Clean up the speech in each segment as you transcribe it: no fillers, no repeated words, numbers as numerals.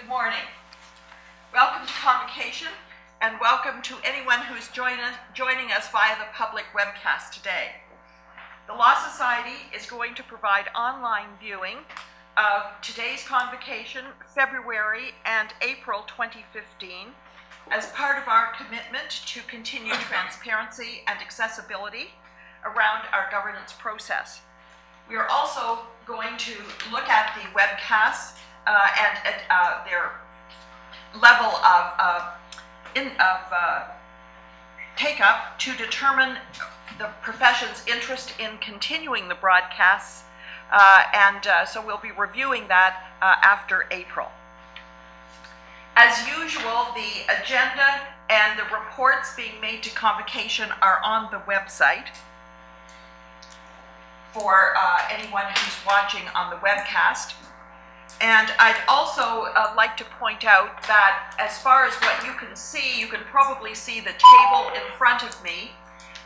Good morning. Welcome to Convocation, and welcome to anyone who is joining us via the public webcast today. The Law Society is going to provide online viewing of today's Convocation, February and April 2015, as part of our commitment to continue transparency and accessibility around our governance process. We are also going to look at the webcasts and at their level of take-up to determine the profession's interest in continuing the broadcasts, so we'll be reviewing that after April. As usual, the agenda and the reports being made to Convocation are on the website for anyone who's watching on the webcast. And I'd also like to point out that as far as what you can see, you can probably see the table in front of me.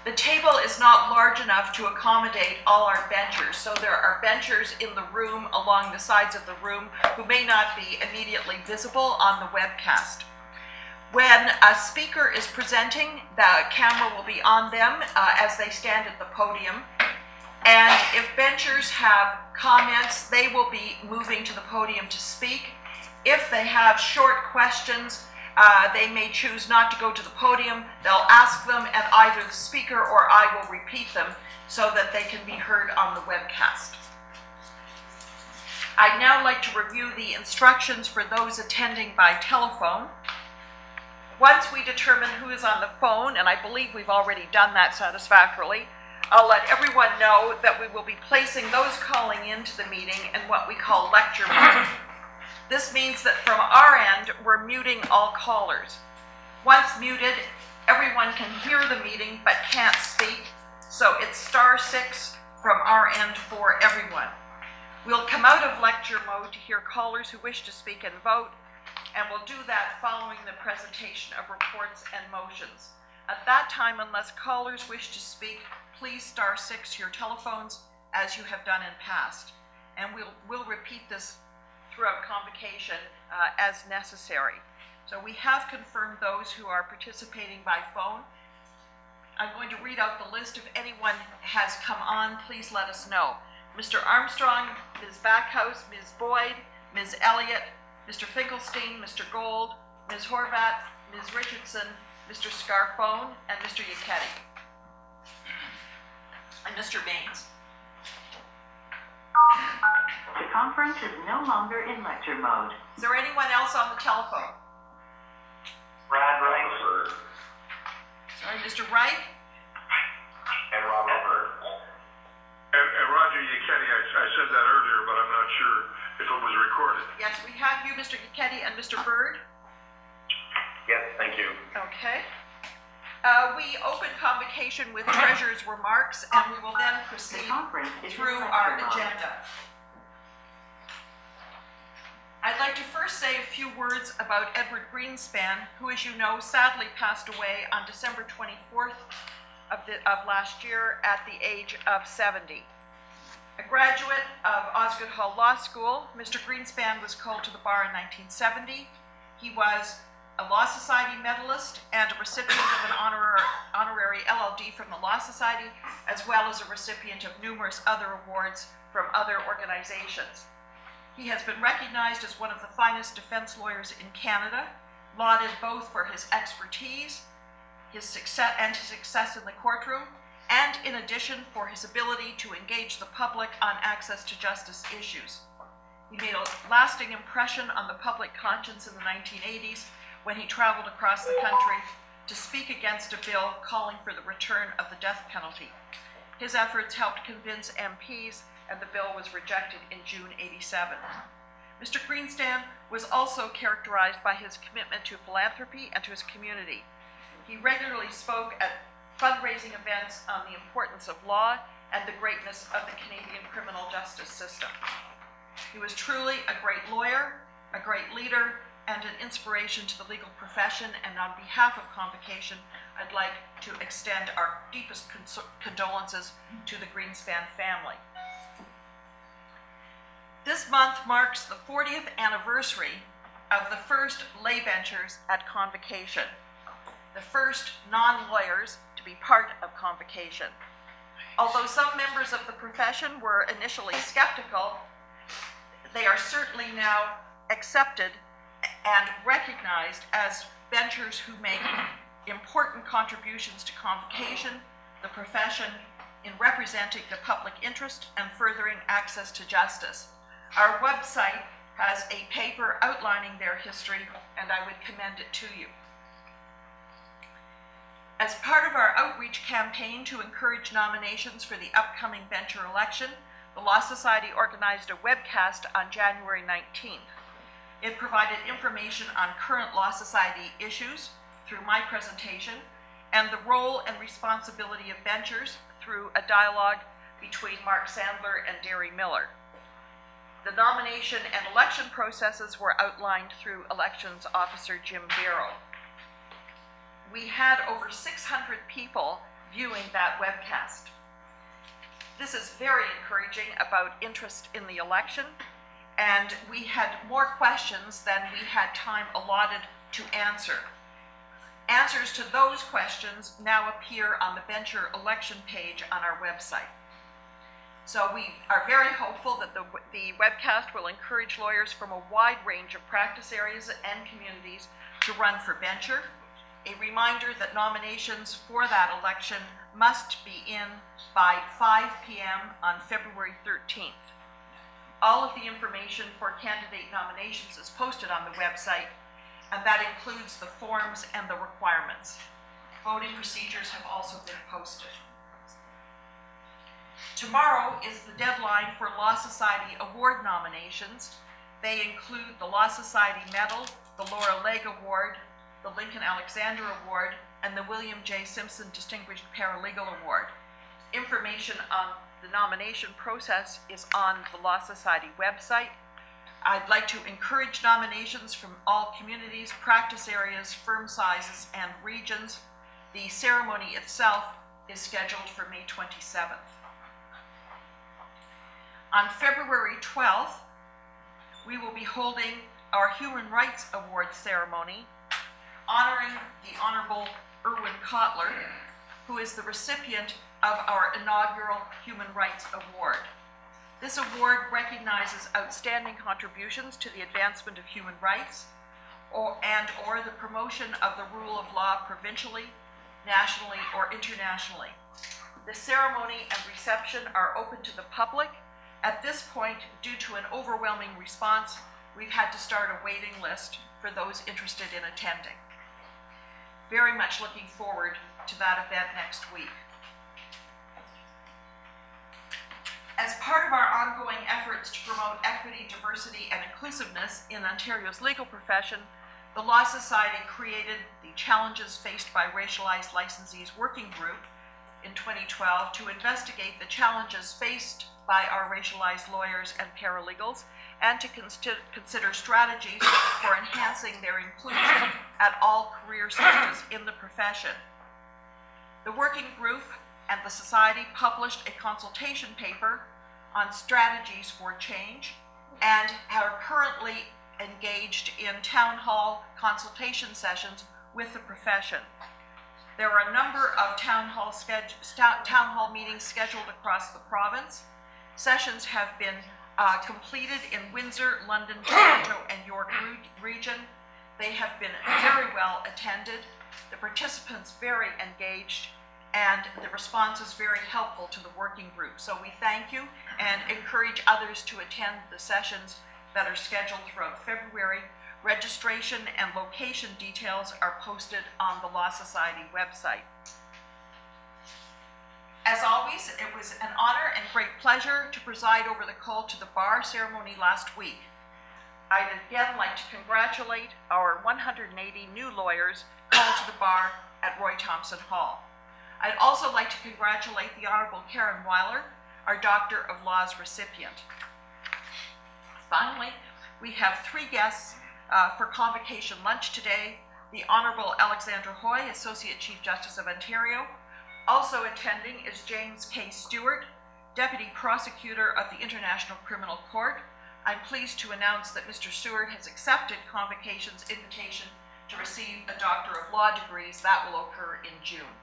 The table is not large enough to accommodate all our benchers, so there are benchers in the room along the sides of the room who may not be immediately visible on the webcast. When a speaker is presenting, the camera will be on them as they stand at the podium. And if benchers have comments, they will be moving to the podium to speak. If they have short questions, they may choose not to go to the podium. They'll ask them, and either the speaker or I will repeat them so that they can be heard on the webcast. I'd now like to review the instructions for those attending by telephone. Once we determine who is on the phone, and I believe we've already done that satisfactorily, I'll let everyone know that we will be placing those calling into the meeting in what we call lecture mode. This means that from our end, we're muting all callers. Once muted, everyone can hear the meeting but can't speak, so it's *6 from our end for everyone. We'll come out of lecture mode to hear callers who wish to speak and vote, and we'll do that following the presentation of reports and motions. At that time, unless callers wish to speak, please *6 your telephones as you have done in past. And we'll repeat this throughout Convocation as necessary. So we have confirmed those who are participating by phone. I'm going to read out the list. If anyone has come on, please let us know. Mr. Armstrong, Ms. Backhouse, Ms. Boyd, Ms. Elliott, Mr. Finkelstein, Mr. Gold, Ms. Horvat, Ms. Richardson, Mr. Scarfone, and Mr. Yacchetti, and Mr. Baines. The conference is no longer in lecture mode. Is there anyone else on the telephone? Brad Wright. Sorry, Mr. Wright? And Robert Bird. And Roger Yacchetti, I said that earlier, but I'm not sure if it was recorded. Yes, we have you, Mr. Yacchetti, and Mr. Bird. Yes, thank you. Okay. We open Convocation with Treasurer's remarks, and we will then proceed through our agenda. I'd like to first say a few words about Edward Greenspan, who, as you know, sadly passed away on December 24th of last year at the age of 70. A graduate of Osgoode Hall Law School, Mr. Greenspan was called to the bar in 1970. He was a Law Society medalist and a recipient of an honorary LLD from the Law Society, as well as a recipient of numerous other awards from other organizations. He has been recognized as one of the finest defense lawyers in Canada, lauded both for his expertise, his success in the courtroom, and in addition for his ability to engage the public on access to justice issues. He made a lasting impression on the public conscience in the 1980s when he traveled across the country to speak against a bill calling for the return of the death penalty. His efforts helped convince MPs, and the bill was rejected in June '87. Mr. Greenspan was also characterized by his commitment to philanthropy and to his community. He regularly spoke at fundraising events on the importance of law and the greatness of the Canadian criminal justice system. He was truly a great lawyer, a great leader, and an inspiration to the legal profession, and on behalf of Convocation, I'd like to extend our deepest condolences to the Greenspan family. This month marks the 40th anniversary of the first lay benchers at Convocation, the first non-lawyers to be part of Convocation. Although some members of the profession were initially skeptical, they are certainly now accepted and recognized as benchers who make important contributions to Convocation, the profession, in representing the public interest and furthering access to justice. Our website has a paper outlining their history, and I would commend it to you. As part of our outreach campaign to encourage nominations for the upcoming bencher election, the Law Society organized a webcast on January 19th. It provided information on current Law Society issues through my presentation and the role and responsibility of benchers through a dialogue between Mark Sandler and Derry Miller. The nomination and election processes were outlined through Elections Officer Jim Barrow. We had over 600 people viewing that webcast. This is very encouraging about interest in the election, and we had more questions than we had time allotted to answer. Answers to those questions now appear on the bencher election page on our website. So we are very hopeful that the webcast will encourage lawyers from a wide range of practice areas and communities to run for bencher. A reminder that nominations for that election must be in by 5 p.m. on February 13th. All of the information for candidate nominations is posted on the website, and that includes the forms and the requirements. Voting procedures have also been posted. Tomorrow is the deadline for Law Society award nominations. They include the Law Society Medal, the Laura Legge Award, the Lincoln Alexander Award, and the William J. Simpson Distinguished Paralegal Award. Information on the nomination process is on the Law Society website. I'd like to encourage nominations from all communities, practice areas, firm sizes, and regions. The ceremony itself is scheduled for May 27th. On February 12th, we will be holding our Human Rights Awards ceremony, honoring the Honorable Irwin Kotler, who is the recipient of our inaugural Human Rights Award. This award recognizes outstanding contributions to the advancement of human rights or the promotion of the rule of law provincially, nationally, or internationally. The ceremony and reception are open to the public. At this point, due to an overwhelming response, we've had to start a waiting list for those interested in attending. Very much looking forward to that event next week. As part of our ongoing efforts to promote equity, diversity, and inclusiveness in Ontario's legal profession, the Law Society created the Challenges Faced by Racialized Licensees Working Group in 2012 to investigate the challenges faced by our racialized lawyers and paralegals and to consider strategies for enhancing their inclusion at all career stages in the profession. The working group and the Society published a consultation paper on strategies for change and are currently engaged in town hall consultation sessions with the profession. There are a number of town hall meetings scheduled across the province. Sessions have been completed in Windsor, London, Toronto, and York region. They have been very well attended, the participants very engaged, and the response is very helpful to the working group. So we thank you and encourage others to attend the sessions that are scheduled throughout February. Registration and location details are posted on the Law Society website. As always, it was an honor and great pleasure to preside over the call to the bar ceremony last week. I'd again like to congratulate our 180 new lawyers called to the bar at Roy Thompson Hall. I'd also like to congratulate the Honorable Karen Weiler, our Doctor of Laws recipient. Finally, we have 3 guests for Convocation lunch today. The Honorable Alexandra Hoy, Associate Chief Justice of Ontario. Also attending is James K. Stewart, Deputy Prosecutor of the International Criminal Court, I'm pleased to announce that Mr. Seward has accepted Convocation's invitation to receive a Doctor of Law degrees. That will occur in June.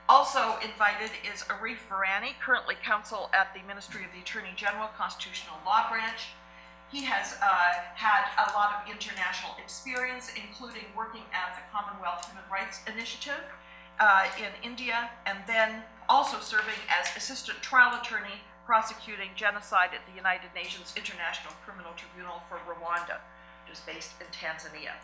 Also invited is Arif Varani, currently counsel at the Ministry of the Attorney General, Constitutional Law Branch. He has had a lot of international experience, including working at the Commonwealth Human Rights Initiative in India, and then also serving as assistant trial attorney prosecuting genocide at the United Nations International Criminal Tribunal for Rwanda, which is based in Tanzania.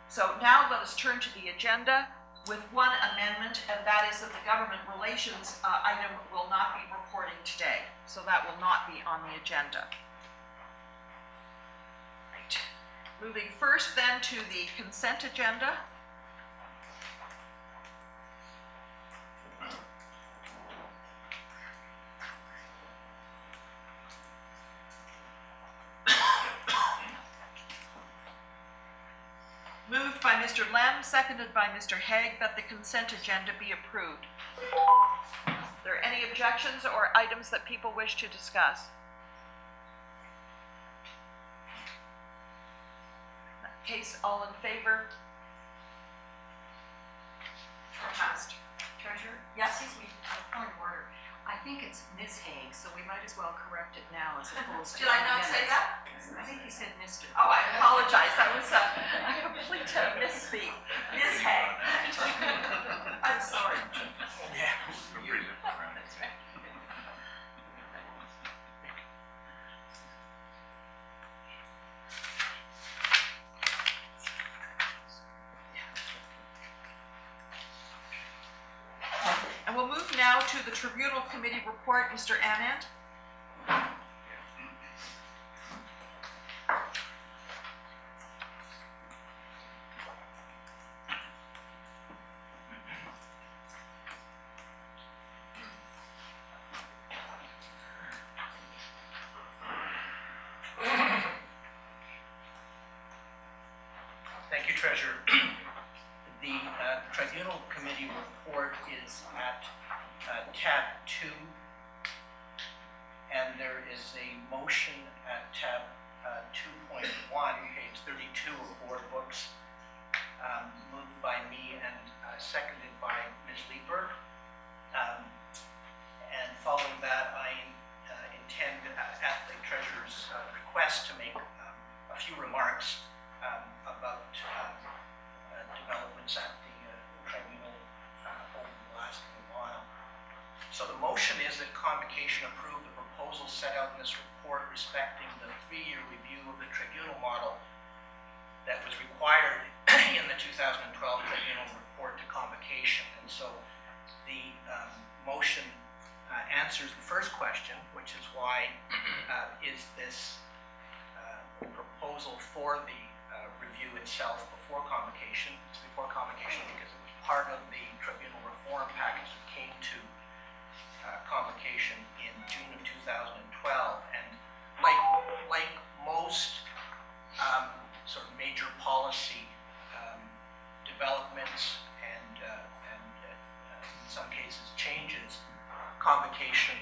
So now let us turn to the agenda with one amendment, and that is that the government relations item will not be reporting today. So that will not be on the agenda. Right. Moving first then to the consent agenda. Moved by Mr. Lem, seconded by Mr. Haig, that the consent agenda be approved. Are there any objections or items that people wish to discuss? In that case, all in favor? Passed. Treasurer? Yes? Excuse me, point of order. I think it's Ms. Haig, so we might as well correct it now as opposed to. Did I not say that? I think you said Mr. Oh, I apologize. That was a complete misspeak. Ms. Haig. I'm sorry. Yeah. That's right. And we'll move now to the Tribunal Committee report. Mr. Anand. Thank you, Treasurer. The Tribunal Committee report is at tab 2, and there is a motion at tab 2.1, page 32 of board books, moved by me and seconded by Ms. Lieber. And following that, I intend, at the Treasurer's request, to make a few remarks about developments at the tribunal over the last little while. So the motion is that Convocation approve the proposal set out in this report respecting the 3-year review of the tribunal model that was required in the 2012 tribunal report to Convocation. And so the motion answers the first question, which is why is this proposal for the review itself before Convocation? It's before Convocation because it was part of the tribunal reform package that came to Convocation in June of 2012. And like most sort of major policy developments and in some cases changes, Convocation,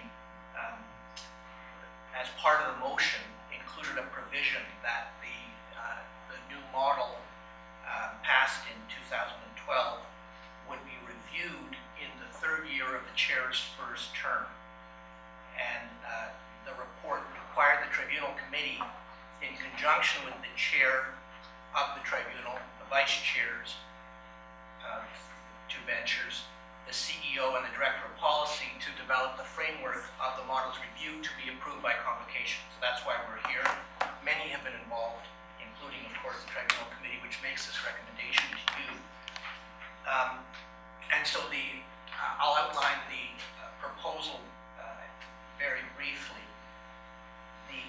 as part of the motion, included a provision that the new model passed in 2012 would be reviewed in the 3rd year of the chair's first term. And the report required the Tribunal Committee, in conjunction with the chair of the tribunal, the vice chairs of 2 benchers, the CEO and the director of policy, to develop the framework of the model's review to be approved by Convocation. So that's why we're here. Many have been involved, including, of course, the Tribunal Committee, which makes this recommendation to you. And so I'll outline the proposal very briefly. The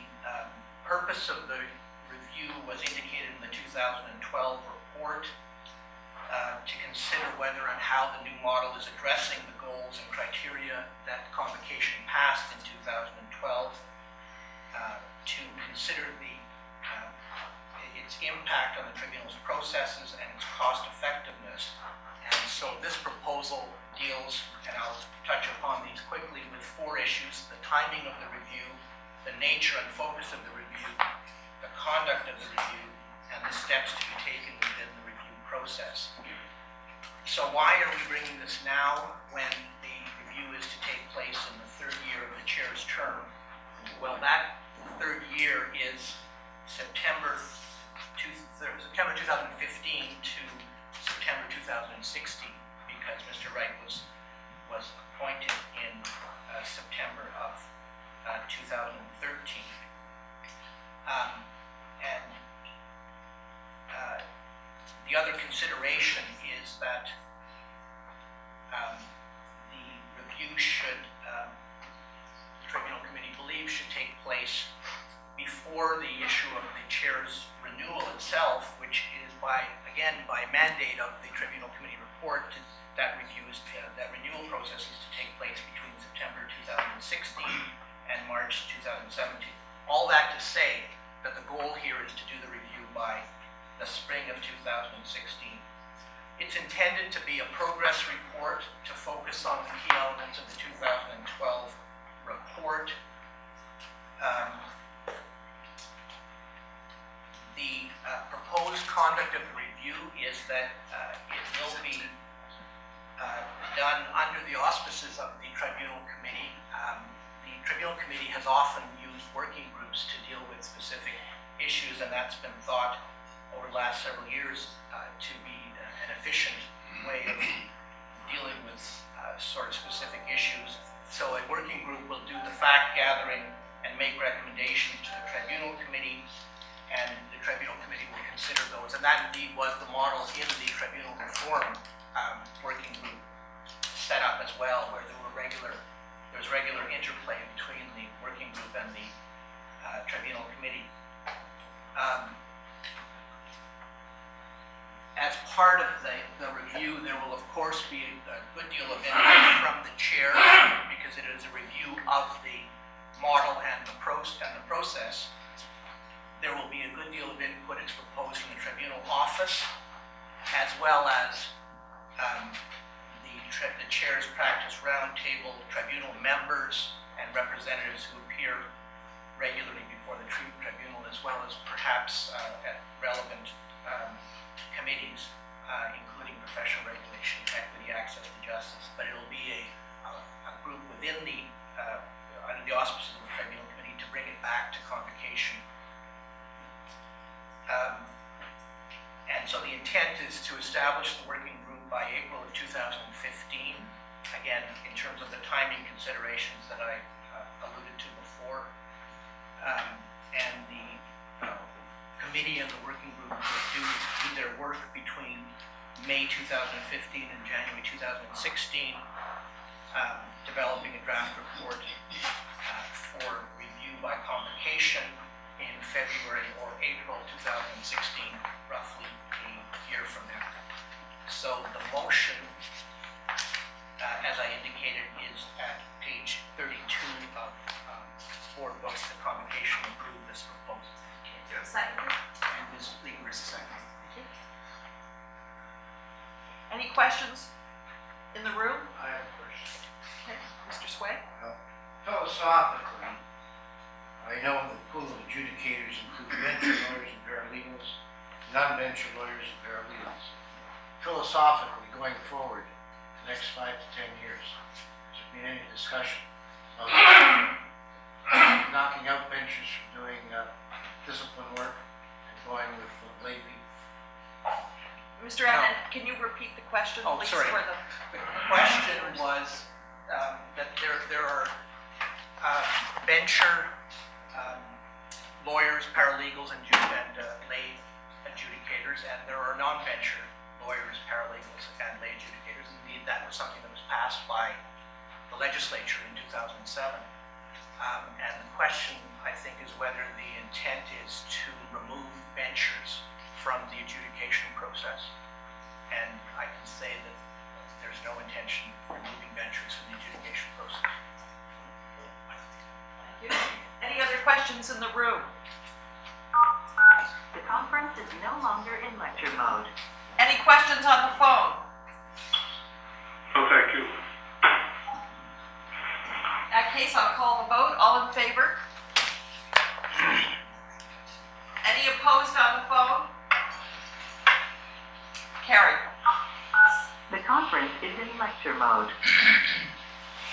purpose of the review was indicated in the 2012 report, to consider whether and how the new model is addressing the goals and criteria that Convocation passed in 2012, to consider its impact on the tribunal's processes and its cost effectiveness. And so this proposal deals, and I'll touch upon these quickly, with 4 issues: the timing of the review, the nature and focus of the review, the conduct of the review, and the steps to be taken within the review process. So why are we bringing this now when the review is to take place in the third year of the chair's term? Well, that third year is September 2015 to September 2016, because Mr. Wright was appointed in September of 2013. The other consideration is that the review should, the Tribunal Committee believes, should take place before the issue of the chair's renewal itself, which is by mandate of the Tribunal Committee report, that renewal process is to take place between September 2016 and March 2017. All that to say that the goal here is to do the review by the spring of 2016. It's intended to be a progress report to focus on the key elements of the 2012 report. The proposed conduct of the review is that it will be done under the auspices of the Tribunal Committee. The Tribunal Committee has often used working groups to deal with specific issues, and that's been thought over the last several years to be an efficient way of dealing with sort of specific issues. So a working group will do the fact gathering and make recommendations to the Tribunal Committee, and the Tribunal Committee will consider those. And that indeed was the model in the Tribunal Reform working group set up as well, where there was regular interplay between the working group and the Tribunal Committee. As part of the review, there will of course be a good deal of input from the chair, because it is a review of the model and the process. There will be a good deal of input, it's proposed, from the Tribunal office, as well as the chair's practice roundtable, Tribunal members, and representatives who appear regularly before the Tribunal, as well as perhaps at relevant committees, including professional regulation, equity, access to justice. But it'll be a group within under the auspices of the Tribunal Committee to bring it back to Convocation. And so the intent is to establish the working group by April of 2015. Again, in terms of the timing considerations that I alluded to before. And the committee and the working group will do their work between May 2015 and January 2016, developing a draft report for review by Convocation in February or April 2016, roughly a year from now. So the motion, as I indicated, is at page 32 of board books. The Convocation approved this proposal. Second. And Ms. Lieber is second. Any questions in the room? I have a question. Okay, Mr. Sway? Philosophically, I know the pool of adjudicators include venture lawyers and paralegals, non-venture lawyers and paralegals. Philosophically, going forward, the next 5 to 10 years, has there been any discussion of knocking out benchers from doing discipline work and going with lay people? Mr. Annan, can you repeat the question, Oh, please? sorry. For the The question was that there are bencher lawyers, paralegals, and lay adjudicators, and there are non-bencher lawyers, paralegals, and lay adjudicators. Indeed, that was something that was passed by the legislature in 2007. And the question, I think, is whether the intent is to remove benchers from the adjudication process. And I can say that there's no intention of removing benchers from the adjudication process. Thank you. Any other questions in the room? The conference is no longer in lecture mode. Any questions on the phone? No, thank you. In that case, I'll call the vote. All in favor? Any opposed on the phone? Carried. The conference is in lecture mode.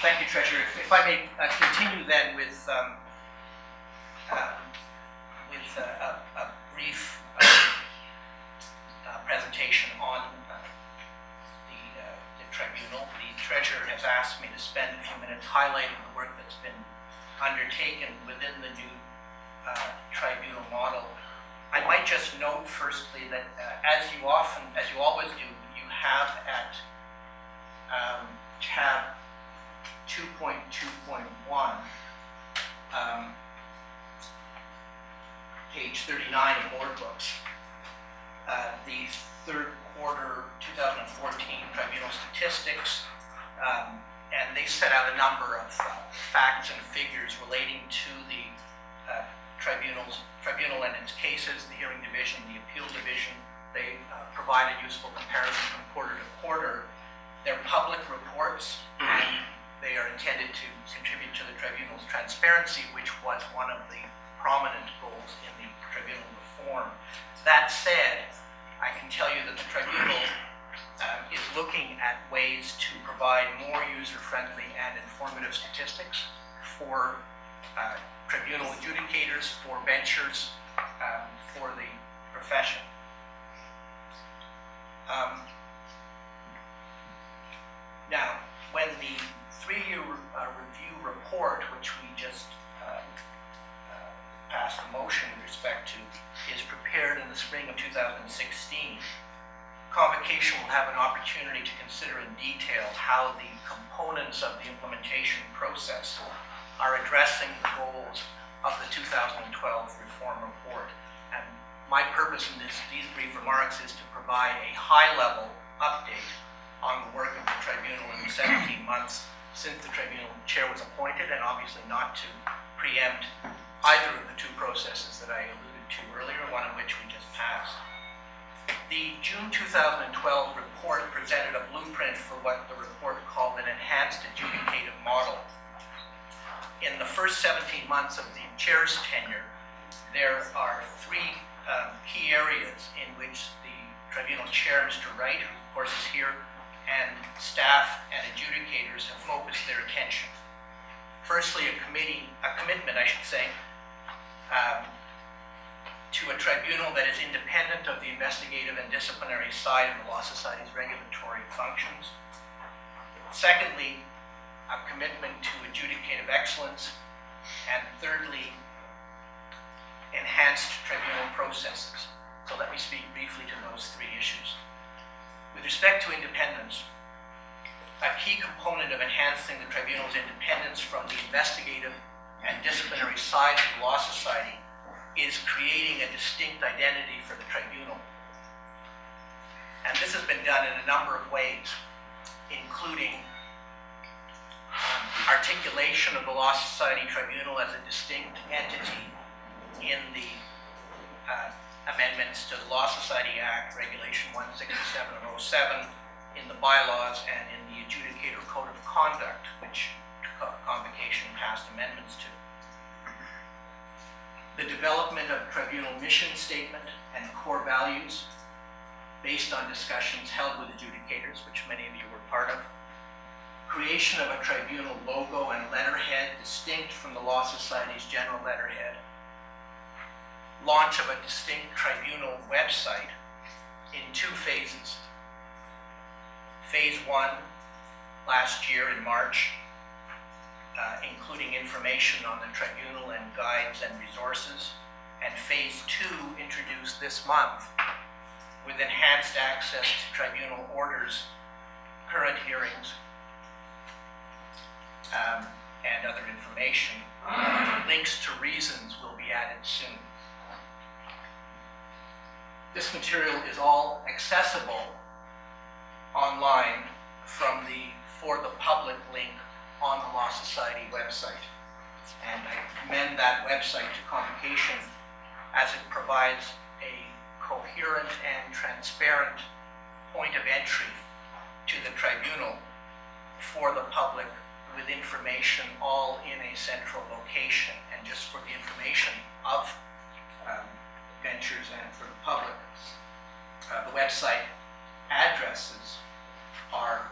Thank you, Treasurer. If I may continue then with a brief presentation on the tribunal. The Treasurer has asked me to spend a few minutes highlighting the work that's been undertaken within the new tribunal model. I might just note firstly that as you always do, you have at tab 2.2.1, page 39 of board books, the third quarter 2014 tribunal statistics, and they set out a number of facts and figures relating to the tribunal and its cases, the hearing division, the appeal division. They provide a useful comparison from quarter to quarter. They're public reports, and they are intended to contribute to the tribunal's transparency, which was one of the prominent goals in the tribunal reform. That said, I can tell you that the tribunal is looking at ways to provide more user-friendly and informative statistics for tribunal adjudicators, for benchers, for the profession. Now, when the three-year review report, which we just passed a motion with respect to, is prepared in the spring of 2016, Convocation will have an opportunity to consider in detail how the components of the implementation process are addressing the goals of the 2012 reform report. And my purpose in these brief remarks is to provide a high-level update on the work of the tribunal in the 17 months since the tribunal chair was appointed, and obviously not to preempt either of the two processes that I alluded to earlier, one of which we just passed. The June 2012 report presented a blueprint for what the report called an enhanced adjudicative model. In the first 17 months of the chair's tenure, there are three key areas in which the tribunal chair, Mr. Wright, who of course is here, and staff and adjudicators have focused their attention. Firstly, a commitment, I should say, to a tribunal that is independent of the investigative and disciplinary side of the Law Society's regulatory functions. Secondly, a commitment to adjudicative excellence. And thirdly, enhanced tribunal processes. So let me speak briefly to those three issues. With respect to independence, a key component of enhancing the tribunal's independence from the investigative and disciplinary sides of the Law Society is creating a distinct identity for the tribunal. And this has been done in a number of ways, including articulation of the Law Society Tribunal as a distinct entity in the amendments to the Law Society Act, Regulation 167 of 07, in the bylaws, and in the Adjudicator Code of Conduct, which Convocation passed amendments to. The development of tribunal mission statement and core values based on discussions held with adjudicators, which many of you were part of. Creation of a tribunal logo and letterhead distinct from the Law Society's general letterhead. Launch of a distinct tribunal website in two phases. Phase 1 last year in March, including information on the tribunal and guides and resources. And Phase 2 introduced this month with enhanced access to tribunal orders, current hearings, and other information. Links to reasons will be added soon. This material is all accessible online from the For the Public link on the Law Society website. And I commend that website to Convocation as it provides a coherent and transparent point of entry to the tribunal for the public, with information all in a central location. And just for the information of ventures and for the public. The website addresses are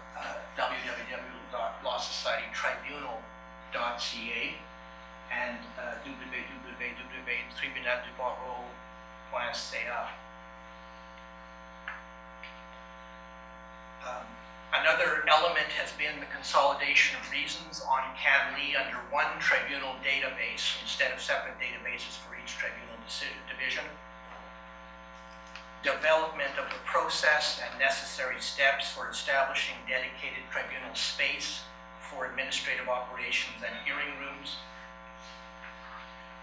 www.lawsocietytribunal.ca and www.tribunaldubarreau.ca. Another element has been the consolidation of reasons on CanLE under one tribunal database instead of separate databases for each tribunal division. Development of the process and necessary steps for establishing dedicated tribunal space for administrative operations and hearing rooms.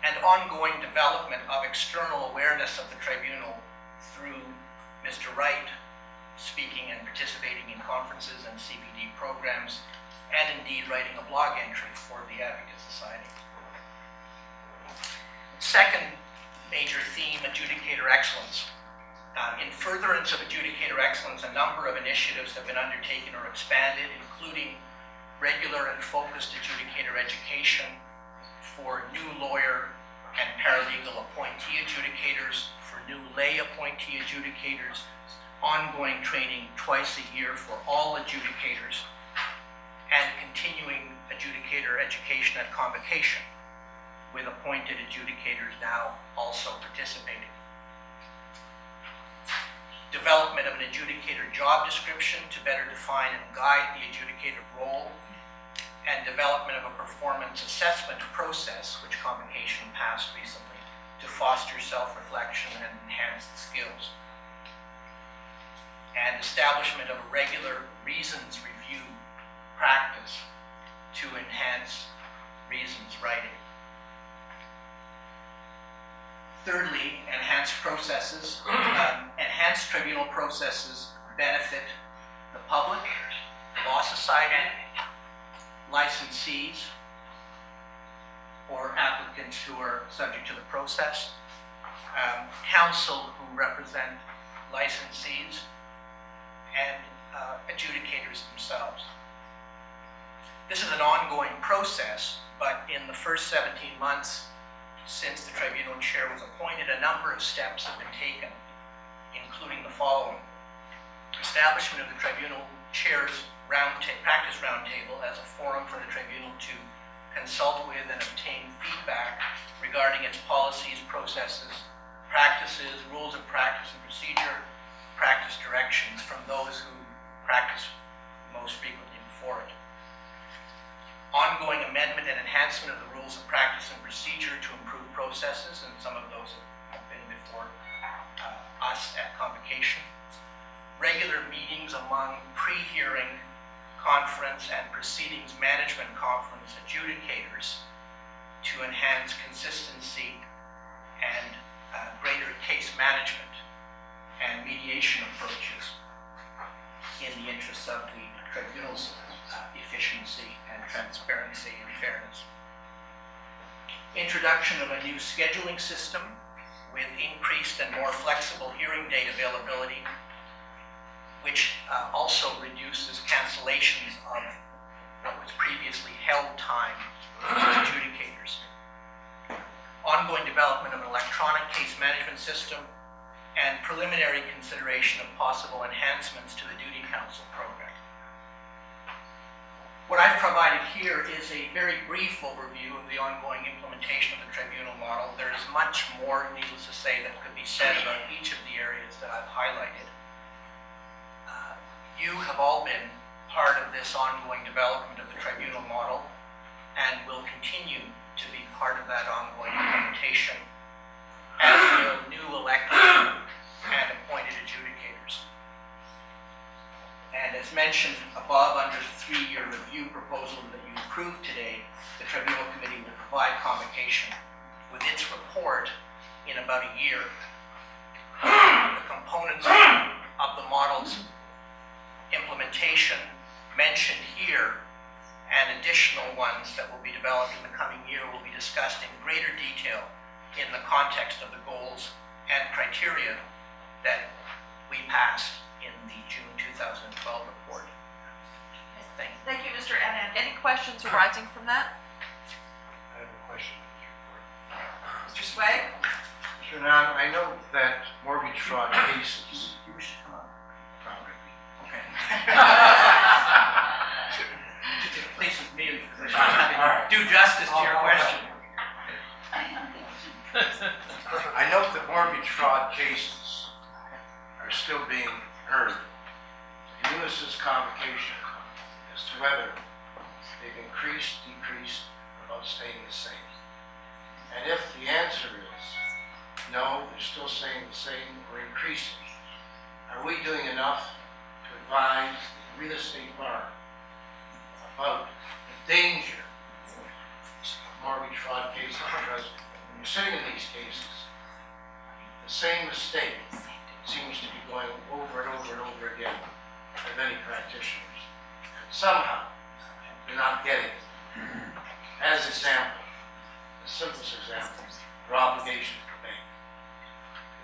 And ongoing development of external awareness of the tribunal through Mr. Wright speaking and participating in conferences and CPD programs, and indeed writing a blog entry for the Advocate Society. Second major theme, adjudicator excellence. In furtherance of adjudicator excellence, a number of initiatives have been undertaken or expanded, including regular and focused adjudicator education for new lawyer and paralegal appointee adjudicators, for new lay appointee adjudicators, ongoing training twice a year for all adjudicators, and continuing adjudicator education at Convocation, with appointed adjudicators now also participating. Development of an adjudicator job description to better define and guide the adjudicator role, and development of a performance assessment process, which Convocation passed recently, to foster self-reflection and enhance the skills. And establishment of a regular reasons review practice to enhance reasons writing. Thirdly, enhanced processes. Enhanced tribunal processes benefit the public, the law society, licensees, or applicants who are subject to the process, counsel who represent licensees, and adjudicators themselves. This is an ongoing process, but in the first 17 months since the tribunal chair was appointed, a number of steps have been taken, including the following. Establishment of the tribunal chair's practice roundtable as a forum for the tribunal to consult with and obtain feedback regarding its policies, processes, practices, rules of practice and procedure, practice directions from those who practice most frequently before it. Ongoing amendment and enhancement of the rules of practice and procedure to improve processes, and some of those have been before us at Convocation. Regular meetings among pre-hearing, conference, and proceedings management conference adjudicators to enhance consistency and greater case management and mediation approaches in the interests of the tribunal's efficiency and transparency and fairness. Introduction of a new scheduling system with increased and more flexible hearing date availability, which also reduces cancellations of what was previously held time for adjudicators. Ongoing development of an electronic case management system, and preliminary consideration of possible enhancements to the duty counsel program. What I've provided here is a very brief overview of the ongoing implementation of the tribunal model. There is much more, needless to say, that could be said about each of the areas that I've highlighted. You have all been part of this ongoing development of the tribunal model and will continue to be part of that ongoing implementation as will new elected and appointed adjudicators. And as mentioned above, under the 3-year review proposal that you approved today, the Tribunal Committee will provide Convocation with its report in about a year. The components of the model's implementation mentioned here and additional ones that will be developed in the coming year will be discussed in greater detail in the context of the goals and criteria that we passed in the June 2012 report. Thank you. Thank you, Mr. Anand. Any questions arising from that? I have a question. Mr. Sway? Mr. Mr. Nan, I know that mortgage fraud cases, You wish to come up? probably, Okay. Please, me in position. right. Do justice to your All question. I note that mortgage fraud cases are still being heard in Lewis's convocation as to whether they've increased, decreased, or about staying the same. And if the answer is no, they're still staying the same or increasing, are we doing enough to advise the real estate bar about the danger of mortgage fraud cases? Because when you're sitting in these cases, the same mistake seems to be going over and over and over again by many practitioners. And somehow, they're not getting it. As example, the simplest example, are obligations to bank.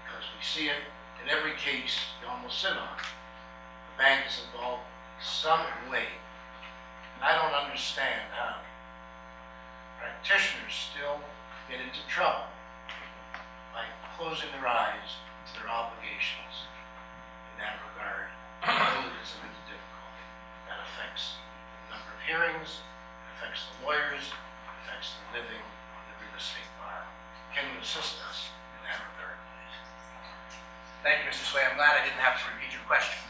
Because we see it in every case you almost sit on. The bank is involved in some way. And I don't understand how practitioners still get into trouble by closing their eyes to their obligations in that regard. It really gets them into difficulty. That affects the number of hearings, it affects the lawyers, it affects the living on the real estate bar. Can you assist us in that regard, please? Thank you, Mr. Sway. I'm glad I didn't have to repeat your question.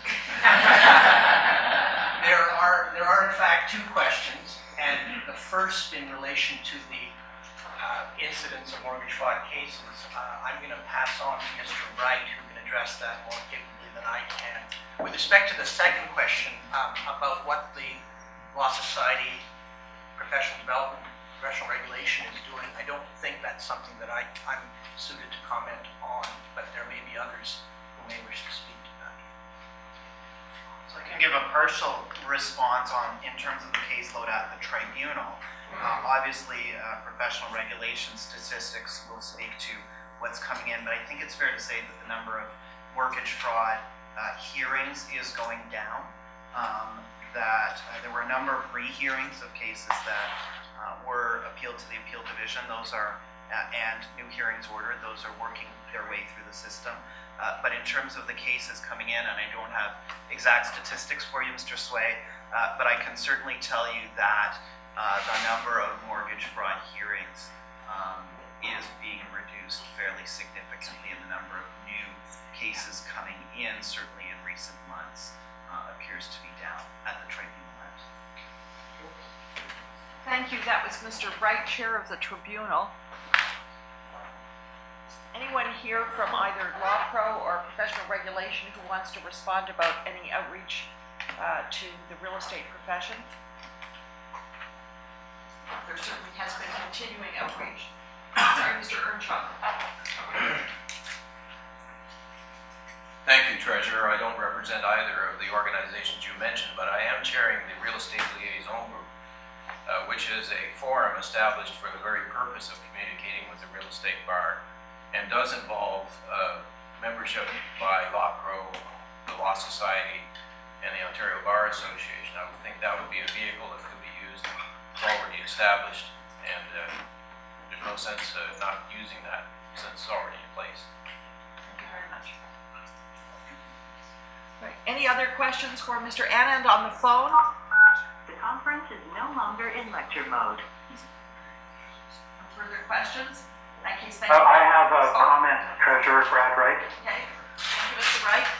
There are in fact two questions, and the first in relation to the incidents of mortgage fraud cases, I'm going to pass on to Mr. Wright, who can address that more capably than I can. With respect to the second question about what the Law Society professional development, professional regulation is doing, I don't think that's something that I'm suited to comment on, but there may be others who may wish to speak to that. So I can give a partial response in terms of the caseload at the tribunal. Obviously, professional regulation statistics will speak to what's coming in, but I think it's fair to say that the number of mortgage fraud hearings is going down. There were a number of rehearings of cases that were appealed to the appeal division. Those are and new hearings ordered. Those are working their way through the system. But in terms of the cases coming in, and I don't have exact statistics for you, Mr. Sway, but I can certainly tell you that the number of mortgage fraud hearings is being reduced fairly significantly, and the number of new cases coming in, certainly in recent months, appears to be down at the tribunal end. Thank you. That was Mr. Wright, Chair of the Tribunal. Anyone here from either Law Pro or Professional Regulation who wants to respond about any outreach to the real estate profession? There certainly has been continuing outreach. Sorry, Mr. Earnshaw. Thank you, Treasurer. I don't represent either of the organizations you mentioned, but I am chairing the Real Estate Liaison Group, which is a forum established for the very purpose of communicating with the real estate bar, and does involve membership by Law Pro, the Law Society, and the Ontario Bar Association. I would think that would be a vehicle that could be used. It's already established, and there's no sense not using that since it's already in place. Thank you very much. Right. Any other questions for Mr. Anand on the phone? The conference is no longer in lecture mode. No further questions? In that case, thank you. I have a comment, Treasurer Brad Wright. Okay. Thank you, Mr. Wright.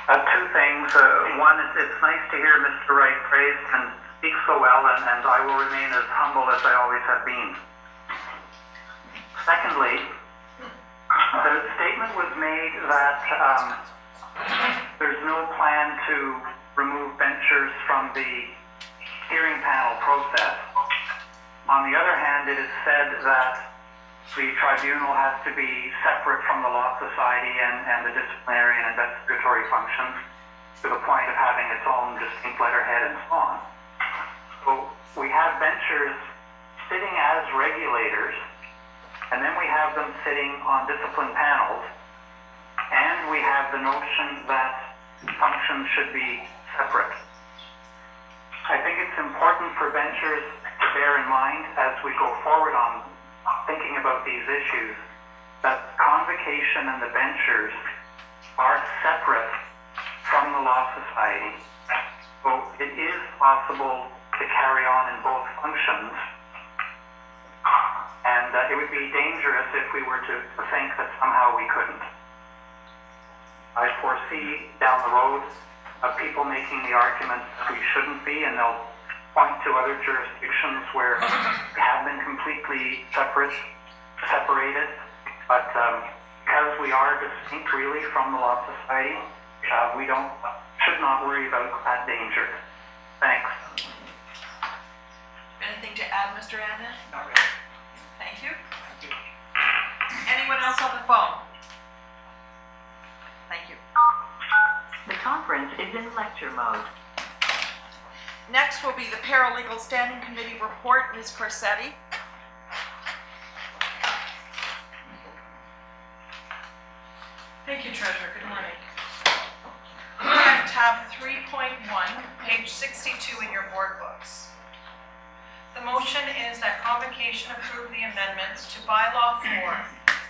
Two things. One, it's nice to hear Mr. Wright praised and speak so well, and I will remain as humble as I always have been. Secondly, the statement was made that there's no plan to remove benchers from the hearing panel process. On the other hand, it is said that the tribunal has to be separate from the Law Society and the disciplinary and investigatory functions to the point of having its own distinct letterhead and so on. So we have benchers sitting as regulators, and then we have them sitting on discipline panels, and we have the notion that functions should be separate. I think it's important for benchers to bear in mind as we go forward on thinking about these issues, that convocation and the benchers are separate from the Law Society. So it is possible to carry on in both functions. And it would be dangerous if we were to think that somehow we couldn't. I foresee down the road of people making the argument that we shouldn't be, and they'll point to other jurisdictions where we have been completely separated. But because we are distinct really from the Law Society, we should not worry about that danger. Thanks. Anything to add, Mr. Annan? Not really. Thank you. Anyone else on the phone? Thank you. The conference is in lecture mode. Next will be the Paralegal Standing Committee report, Ms. Corsetti. Thank you, Treasurer. Good morning. Looking at tab 3.1, page 62 in your board books. The motion is that Convocation approve the amendments to bylaw 4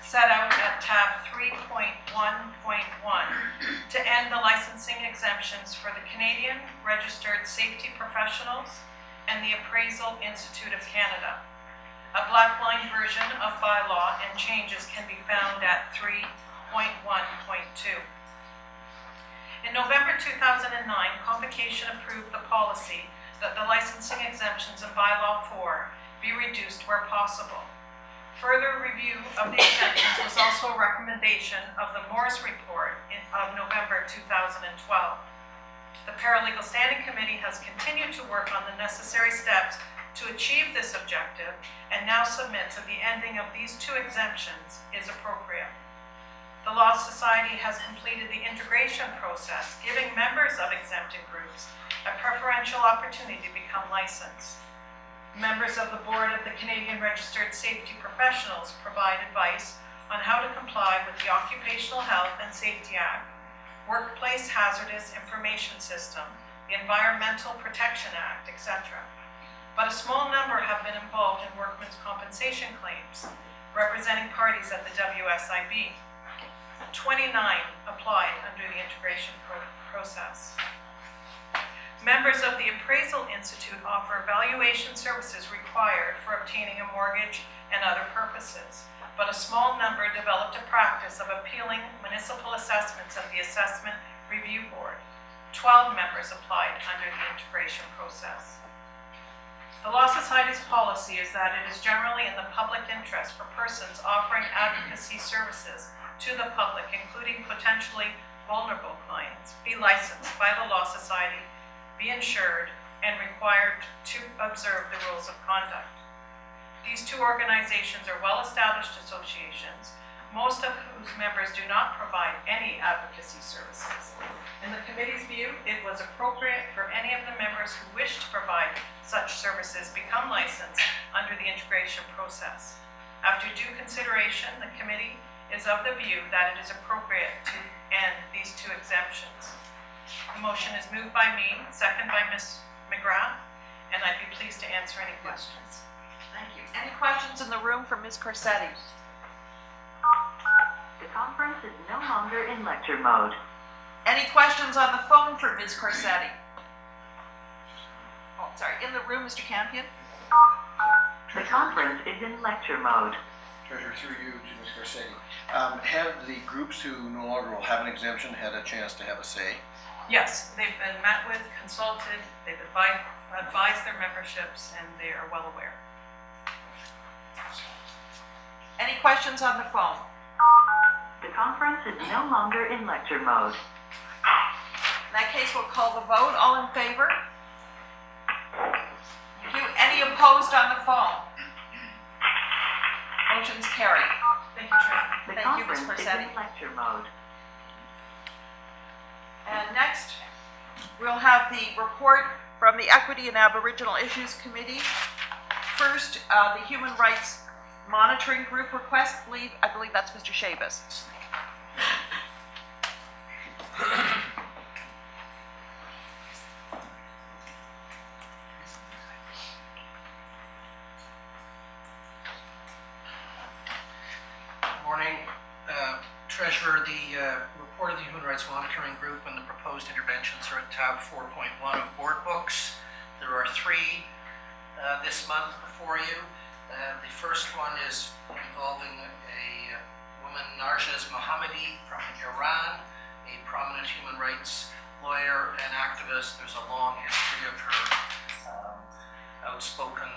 set out at tab 3.1.1 to end the licensing exemptions for the Canadian Registered Safety Professionals and the Appraisal Institute of Canada. A black line version of bylaw and changes can be found at 3.1.2. In November 2009, Convocation approved the policy that the licensing exemptions in bylaw 4 be reduced where possible. Further review of the exemptions was also a recommendation of the Morris Report of November 2012. The Paralegal Standing Committee has continued to work on the necessary steps to achieve this objective and now submits that the ending of these two exemptions is appropriate. The Law Society has completed the integration process, giving members of exempted groups a preferential opportunity to become licensed. Members of the Board of the Canadian Registered Safety Professionals provide advice on how to comply with the Occupational Health and Safety Act, Workplace Hazardous Information System, the Environmental Protection Act, etc. But a small number have been involved in workmen's compensation claims, representing parties at the WSIB. 29 applied under the integration process. Members of the Appraisal Institute offer valuation services required for obtaining a mortgage and other purposes, but a small number developed a practice of appealing municipal assessments of the Assessment Review Board. 12 members applied under the integration process. The Law Society's policy is that it is generally in the public interest for persons offering advocacy services to the public, including potentially vulnerable clients, be licensed by the Law Society, be insured, and required to observe the rules of conduct. These two organizations are well-established associations, most of whose members do not provide any advocacy services. In the committee's view, it was appropriate for any of the members who wish to provide such services become licensed under the integration process. After due consideration, the committee is of the view that it is appropriate to end these two exemptions. The motion is moved by me, second by Ms. McGrath, and I'd be pleased to answer any questions. Thank you. Any questions in the room for Ms. Corsetti? The conference is no longer in lecture mode. Any questions on the phone for Ms. Corsetti? Oh, sorry, in the room, Mr. Campion? The conference is in lecture mode. Treasurer, through you to Ms. Garcetti. Have the groups who no longer will have an exemption had a chance to have a say? Yes, they've been met with, consulted, they've advised their memberships, and they are well aware. Any questions on the phone? The conference is no longer in lecture mode. In that case, we'll call the vote. All in favor? Thank you. Any opposed on the phone? Motion's carried. Thank you, Treasurer. The Thank you, Ms. conference is Corsetti. in lecture mode. And next, we'll have the report from the Equity and Aboriginal Issues Committee. First, the Human Rights Monitoring Group request. I believe that's Mr. Shabas. Treasurer, the report of the Human Rights Monitoring Group and the proposed interventions are at tab 4.1 of board books. There are 3 this month before you. The first one is involving a woman, Narges Mohammadi from Iran, a prominent human rights lawyer and activist. There's a long history of her outspoken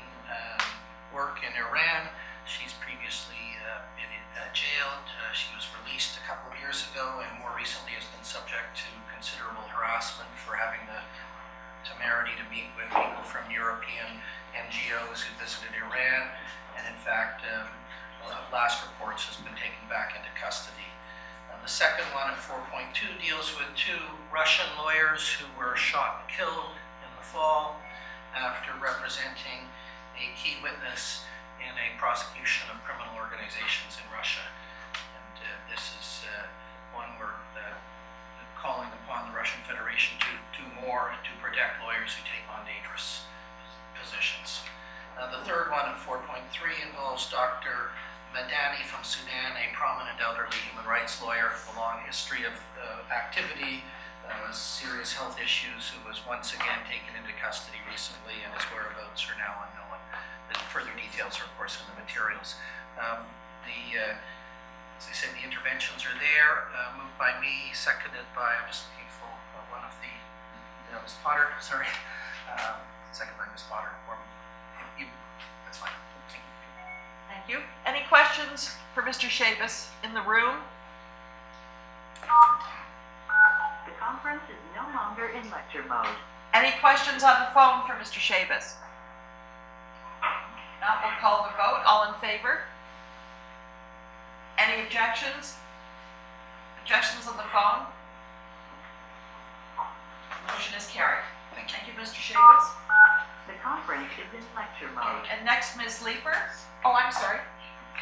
work in Iran. She's previously been jailed. She was released a couple of years ago and more recently has been subject to considerable harassment for having the temerity to meet with people from European NGOs who visited Iran, and in fact, last reports has been taken back into custody. The second one at 4.2 deals with 2 Russian lawyers who were shot and killed in the fall after representing a key witness in a prosecution of criminal organizations in Russia. And this is one we're calling upon the Russian Federation to do more to protect lawyers who take on dangerous positions. The third one at 4.3 involves Dr. Madani from Sudan, a prominent elderly human rights lawyer with a long history of activity, serious health issues, who was once again taken into custody recently and his whereabouts are now unknown. The further details are, of course, in the materials. As I said, the interventions are there, moved by me, seconded by, I'm just looking for one of the, Ms. Potter, sorry, seconded by Ms. Potter. That's fine. Thank you. Thank you. Any questions for Mr. Shabas in the room? The conference is no longer in lecture mode. Any questions on the phone for Mr. Shabas? Now we'll call the vote. All in favor? Any objections? Objections on the phone? Motion is carried. Thank you, Mr. Shabas. The conference is in lecture mode. And next, Ms. Leeper. Oh, I'm sorry.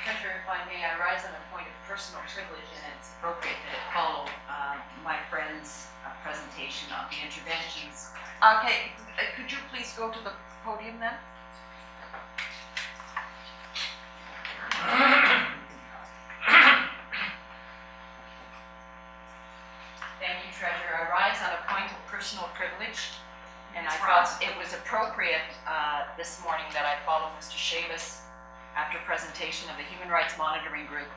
Treasurer, if I may, I rise on a point of personal privilege, and it's appropriate that it follow my friend's presentation on the interventions. Okay, could you please go to the podium then? Thank you, Treasurer. I rise on a point of personal privilege, and I thought it was appropriate this morning that I follow Mr. Shabas after presentation of the Human Rights Monitoring Group,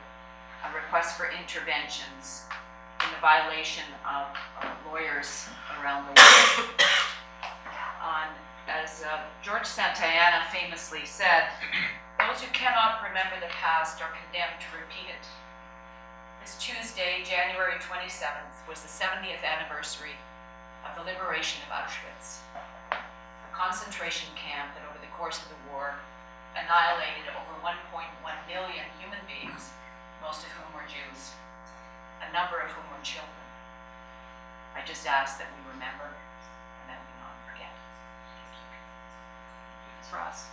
a request for interventions in the violation of lawyers around the world. As George Santayana famously said, those who cannot remember the past are condemned to repeat it. This Tuesday, January 27th, was the 70th anniversary of the liberation of Auschwitz, a concentration camp that over the course of the war annihilated over 1.1 million human beings, most of whom were Jews, a number of whom were children. I just ask that we remember and that we not forget. Ms. Ross.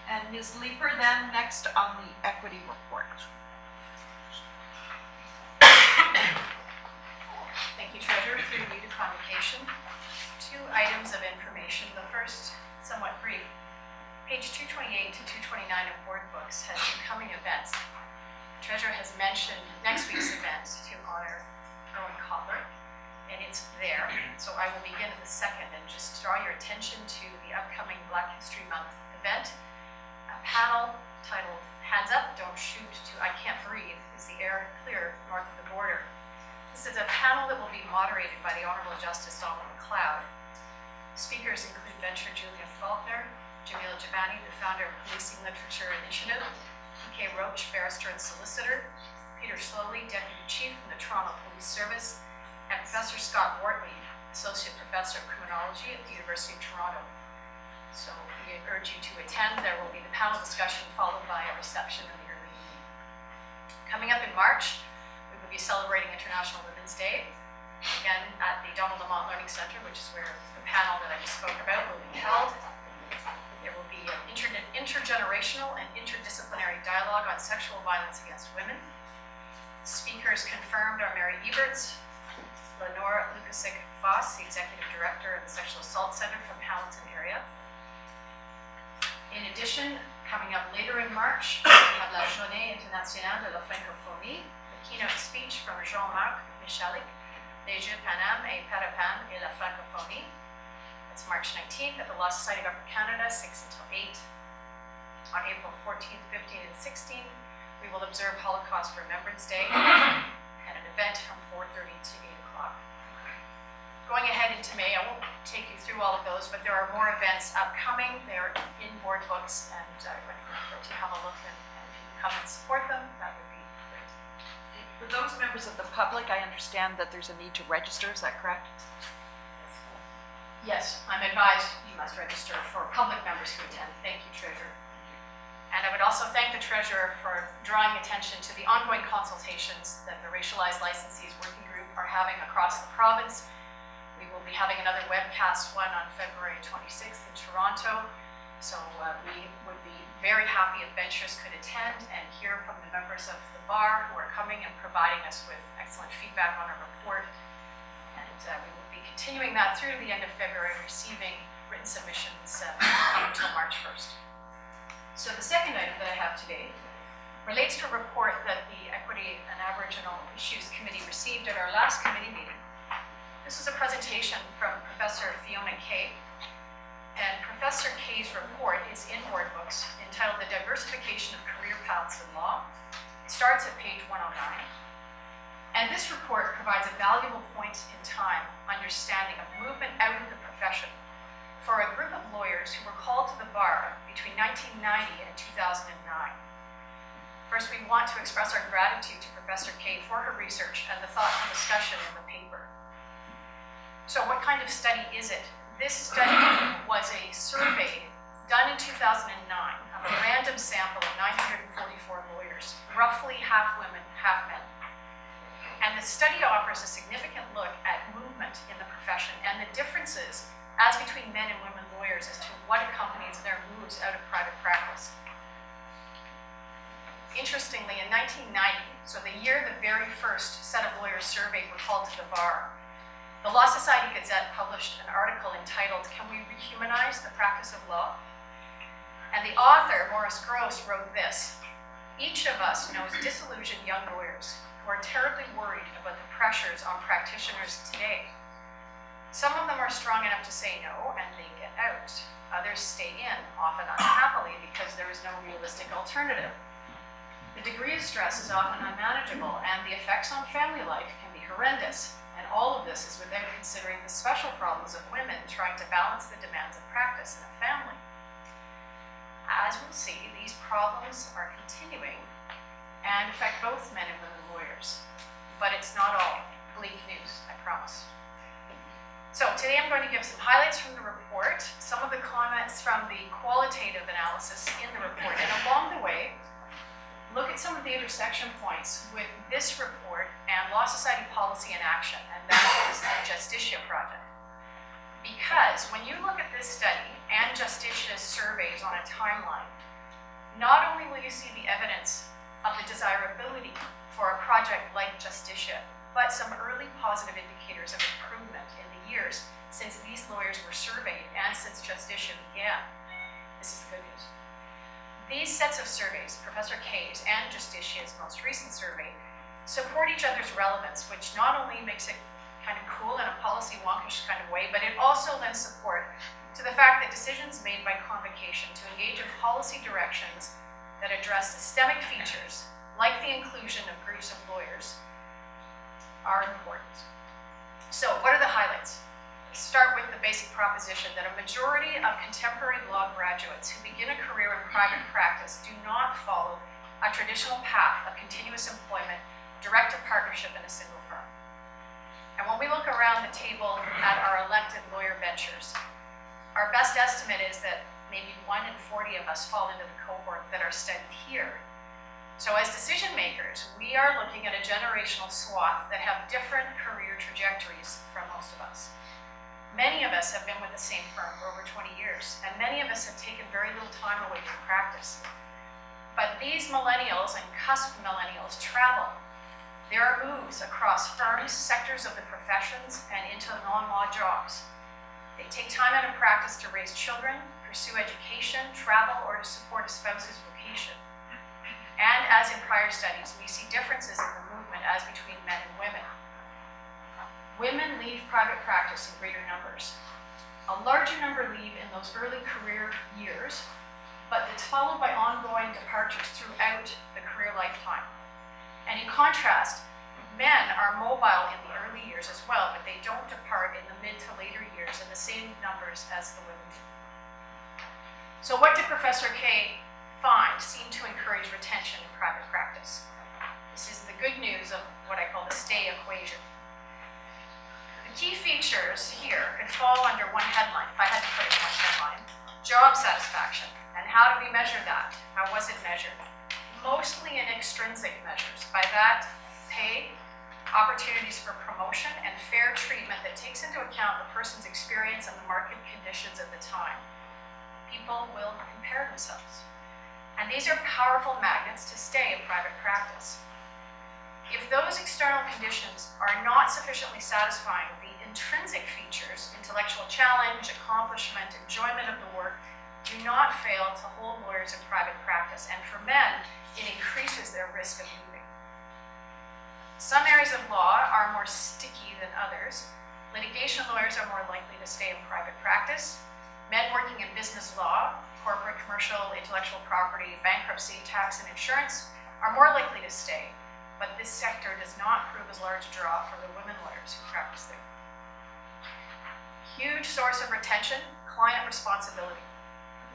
And Ms. Leeper then next on the equity report. Thank you, Treasurer. Through you to Convocation. 2 items of information. The first, somewhat brief. Page 228 to 229 of board books has incoming events. The Treasurer has mentioned next week's event to honor Owen Copper, and it's there. So I will begin at the second and just draw your attention to the upcoming Black History Month event. A panel titled Hands Up, Don't Shoot to I Can't Breathe, Is the Air Clear North of the Border? This is a panel that will be moderated by the Honorable Justice Donald McLeod. Speakers include Venture Julian Faulkner, Jamila Jabani, the founder of Policing Literature Initiative, P.K. Roach, barrister and solicitor, Peter Slowly, Deputy Chief from the Toronto Police Service, and Professor Scott Wortley, Associate Professor of Criminology at the University of Toronto. So we urge you to attend. There will be the panel discussion followed by a reception in the early evening. Coming up in March, we will be celebrating International Women's Day, again at the Donald Lamont Learning Center, which is where the panel that I just spoke about will be held. There will be an intergenerational and interdisciplinary dialogue on sexual violence against women. Speakers confirmed are Mary Eberts, Lenore Lukasik-Foss, the Executive Director of the Sexual Assault Center from Hamilton area. In addition, Coming up later in March, we have la Journée Internationale de la Francophonie, the keynote speech from Jean-Marc Michalik, Les Jeux Paname et Parapan et la Francophonie. It's March 19th at the Law Society of Upper Canada, 6 until 8. On April 14th, 15th, and 16th, we will observe Holocaust Remembrance Day and an event from 4:30 to 8 o'clock. Going ahead into May, I won't take you through all of those, but there are more events upcoming. They are in board books, and I recommend that you have a look, and if you can come and support them, that would be great. For those members of the public, I understand that there's a need to register, is that correct? Yes, I'm advised you must register for public members who attend. Thank you, Treasurer. And I would also thank the Treasurer for drawing attention to the ongoing consultations that the Racialized Licensees Working Group are having across the province. We will be having another webcast one on February 26th in Toronto. So we would be very happy if benchers could attend and hear from the members of the bar who are coming and providing us with excellent feedback on our report. And we will be continuing that through the end of February, receiving written submissions until March 1st. So the second item that I have today relates to a report that the Equity and Aboriginal Issues Committee received at our last committee meeting. This is a presentation from Professor Fiona Kay, and Professor Kay's report is in board books entitled The Diversification of Career Paths in Law. It starts at page 109. And this report provides a valuable point in time understanding of movement out of the profession for a group of lawyers who were called to the bar between 1990 and 2009. First, we want to express our gratitude to Professor Kay for her research and the thoughtful discussion in the paper. So what kind of study is it? This study was a survey done in 2009 of a random sample of 944 lawyers, roughly half women, half men. And the study offers a significant look at movement in the profession and the differences as between men and women lawyers as to what accompanies their moves out of private practice. Interestingly, in 1990, so the year the very first set of lawyers surveyed were called to the bar, the Law Society Gazette published an article entitled, "Can We Rehumanize the Practice of Law?" And the author, Maurice Gross, wrote this: "Each of us knows disillusioned young lawyers who are terribly worried about the pressures on practitioners today. Some of them are strong enough to say no, and they get out. Others stay in, often unhappily, because there is no realistic alternative. The degree of stress is often unmanageable, and the effects on family life can be horrendous. And all of this is without considering the special problems of women trying to balance the demands of practice in a family. As we'll see, these problems are continuing and affect both men and women lawyers. But it's not all bleak news, I promise." So today I'm going to give some highlights from the report, some of the comments from the qualitative analysis in the report, and along the way, look at some of the intersection points with this report and Law Society Policy in Action, and that is the Justitia project. Because when you look at this study and Justitia's surveys on a timeline, not only will you see the evidence of the desirability for a project like Justitia, but some early positive indicators of improvement in the years since these lawyers were surveyed and since Justitia began. This is the good news. These sets of surveys, Professor Kay's and Justitia's most recent survey, support each other's relevance, which not only makes it kind of cool in a policy wonkish kind of way, but it also lends support to the fact that decisions made by Convocation to engage in policy directions that address systemic features, like the inclusion of groups of lawyers, are important. So what are the highlights? Let's start with the basic proposition that a majority of contemporary law graduates who begin a career in private practice do not follow a traditional path of continuous employment, direct to partnership in a single firm. And when we look around the table at our elected lawyer benchers, our best estimate is that maybe 1 in 40 of us fall into the cohort that are studied here. So as decision makers, we are looking at a generational swath that have different career trajectories from most of us. Many of us have been with the same firm for over 20 years, and many of us have taken very little time away from practice. But these millennials and cusp millennials travel. There are moves across firms, sectors of the professions, and into non-law jobs. They take time out of practice to raise children, pursue education, travel, or to support a spouse's vocation. And as in prior studies, we see differences in the movement as between men and women. Women leave private practice in greater numbers. A larger number leave in those early career years, but it's followed by ongoing departures throughout the career lifetime. And in contrast, men are mobile in the early years as well, but they don't depart in the mid to later years in the same numbers as the women do. So what did Professor Kay find seemed to encourage retention in private practice? This is the good news of what I call the stay equation. The key features here could fall under one headline, if I had to put it in one headline: job satisfaction. And how do we measure that? How was it measured? Mostly in extrinsic measures. By that, pay, opportunities for promotion, and fair treatment that takes into account the person's experience and the market conditions at the time. People will compare themselves. And these are powerful magnets to stay in private practice. If those external conditions are not sufficiently satisfying, the intrinsic features, intellectual challenge, accomplishment, enjoyment of the work, do not fail to hold lawyers in private practice. And for men, it increases their risk of moving. Some areas of law are more sticky than others. Litigation lawyers are more likely to stay in private practice. Men working in business law, corporate, commercial, intellectual property, bankruptcy, tax, and insurance are more likely to stay. But this sector does not prove as large a draw for the women lawyers who practice there. Huge source of retention, client responsibility.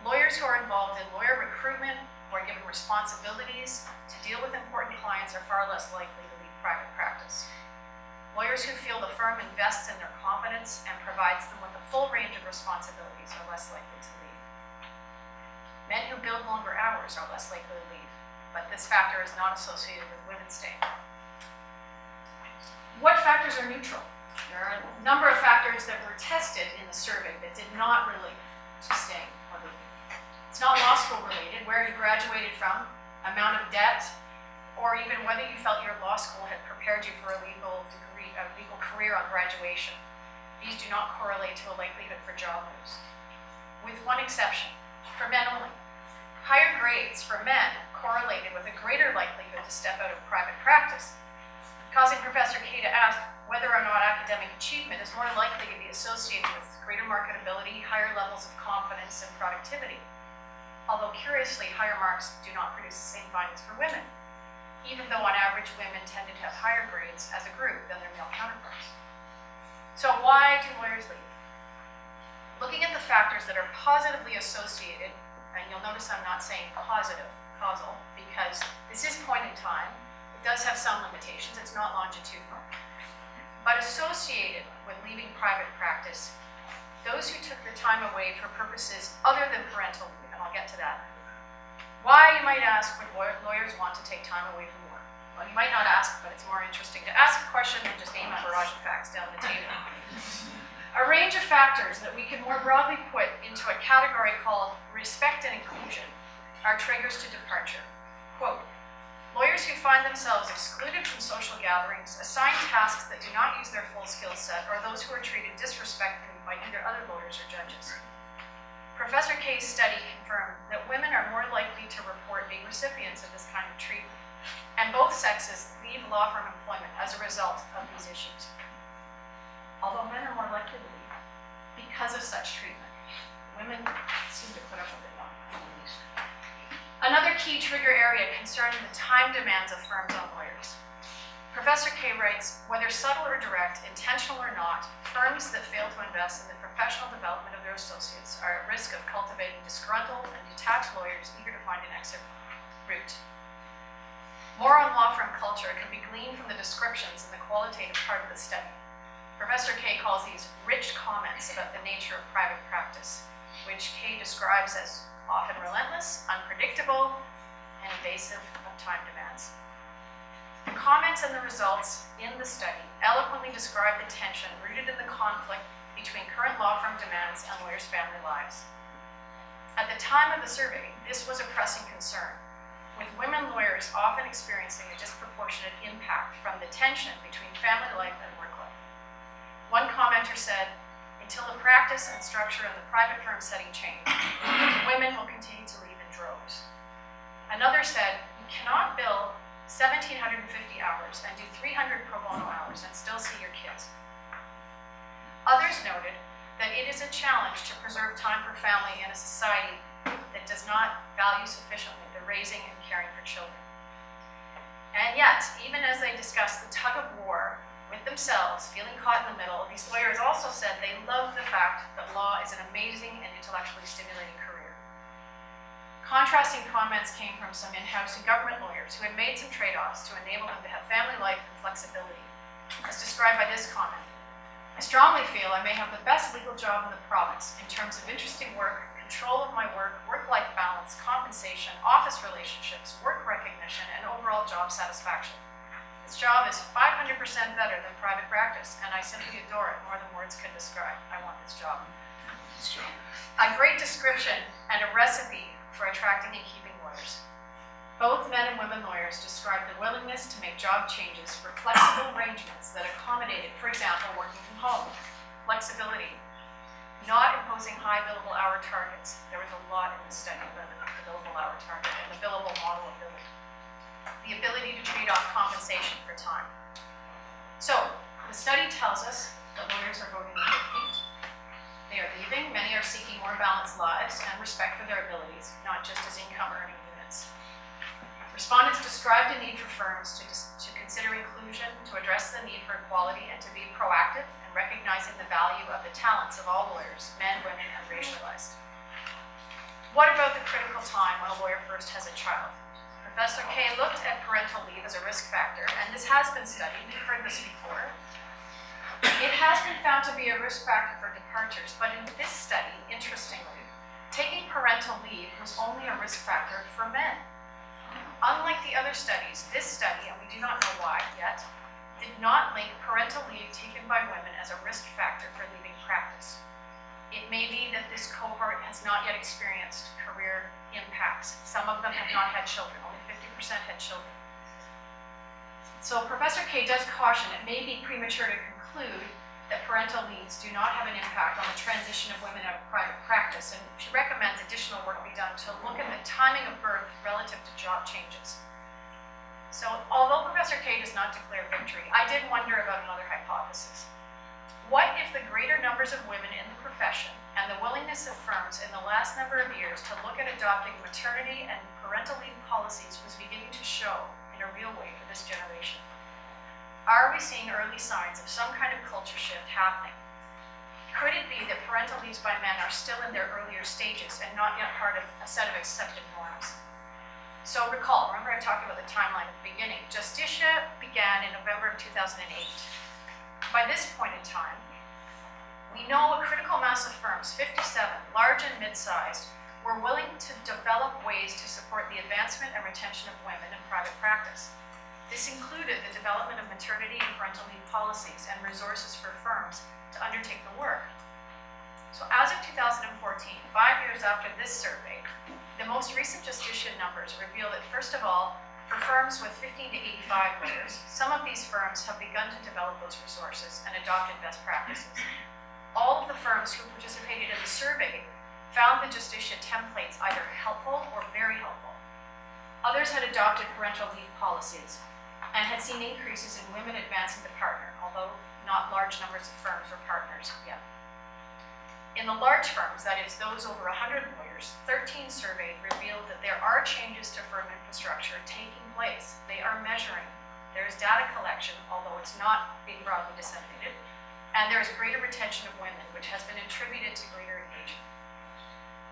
Lawyers who are involved in lawyer recruitment or given responsibilities to deal with important clients are far less likely to leave private practice. Lawyers who feel the firm invests in their competence and provides them with a full range of responsibilities are less likely to leave. Men who build longer hours are less likely to leave, but this factor is not associated with women staying. What factors are neutral? There are a number of factors that were tested in the survey that did not relate to staying or leaving. It's not law school related, where you graduated from, amount of debt, or even whether you felt your law school had prepared you for a legal degree, a legal career on graduation. These do not correlate to a likelihood for job moves. With one exception, for men only. Higher grades for men correlated with a greater likelihood to step out of private practice, causing Professor Kay to ask whether or not academic achievement is more likely to be associated with greater marketability, higher levels of confidence, and productivity. Although curiously, higher marks do not produce the same findings for women, even though on average women tended to have higher grades as a group than their male counterparts. So why do lawyers leave? Looking at the factors that are positively associated, and you'll notice I'm not saying positive, causal, because this is point in time. It does have some limitations. It's not longitudinal. But associated with leaving private practice, those who took the time away for purposes other than parental leave, and I'll get to that. Why, you might ask, would lawyers want to take time away from work? Well, you might not ask, but it's more interesting to ask a question than just aim Aboriginal facts down the table. A range of factors that we can more broadly put into a category called respect and inclusion are triggers to departure. Quote, lawyers who find themselves excluded from social gatherings, assigned tasks that do not use their full skill set, or those who are treated disrespectfully by either other lawyers or judges. Professor Kay's study confirmed that women are more likely to report being recipients of this kind of treatment, and both sexes leave law firm employment as a result of these issues. Although men are more likely to leave because of such treatment, women seem to put up with it longer. Another key trigger area concerning the time demands of firms on lawyers. Professor Kay writes, whether subtle or direct, intentional or not, firms that fail to invest in the professional development of their associates are at risk of cultivating disgruntled and detached lawyers eager to find an exit route. More on law firm culture can be gleaned from the descriptions in the qualitative part of the study. Professor Kay calls these rich comments about the nature of private practice, which Kay describes as often relentless, unpredictable, and invasive of time demands. The comments and the results in the study eloquently describe the tension rooted in the conflict between current law firm demands and lawyers' family lives. At the time of the survey, this was a pressing concern, with women lawyers often experiencing a disproportionate impact from the tension between family life and work life. One commenter said, "In until the practice and structure of the private firm setting change, women will continue to leave in droves. Another said, you cannot bill 1,750 hours and do 300 pro bono hours and still see your kids. Others noted that it is a challenge to preserve time for family in a society that does not value sufficiently the raising and caring for children. And yet, even as they discussed the tug of war with themselves, feeling caught in the middle, these lawyers also said they love the fact that law is an amazing and intellectually stimulating career. Contrasting comments came from some in-house and government lawyers who had made some trade-offs to enable them to have family life and flexibility, as described by this comment. I strongly feel I may have the best legal job in the province in terms of interesting work, control of my work, work-life balance, compensation, office relationships, work recognition, and overall job satisfaction. This job is 500% better than private practice, and I simply adore it more than words can describe. I want this job. A great description and a recipe for attracting and keeping lawyers. Both men and women lawyers described the willingness to make job changes for flexible arrangements that accommodated, for example, working from home, flexibility, not imposing high billable hour targets. There was a lot in the study about the billable hour target and the billable model of billing. The ability to trade off compensation for time. So, the study tells us that lawyers are voting with their feet. They are leaving. Many are seeking more balanced lives and respect for their abilities, not just as income earning units. Respondents described a need for firms to consider inclusion, to address the need for equality, and to be proactive in recognizing the value of the talents of all lawyers, men, women, and racialized. What about the critical time when a lawyer first has a child? Professor Kay looked at parental leave as a risk factor, and this has been studied. We've heard this before. It has been found to be a risk factor for departures, but in this study, interestingly, taking parental leave was only a risk factor for men. Unlike the other studies, this study, and we do not know why yet, did not link parental leave taken by women as a risk factor for leaving practice. It may be that this cohort has not yet experienced career impacts. Some of them have not had children, only 50% had children. So Professor Kay does caution it may be premature to conclude that parental leaves do not have an impact on the transition of women out of private practice, and she recommends additional work be done to look at the timing of birth relative to job changes. So although Professor Kay does not declare victory, I did wonder about another hypothesis. What if the greater numbers of women in the profession and the willingness of firms in the last number of years to look at adopting maternity and parental leave policies was beginning to show in a real way for this generation? Are we seeing early signs of some kind of culture shift happening? Could it be that parental leaves by men are still in their earlier stages and not yet part of a set of accepted norms? So remember I talked about the timeline at the beginning. Justitia began in November of 2008. By this point in time, we know a critical mass of firms, 57, large and mid-sized, were willing to develop ways to support the advancement and retention of women in private practice. This included the development of maternity and parental leave policies and resources for firms to undertake the work. So as of 2014, 5 years after this survey, the most recent Justitia numbers reveal that, first of all, for firms with 15 to 85 lawyers, some of these firms have begun to develop those resources and adopted best practices. All of the firms who participated in the survey found the Justitia templates either helpful or very helpful. Others had adopted parental leave policies and had seen increases in women advancing to partner, although not large numbers of firms were partners yet. In the large firms, that is, those over 100 lawyers, 13 surveyed revealed that there are changes to firm infrastructure taking place. They are measuring. There is data collection, although it's not being broadly disseminated, and there is greater retention of women, which has been attributed to greater engagement.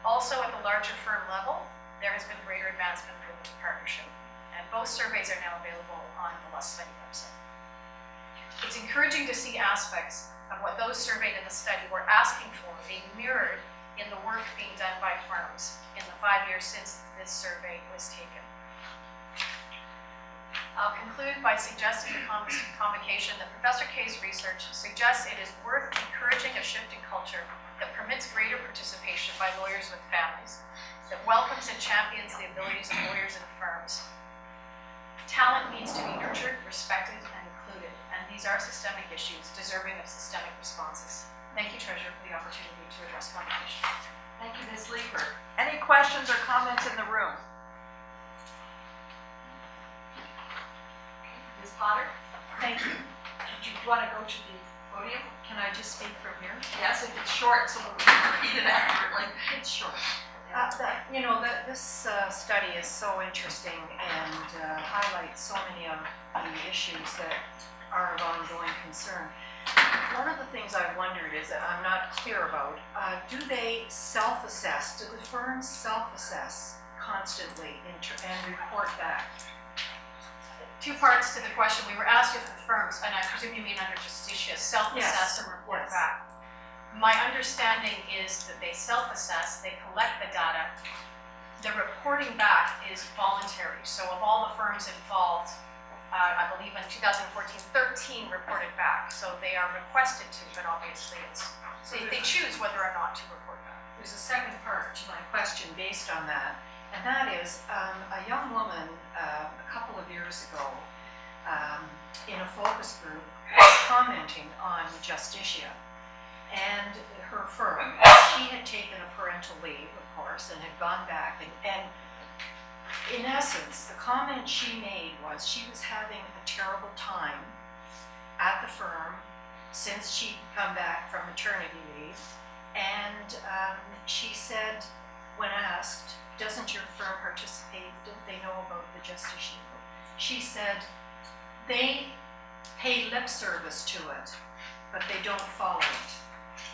Also, at the larger firm level, there has been greater advancement in privileged partnership, and both surveys are now available on the Lust Study website. It's encouraging to see aspects of what those surveyed in the study were asking for being mirrored in the work being done by firms in the 5 years since this survey was taken. I'll conclude by suggesting the Convocation that Professor Kay's research suggests it is worth encouraging a shift in culture that permits greater participation by lawyers with families, that welcomes and champions the abilities of lawyers and firms. Talent needs to be nurtured, respected, and included, and these are systemic issues deserving of systemic responses. Thank you, Treasurer, for the opportunity to address convocation. Thank you, Ms. Leeper. Any questions or comments in the room? Ms. Potter? Thank you. Did you want to go to the podium? Can I just speak from here? Yes, if it's short, so we can repeat it accurately. It's short. This study is so interesting and highlights so many of the issues that are of ongoing concern. One of the things I wondered is that I'm not clear about, do they self-assess, do the firms self-assess constantly and report back? Two parts to the question. We were asked if the firms, and I presume you mean under Justicia, self-assess and report back. My understanding is that they self-assess, they collect the data. The reporting back is voluntary. So of all the firms involved, I believe in 2014, 13 reported back. So they are requested to, but obviously they choose whether or not to report back. There's a second part to my question based on that, and that is a young woman a couple of years ago in a focus group was commenting on Justicia. And her firm, she had taken a parental leave, of course, and had gone back. And in essence, the comment she made was she was having a terrible time at the firm since she'd come back from maternity leave. And she said, when asked, doesn't your firm participate? Don't they know about the Justicia? She said, they pay lip service to it, but they don't follow it.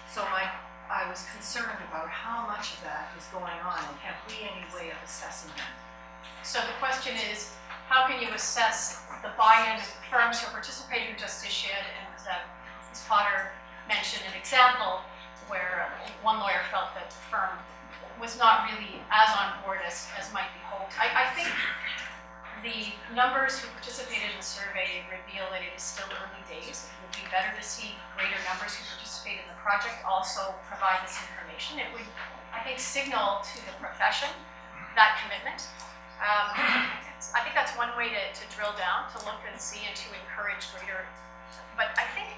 So I was concerned about how much of that is going on, and have we any way of assessing that? So the question is, how can you assess the buy-in of firms who are participating in Justicia? And Ms. Potter mentioned an example where one lawyer felt that the firm was not really as on board as might be hoped. I think the numbers who participated in the survey reveal that it is still early days. It would be better to see greater numbers who participate in the project also provide this information. It would, I think, signal to the profession that commitment. I think that's one way to drill down, to look and see, and to encourage greater. But I think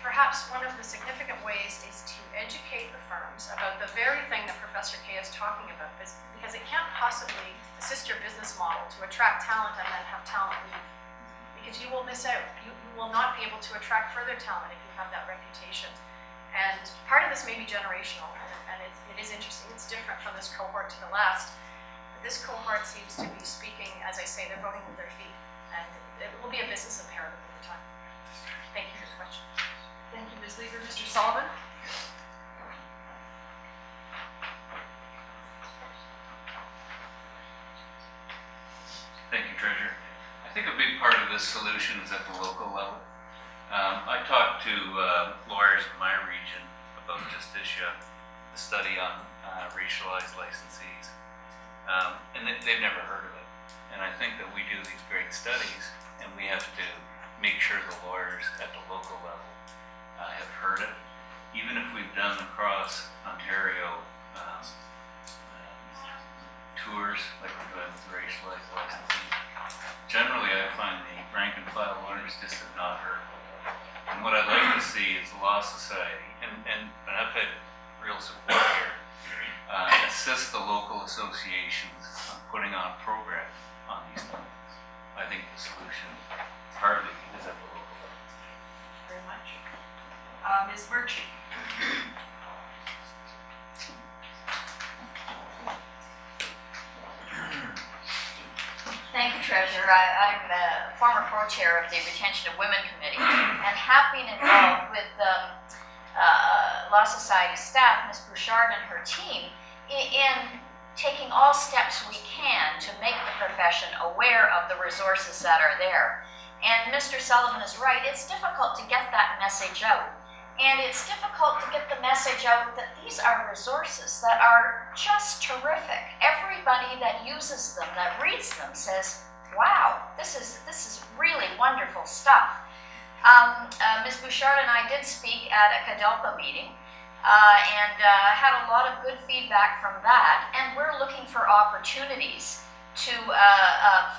perhaps one of the significant ways is to educate the firms about the very thing that Professor Kay is talking about, because it can't possibly assist your business model to attract talent and then have talent leave, because you will miss out. You will not be able to attract further talent if you have that reputation. And part of this may be generational, and it is interesting. It's different from this cohort to the last. But this cohort seems to be speaking, as I say, they're voting with their feet, and it will be a business imperative over time. Thank you for the question. Thank you, Ms. Leeper. Mr. Sullivan? Thank you, Treasurer. I think a big part of this solution is at the local level. I talked to lawyers in my region about Justicia, the study on racialized licensees, and they've never heard of it. And I think that we do these great studies, and we have to make sure the lawyers at the local level have heard it. Even if we've done across Ontario tours, like we're doing with racialized licensees, generally I find the rank and file lawyers just have not heard. And what I'd like to see is the Law Society, and I've had real support here, assist the local associations on putting on a program on these things. I think the solution partly is at the local level. Very much. Ms. Murchie? Thank you, Treasurer. I'm a former co-chair of the Retention of Women Committee and have been involved with Law Society staff, Ms. Bouchard and her team, in taking all steps we can to make the profession aware of the resources that are there. And Mr. Sullivan is right, it's difficult to get that message out. And it's difficult to get the message out that these are resources that are just terrific. Everybody that uses them, that reads them, says, wow, this is really wonderful stuff. Ms. Bouchard and I did speak at a CADELPA meeting and had a lot of good feedback from that. And we're looking for opportunities to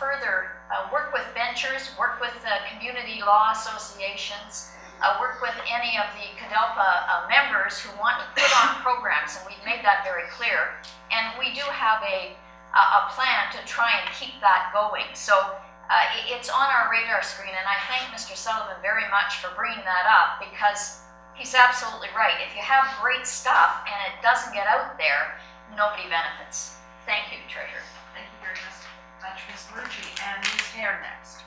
further work with benchers, work with community law associations, work with any of the CADELPA members who want to put on programs, and we've made that very clear. And we do have a plan to try and keep that going. So it's on our radar screen, and I thank Mr. Sullivan very much for bringing that up, because he's absolutely right. If you have great stuff and it doesn't get out there, nobody benefits. Thank you, Treasurer. Thank you very much, Ms. Murgy, and Ms. Hare next.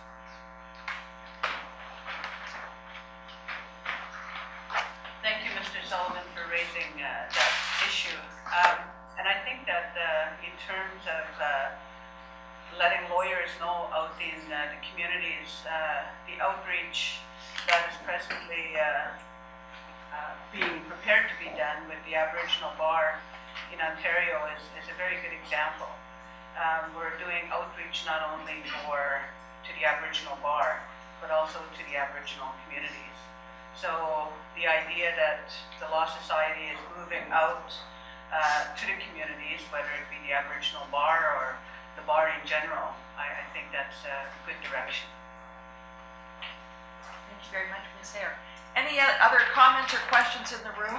Thank you, Mr. Sullivan, for raising that issue. And I think that in terms of letting lawyers know out in the communities, the outreach that is presently being prepared to be done with the Aboriginal bar in Ontario is a very good example. We're doing outreach not only to the Aboriginal bar, but also to the Aboriginal communities. So the idea that the Law Society is moving out to the communities, whether it be the Aboriginal bar or the bar in general, I think that's a good direction. Thank you very much, Ms. Hare. Any other comments or questions in the room?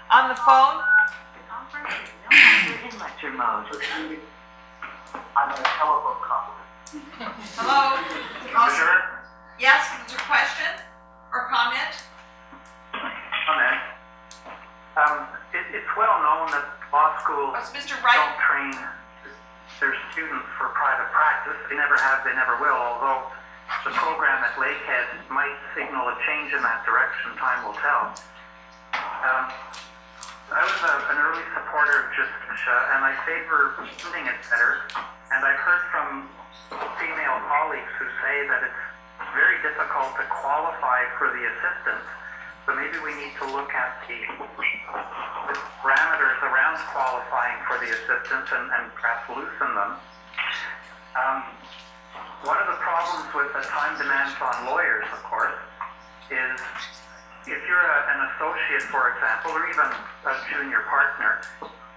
On the phone? The conference is no longer in lecture mode. I'm a telephone conference. Hello? Sure. Yes, is there a question or comment? Comment. It's well known that law schools Oh, it's Mr. Wright. don't train their students for private practice. They never have, they never will, although the program at Lakehead might signal a change in that direction. Time will tell. I was an early supporter of Justicia, and I favor funding it better. And I've heard from female colleagues who say that it's very difficult to qualify for the assistance. So maybe we need to look at the parameters around qualifying for the assistance and perhaps loosen them. One of the problems with the time demands on lawyers, of course, is if you're an associate, for example, or even a junior partner,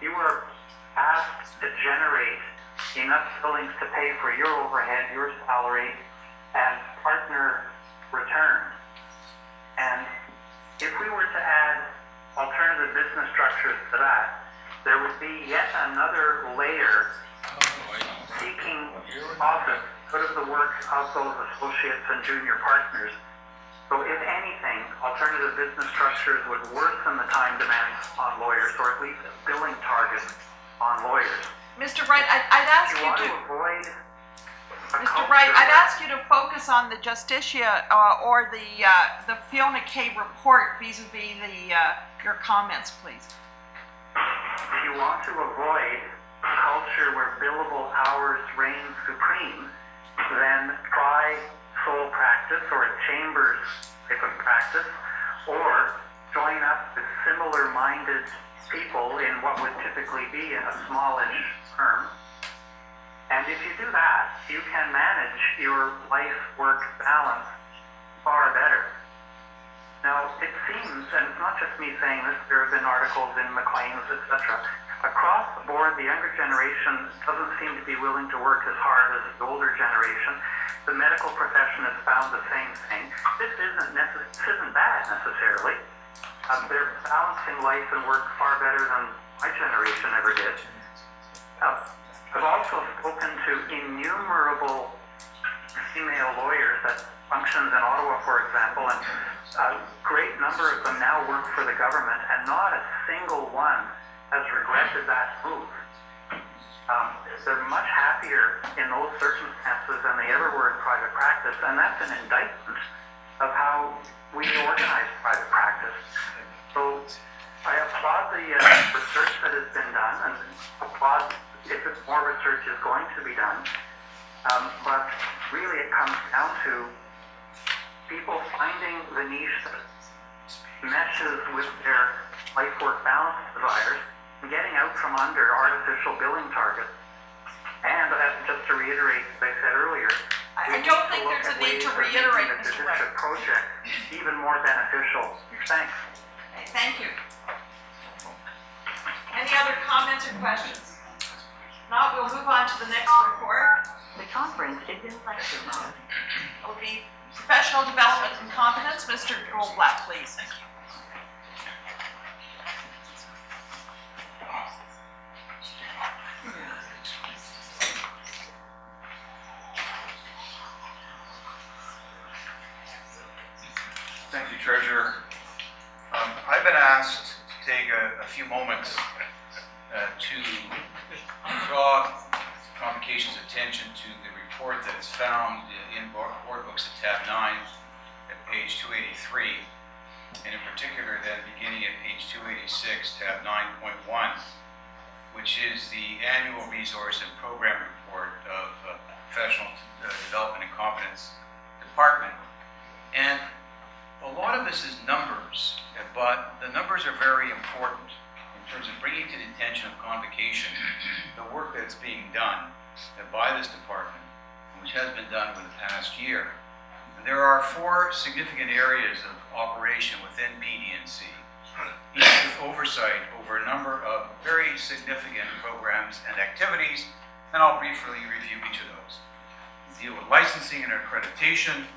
you are asked to generate enough billings to pay for your overhead, your salary, and partner return. And if we were to add alternative business structures to that, there would be yet another layer seeking profit out of the work of those associates and junior partners. So if anything, alternative business structures would worsen the time demands on lawyers, or at least billing targets on lawyers. Mr. Wright, I'd ask you to... avoid Mr. Wright, I'd ask you to focus on the Justicia or the Fiona K report vis-a-vis your comments, please. If you want to avoid a culture where billable hours reign supreme, then try sole practice or a chambers type of practice, or join up with similar-minded people in what would typically be a smallish firm. And if you do that, you can manage your life-work balance far better. Now, it seems, and it's not just me saying this, there have been articles in Maclean's, etc. Across the board, the younger generation doesn't seem to be willing to work as hard as the older generation. The medical profession has found the same thing. This isn't bad necessarily. They're balancing life and work far better than my generation ever did. I've also spoken to innumerable female lawyers at functions in Ottawa, for example, and a great number of them now work for the government, and not a single one has regretted that move. They're much happier in those circumstances than they ever were in private practice, and that's an indictment of how we organize private practice. So I applaud the research that has been done, and applaud if more research is going to be done. But really it comes down to people finding the niche that meshes with their life-work balance desires and getting out from under artificial billing targets. And just to reiterate what I said earlier, I don't think there's a need to reiterate, Mr. Wright. The project even more beneficial. Thanks. Okay, thank you. Any other comments or questions? Now we'll move on to the next report. The conference is in lecture mode. It will be professional Professional Development and Competence, Mr. Goldblatt, please. Thank you, Treasurer. I've been asked to take a few moments to draw Convocation's attention to the report that is found in board books at tab 9 at page 283, and in particular then beginning at page 286, tab 9.1, which is the annual resource and program report of Professional Development and Competence Department. And a lot of this is numbers, but the numbers are very important in terms of bringing to the attention of Convocation the work that's being done by this department, which has been done over the past year. And there are 4 significant areas of operation within PDNC, each with oversight over a number of very significant programs and activities, and I'll briefly review each of those. We deal with licensing and accreditation,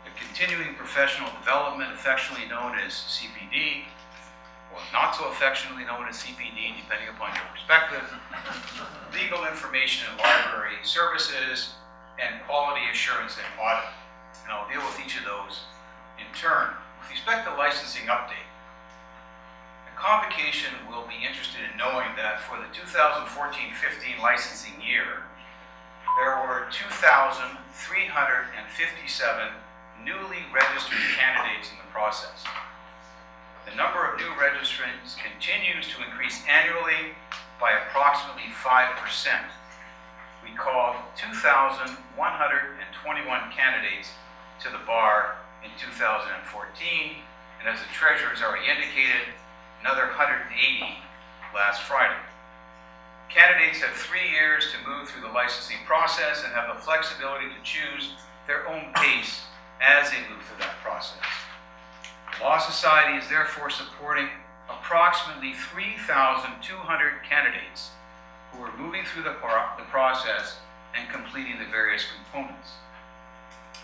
the continuing professional development, affectionately known as CPD, or not so affectionately known as CPD, depending upon your perspective, legal information and library services, and quality assurance and audit. And I'll deal with each of those in turn. With respect to licensing update, the Convocation will be interested in knowing that for the 2014-15 licensing year, there were 2,357 newly registered candidates in the process. The number of new registrants continues to increase annually by approximately 5%. We called 2,121 candidates to the bar in 2014, and as the Treasurer has already indicated, another 180 last Friday. Candidates have 3 years to move through the licensing process and have the flexibility to choose their own pace as they move through that process. The Law Society is therefore supporting approximately 3,200 candidates who are moving through the process and completing the various components.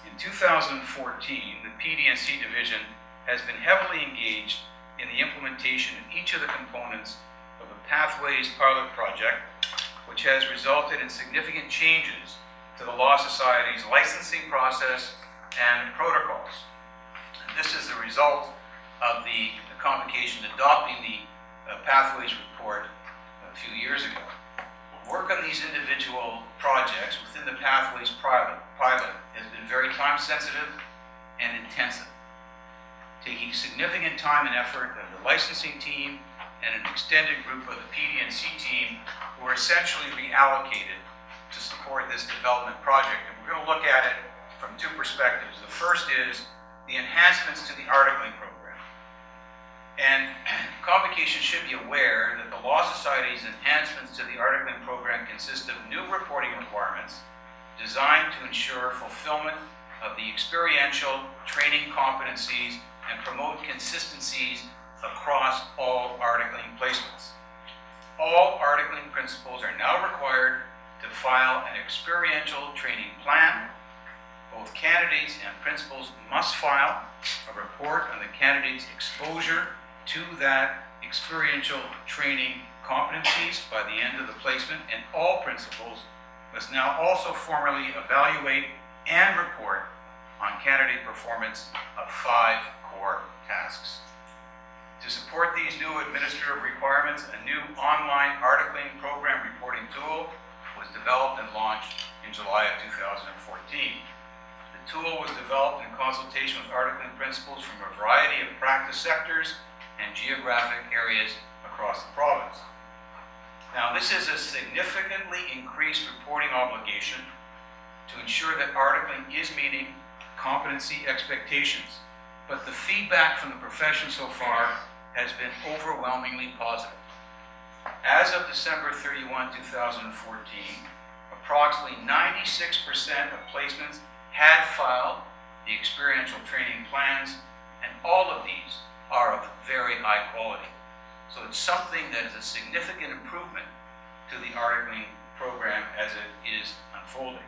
In 2014, the PDNC division has been heavily engaged in the implementation of each of the components of the Pathways Pilot Project, which has resulted in significant changes to the Law Society's licensing process and protocols. And this is the result of the Convocation adopting the Pathways report a few years ago. Work on these individual projects within the Pathways pilot has been very time sensitive and intensive, taking significant time and effort of the licensing team and an extended group of the PDNC team who are essentially reallocated to support this development project. And we're going to look at it from 2 perspectives. The first is the enhancements to the articling program. And Convocation should be aware that the Law Society's enhancements to the articling program consist of new reporting requirements designed to ensure fulfillment of the experiential training competencies and promote consistencies across all articling placements. All articling principals are now required to file an experiential training plan. Both candidates and principals must file a report on the candidate's exposure to that experiential training competencies by the end of the placement, and all principals must now also formally evaluate and report on candidate performance of 5 core tasks. To support these new administrative requirements, a new online articling program reporting tool was developed and launched in July of 2014. The tool was developed in consultation with articling principals from a variety of practice sectors and geographic areas across the province. Now, this is a significantly increased reporting obligation to ensure that articling is meeting competency expectations, but the feedback from the profession so far has been overwhelmingly positive. As of December 31, 2014, approximately 96% of placements had filed the experiential training plans, and all of these are of very high quality. So it's something that is a significant improvement to the articling program as it is unfolding.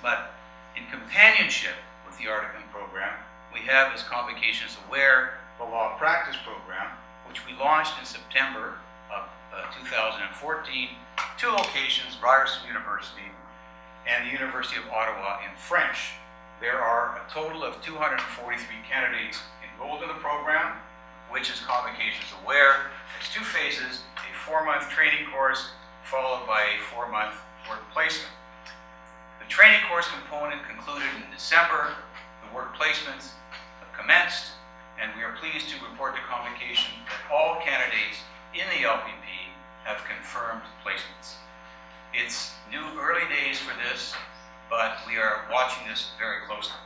But in companionship with with the Articling program, we have, as Convocation is aware, the Law Practice program, which we launched in September of 2014, two locations, Ryerson University and the University of Ottawa in French. There are a total of 243 candidates enrolled in the program, which, as Convocation is aware, has two phases, a 4-month training course followed by a 4-month work placement. The training course component concluded in December. The work placements have commenced, and we are pleased to report to Convocation that all candidates in the LPP have confirmed placements. It's new early days for this, but we are watching this very closely.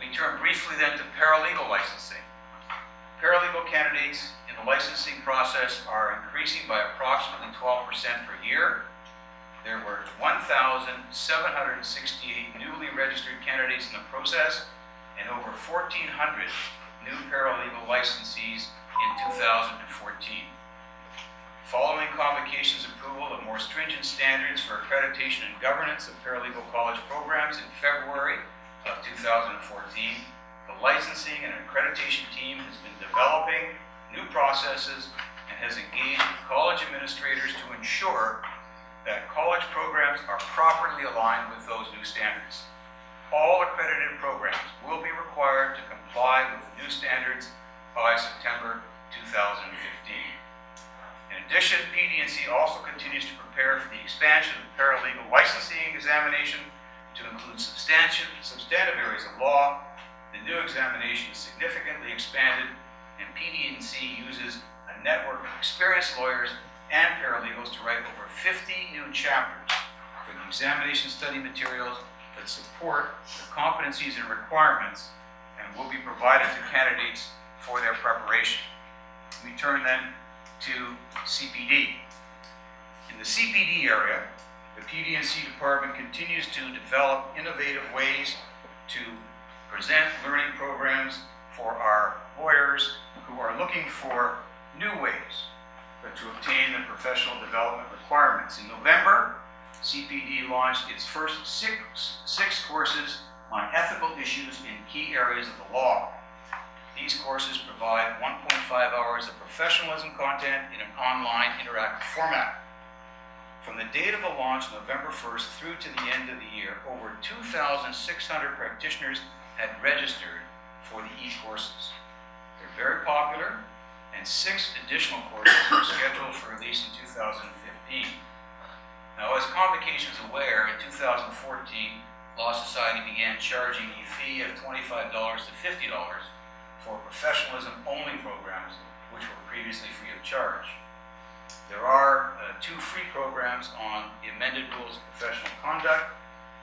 We turn briefly then to paralegal licensing. Paralegal candidates in the licensing process are increasing by approximately 12% per year. There were 1,768 newly registered candidates in the process and over 1,400 new paralegal licensees in 2014. Following Convocation's approval of more stringent standards for accreditation and governance of paralegal college programs in February of 2014, the licensing and accreditation team has been developing new processes and has engaged with college administrators to ensure that college programs are properly aligned with those new standards. All accredited programs will be required to comply with the new standards by September 2015. In addition, PD&C also continues to prepare for the expansion of the paralegal licensing examination to include substantive areas of law. The new examination is significantly expanded, and PD&C uses a network of experienced lawyers and paralegals to write over 50 new chapters for the examination study materials that support the competencies and requirements and will be provided to candidates for their preparation. We turn then to CPD. In the CPD area, the PD&C department continues to develop innovative ways to present learning programs for our lawyers who are looking for new ways to obtain the professional development requirements. In November, CPD launched its first six courses on ethical issues in key areas of the law. These courses provide 1.5 hours of professionalism content in an online interactive format. From the date of the launch, November 1st, through to the end of the year, over 2,600 practitioners had registered for the e-courses. They're very popular, and 6 additional courses are scheduled for release in 2015. Now, as Convocation is aware, in 2014, Law Society began charging a fee of $25 to $50 for professionalism-only programs, which were previously free of charge. There are 2 free programs on the amended rules of professional conduct,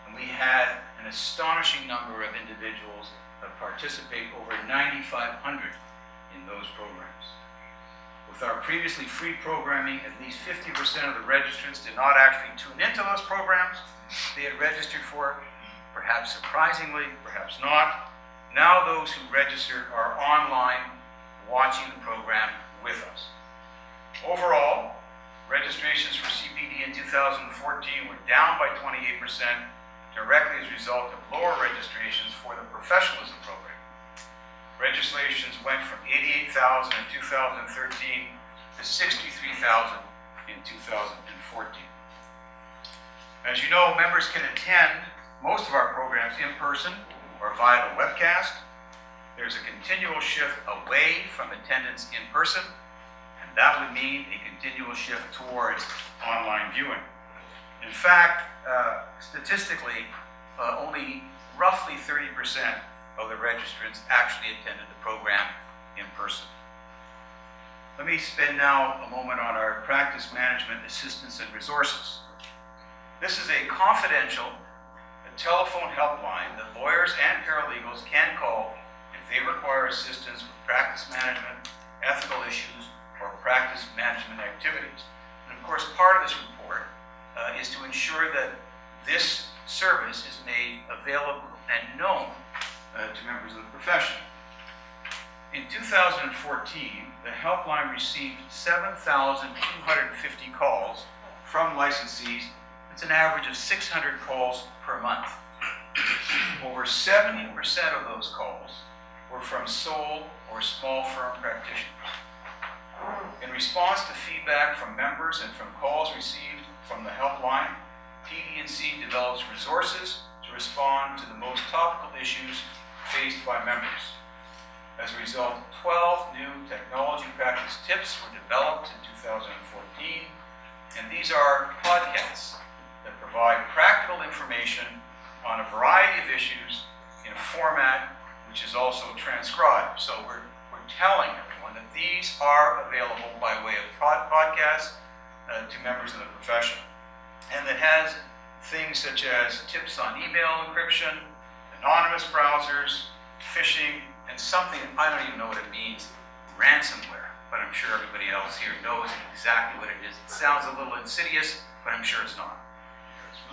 and we had an astonishing number of individuals participate, over 9,500 in those programs. With our previously free programming, at least 50% of the registrants did not actually tune into those programs they had registered for, perhaps surprisingly, perhaps not. Now those who registered are online watching the program with us. Overall, registrations for CPD in 2014 were down by 28%, directly as a result of lower registrations for the professionalism program. Registrations went from 88,000 in 2013 to 63,000 in 2014. As you know, members can attend most of our programs in person or via the webcast. There's a continual shift away from attendance in person, and that would mean a continual shift towards online viewing. In fact, statistically, only roughly 30% of the registrants actually attended the program in person. Let me spend now a moment on our practice management assistance and resources. This is a confidential telephone helpline that lawyers and paralegals can call if they require assistance with practice management, ethical issues, or practice management activities. And of course, part of this report is to ensure that this service is made available and known to members of the profession. In 2014, the helpline received 7,250 calls from licensees. It's an average of 600 calls per month. Over 70% of those calls were from sole or small firm practitioners. In response to feedback from members and from calls received from the helpline, PD&C develops resources to respond to the most topical issues faced by members. As a result, 12 new technology practice tips were developed in 2014, and these are podcasts that provide practical information on a variety of issues in a format which is also transcribed. So we're telling everyone that these are available by way of podcast to members of the profession. And that has things such as tips on email encryption, anonymous browsers, phishing, and something, I don't even know what it means, ransomware, but I'm sure everybody else here knows exactly what it is. It sounds a little insidious, but I'm sure it's not.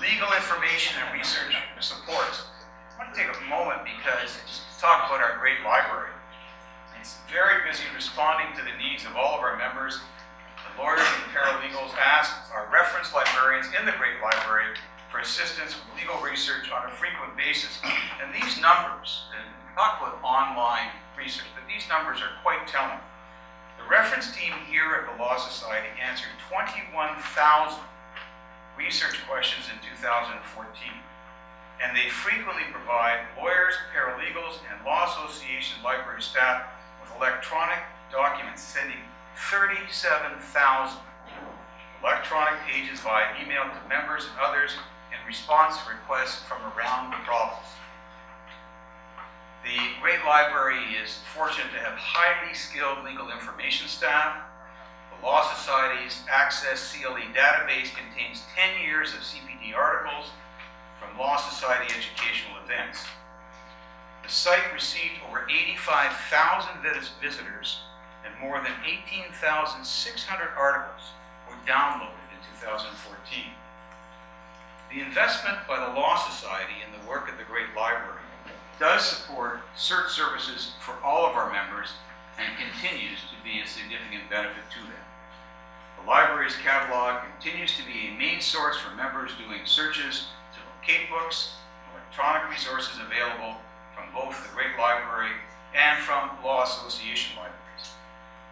Legal information and research supports. I want to take a moment because just to talk about our great library. It's very busy responding to the needs of all of our members. The lawyers and paralegals ask our reference librarians in the Great Library for assistance with legal research on a frequent basis. And these numbers, and talk about online research, but these numbers are quite telling. The reference team here at the Law Society answered 21,000 research questions in 2014. And they frequently provide lawyers, paralegals, and law association library staff with electronic documents, sending 37,000 electronic pages via email to members and others in response to requests from around the province. The Great Library is fortunate to have highly skilled legal information staff. The Law Society's Access CLE database contains 10 years of CPD articles from Law Society educational events. The site received over 85,000 visitors, and more than 18,600 articles were downloaded in 2014. The investment by the Law Society in the work of the Great Library does support search services for all of our members and continues to be a significant benefit to them. The library's catalog continues to be a main source for members doing searches to locate books, electronic resources available from both the Great Library and from law association libraries.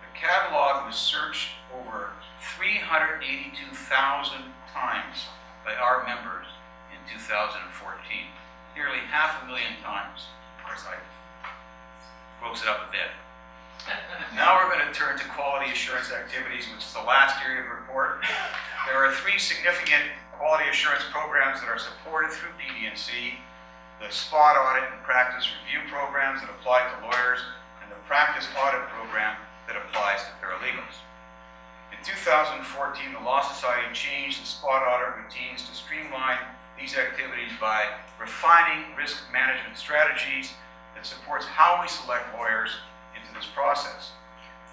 The catalog was searched over 382,000 times by our members in 2014. Nearly 500,000 times. Of course, I gross it up a bit. Now we're going to turn to quality assurance activities, which is the last area of the report. There are 3 significant quality assurance programs that are supported through PD&C: the spot audit and practice review programs that apply to lawyers, and the practice audit program that applies to paralegals. In 2014, the Law Society changed the spot audit routines to streamline these activities by refining risk management strategies that supports how we select lawyers into this process.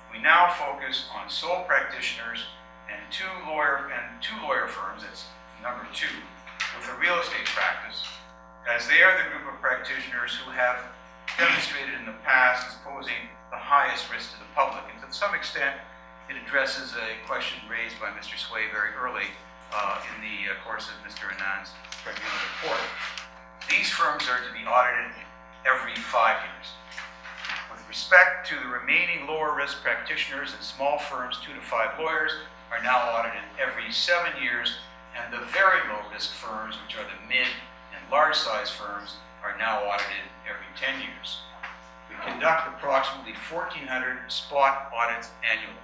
We now focus on sole practitioners and two lawyer firms, it's number 2, with a real estate practice, as they are the group of practitioners who have demonstrated in the past as posing the highest risk to the public. And to some extent, it addresses a question raised by Mr. Sway very early in the course of Mr. Anand's tribunal report. These firms are to be audited every 5 years. With respect to the remaining lower risk practitioners and small firms, 2 to 5 lawyers, are now audited every 7 years, and the very low risk firms, which are the mid and large size firms, are now audited every 10 years. We conduct approximately 1,400 spot audits annually.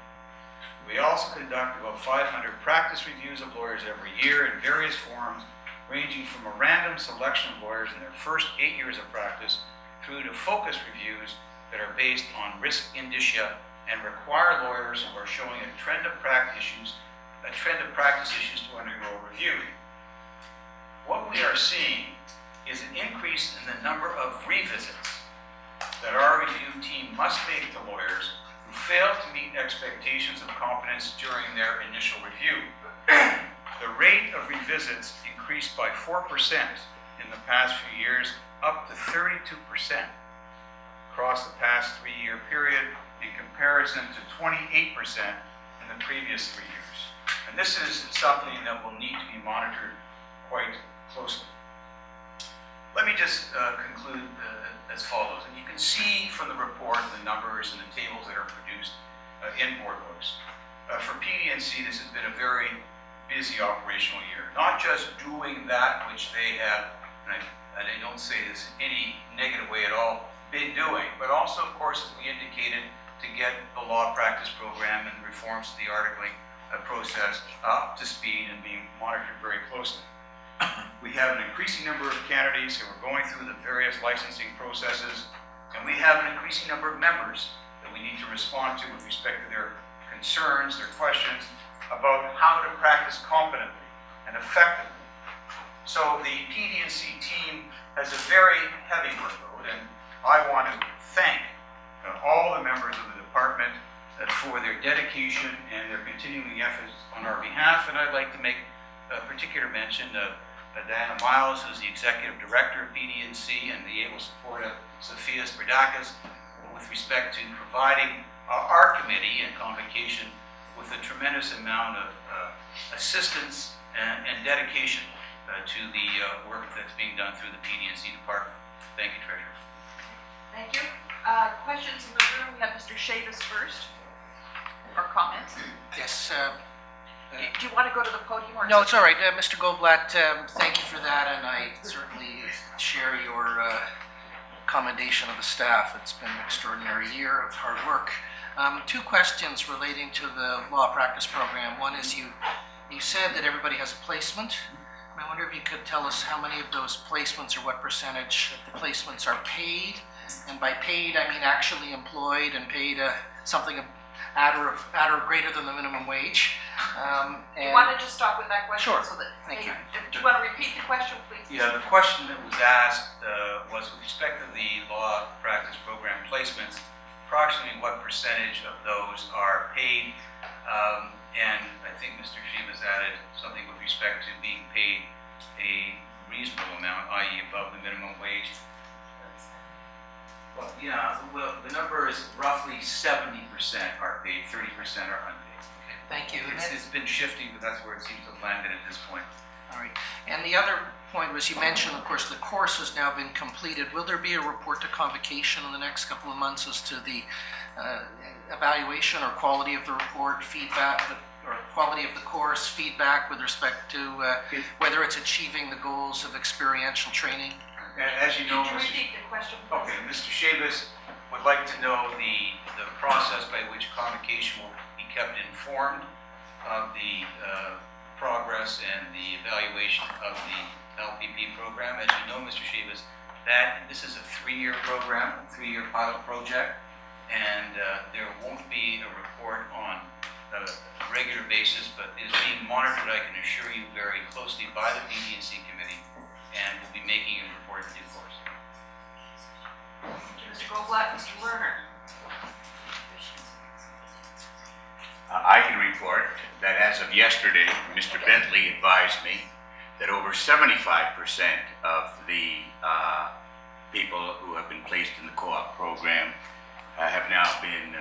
We also conduct about 500 practice reviews of lawyers every year in various forms, ranging from a random selection of lawyers in their first 8 years of practice through to focus reviews that are based on risk indicia and require lawyers who are showing a trend of practice issues to undergo a review. What we are seeing is an increase in the number of revisits that our review team must make to lawyers who fail to meet expectations of competence during their initial review. The rate of revisits increased by 4% in the past few years, up to 32% across the past 3-year period, in comparison to 28% in the previous 3 years. And this is something that will need to be monitored quite closely. Let me just conclude as follows. And you can see from the report the numbers and the tables that are produced in board books. For PD&C, this has been a very busy operational year. Not just doing that which they have, and I don't say this in any negative way at all, been doing, but also, of course, as we indicated, to get the law practice program and reforms to the articling process up to speed and being monitored very closely. We have an increasing number of candidates who are going through the various licensing processes, and we have an increasing number of members that we need to respond to with respect to their concerns, their questions about how to practice competently and effectively. So the PD&C team has a very heavy workload, and I want to thank all the members of the department for their dedication and their continuing efforts on our behalf. And I'd like to make a particular mention of Diana Miles, who's the Executive Director of PD&C, and the able support of Sophia Spardakis with respect to providing our committee and Convocation with a tremendous amount of assistance and dedication to the work that's being done through the PD&C department. Thank you, Treasurer. Thank you. Questions in the room? We have Mr. Shavis first, or comments. Yes. Do you want to go to the podium or? No, it's all right. Mr. Goldblatt, thank you for that, and I certainly share your commendation of the staff. It's been an extraordinary year of hard work. Two questions relating to the law practice program. One is you said that everybody has a placement. I wonder if you could tell us how many of those placements or what percentage of the placements are paid. And by paid, I mean actually employed and paid something at or greater than the minimum wage. You want to just stop with that question? Sure. So that Thank you. Do you want to repeat the question, please? Yeah, the question that was asked was with respect to the law practice program placements, approximately what percentage of those are paid? And I think Mr. Sheem has added something with respect to being paid a reasonable amount, i.e. above the minimum wage. Well, yeah, well, the number is roughly 70% are paid, 30% are unpaid. Okay, thank you. It's been shifting, but that's where it seems to have landed at this point. All right. And the other point was you mentioned, of course, the course has now been completed. Will there be a report to Convocation in the next couple of months as to the evaluation or quality of the report, feedback, or quality of the course, feedback with respect to whether it's achieving the goals of experiential training? As you know, Could you repeat the question, please? Okay, Mr. Shavis would like to know the process by which Convocation will be kept informed of the progress and the evaluation of the LPP program. As you know, Mr. Shavis, that this is a 3-year program, a 3-year pilot project, and there won't be a report on a regular basis, but is being monitored, I can assure you, very closely by the PD&C committee, and will be making a report in due course. Mr. Goldblatt, Mr. Lerner. I can report that as of yesterday, Mr. Bentley advised me that over 75% of the people who have been placed in the co-op program have now been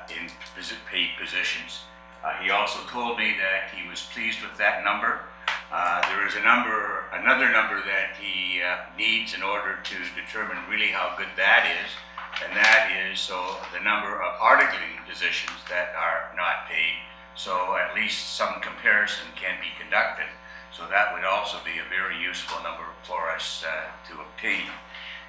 in paid positions. He also told me that he was pleased with that number. There is another number that he needs in order to determine really how good that is, and that is the number of articling positions that are not paid, so at least some comparison can be conducted. So that would also be a very useful number for us to obtain.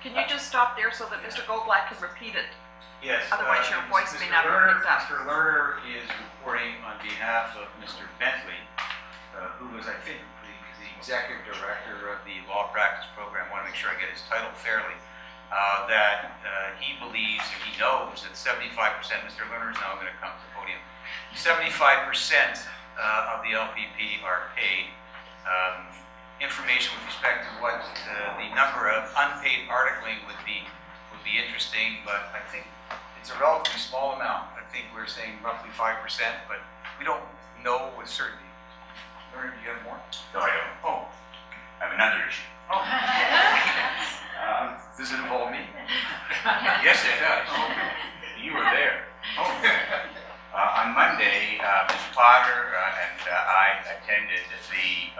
Can you just stop there so that Mr. Goldblatt can repeat it? Yes. Otherwise your voice may not be Lerner, picked up. Mr. Lerner is reporting on behalf of Mr. Bentley, who is, I think, the executive director of the law practice program. I want to make sure I get his title fairly. That he believes, or he knows, that 75%, Mr. Lerner is now going to come to the podium, 75% of the LPP are paid. Information with respect to what the number of unpaid articling would be interesting, but I think it's a relatively small amount. I think we're saying roughly 5%, but we don't know with certainty. Lerner, do you have more? No, I don't. Oh. I have another issue. Oh. Does it involve me? Yes, it does. You were there. Oh. On Monday, Ms. Potter and I attended the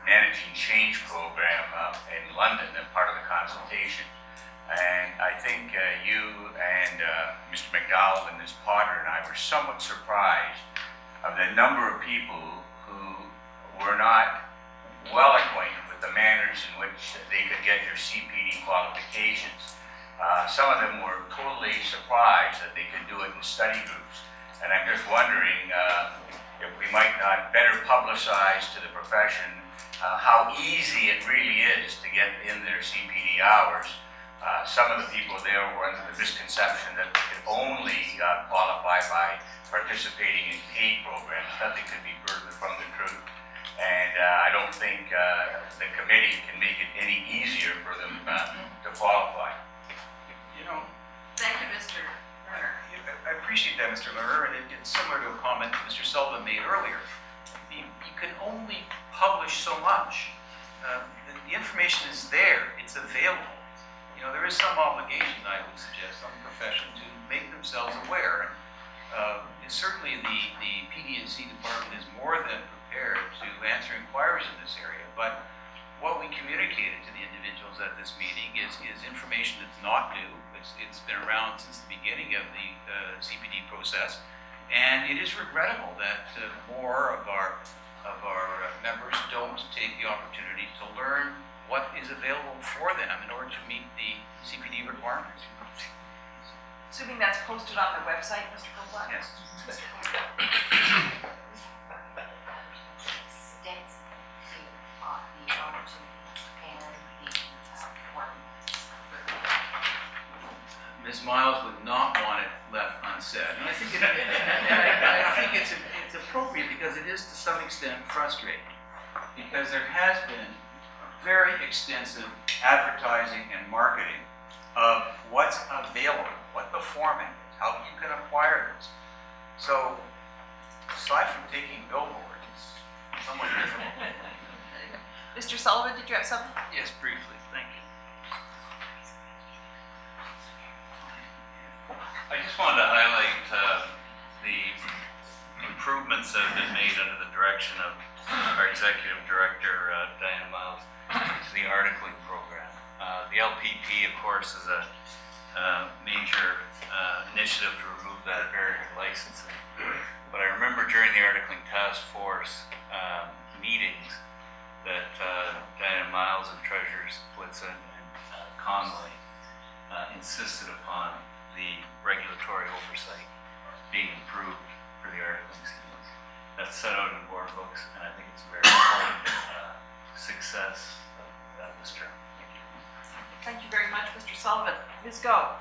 managing change program in London, and part of the consultation. And I think you and Mr. McDowell and Ms. Potter and I were somewhat surprised of the number of people who were not well acquainted with the manners in which they could get their CPD qualifications. Some of them were totally surprised that they could do it in study groups. And I'm just wondering if we might not better publicize to the profession how easy it really is to get in their CPD hours. Some of the people there were under the misconception that they could only qualify by participating in paid programs. Nothing could be further from the truth. And I don't think the committee can make it any easier for them to qualify. You know, Thank you, Mr. Lerner. I appreciate that, Mr. Lerner, and it's similar to a comment that Mr. Sullivan made earlier. You can only publish so much. The information is there, it's available. You know, there is some obligation, I would suggest, on the profession to make themselves aware. And certainly the PD&C department is more than prepared to answer inquiries in this area, but what we communicated to the individuals at this meeting is information that's not new. It's been around since the beginning of the CPD process, and it is regrettable that more of our members don't take the opportunity to learn what is available for them in order to meet the CPD requirements. Assuming that's posted on the website, Mr. Goldblatt? Yes. Ms. Miles would not want it left unsaid. And I think, I think it's appropriate because it is to some extent frustrating. Because there has been very extensive advertising and marketing of what's available, what the format is, how you can acquire this. So, aside from taking billboards, it's somewhat difficult. Mr. Sullivan, did you have something? Yes, briefly, thank you. I just wanted to highlight the improvements that have been made under the direction of our Executive Director, Diana Miles, to the articling program. The LPP, of course, is a major initiative to remove that barrier to licensing. But I remember during the articling task force meetings that Diana Miles and Treasurers Blitzen and Conley insisted upon the regulatory oversight being improved for the articling students. That's set out in board books, and I think it's a very important success of this term. Thank you. Thank you very much, Mr. Sullivan. Ms. Go.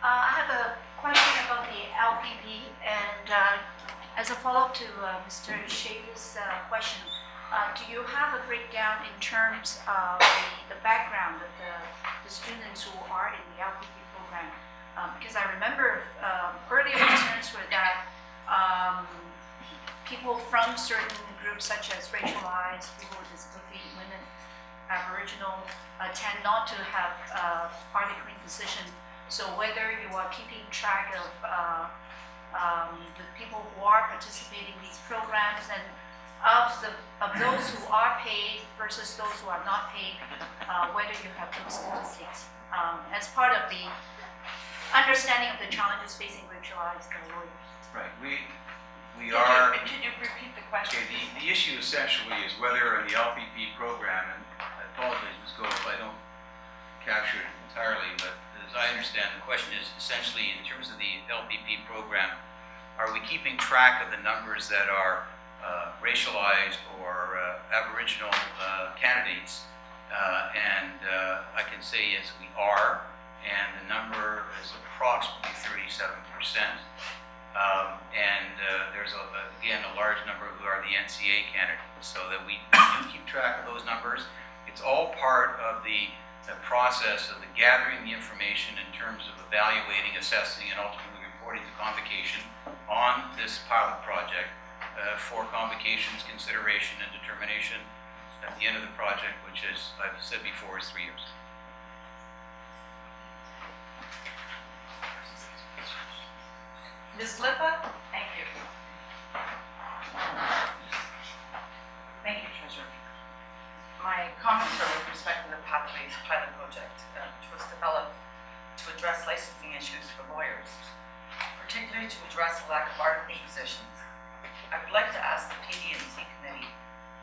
I have a question about the LPP, and as a follow-up to Mr. Shaver's question, do you have a breakdown in terms of the background of the students who are in the LPP program? Because I remember earlier concerns were that people from certain groups such as racialized, people with disability, women, Aboriginal, tend not to have articling position. So whether you are keeping track of the people who are participating in these programs, and of those who are paid versus those who are not paid, whether you have those statistics as part of the understanding of the challenges facing racialized lawyers. Right. We are. Can you repeat the question? Okay, the issue essentially is whether in the LPP program, and I apologize, Ms. Go, if I don't capture it entirely, but as I understand, the question is essentially in terms of the LPP program, are we keeping track of the numbers that are racialized or Aboriginal candidates? And I can say yes, we are, and the number is approximately 37%. And there's, again, a large number who are the NCA candidates, so that we do keep track of those numbers. It's all part of the process of the gathering the information in terms of evaluating, assessing, and ultimately reporting to Convocation on this pilot project for Convocation's consideration and determination at the end of the project, which, as I've said before, is 3 years. Ms. Lipa? Thank you. Thank you, Treasurer. Committee's pilot project, which was developed to address licensing issues for lawyers, particularly to address the lack of article positions. I would like to ask the PD&C Committee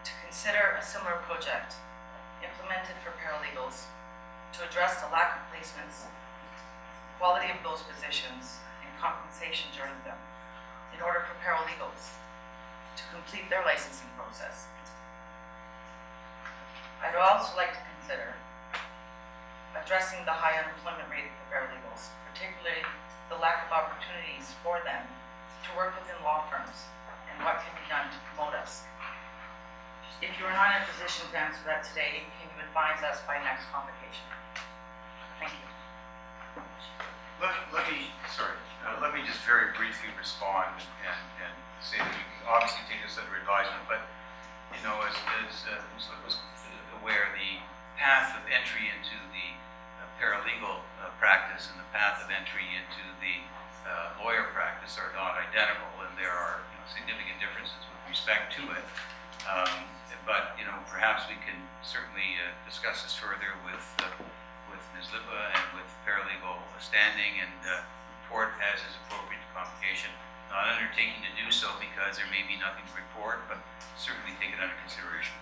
to consider a similar project implemented for paralegals to address the lack of placements, quality of those positions, and compensation during them, in order for paralegals to complete their licensing process. I'd also like to consider addressing the high unemployment rate for paralegals, particularly the lack of opportunities for them to work within law firms, and what can be done to promote us. If you are not in a position to answer that today, can you advise us by next convocation? Thank you. Let me just very briefly respond and say that you can obviously take this under advisement, but, you know, as was aware, the path of entry into the paralegal practice and the path of entry into the lawyer practice are not identical, and there are, you know, significant differences with respect to it. But, you know, perhaps we can certainly discuss this further with Ms. Lipa and with paralegal standing, and report as is appropriate to convocation. Not undertaking to do so because there may be nothing to report, but certainly take it under consideration.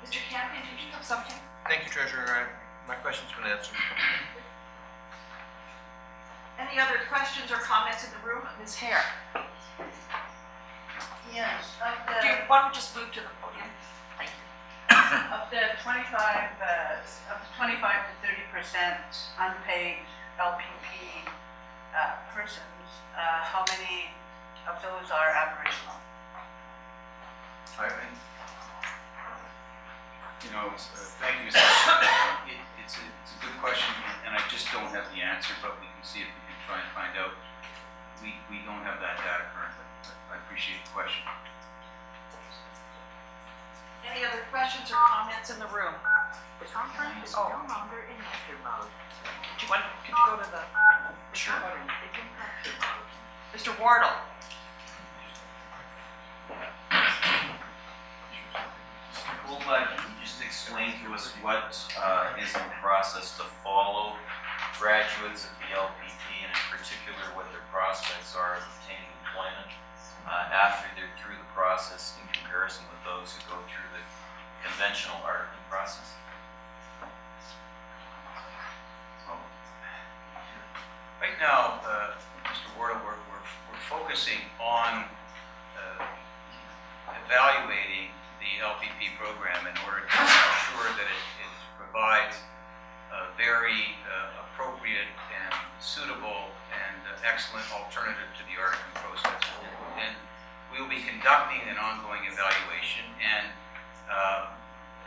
Mr. Campion, did you have something? Thank you, Treasurer. My question's been answered. Any other questions or comments in the room? Ms. Hare? Yes, Do you want to just move to the podium? Thank you. of the 25 to 30% unpaid LPP persons, how many of those are Aboriginal? You know, thank you, Mr. It's a good question, and I just don't have the answer, but we can see if we can try and find out. We don't have that data currently. I appreciate the question. Any other questions or comments in the room? The conference is no longer in lecture mode. Could you go to the... Sure. It's in lecture mode. Mr. Wardle? Mr. Goldblatt, can you just explain to us what is in process to follow graduates of the LPP, and in particular what their prospects are of obtaining employment after they're through the process in comparison with those who go through the conventional articling process? Right now, Mr. Wardle, we're focusing on evaluating the LPP program in order to ensure that it provides a very appropriate and suitable and excellent alternative to the articling process. And we will be conducting an ongoing evaluation, and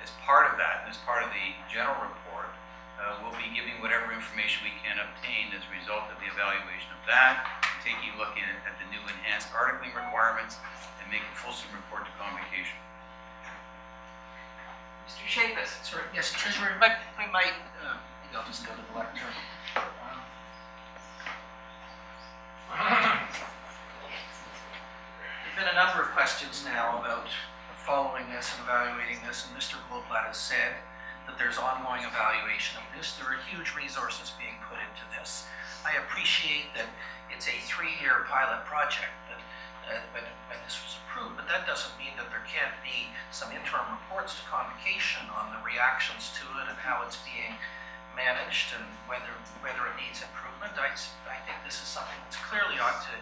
as part of that, as part of the general report, we'll be giving whatever information we can obtain as a result of the evaluation of that, taking a look at the new enhanced articling requirements, and make a fulsome report to convocation. Mr. Chavis? Sorry, yes, Treasurer, maybe I'll just go to the lectern. There've been a number of questions now about following this and evaluating this, and Mr. Goldblatt has said that there's ongoing evaluation of this. There are huge resources being put into this. I appreciate that it's a 3-year pilot project when this was approved, but that doesn't mean that there can't be some interim reports to convocation on the reactions to it and how it's being managed and whether it needs improvement. I think this is something that's clearly ought to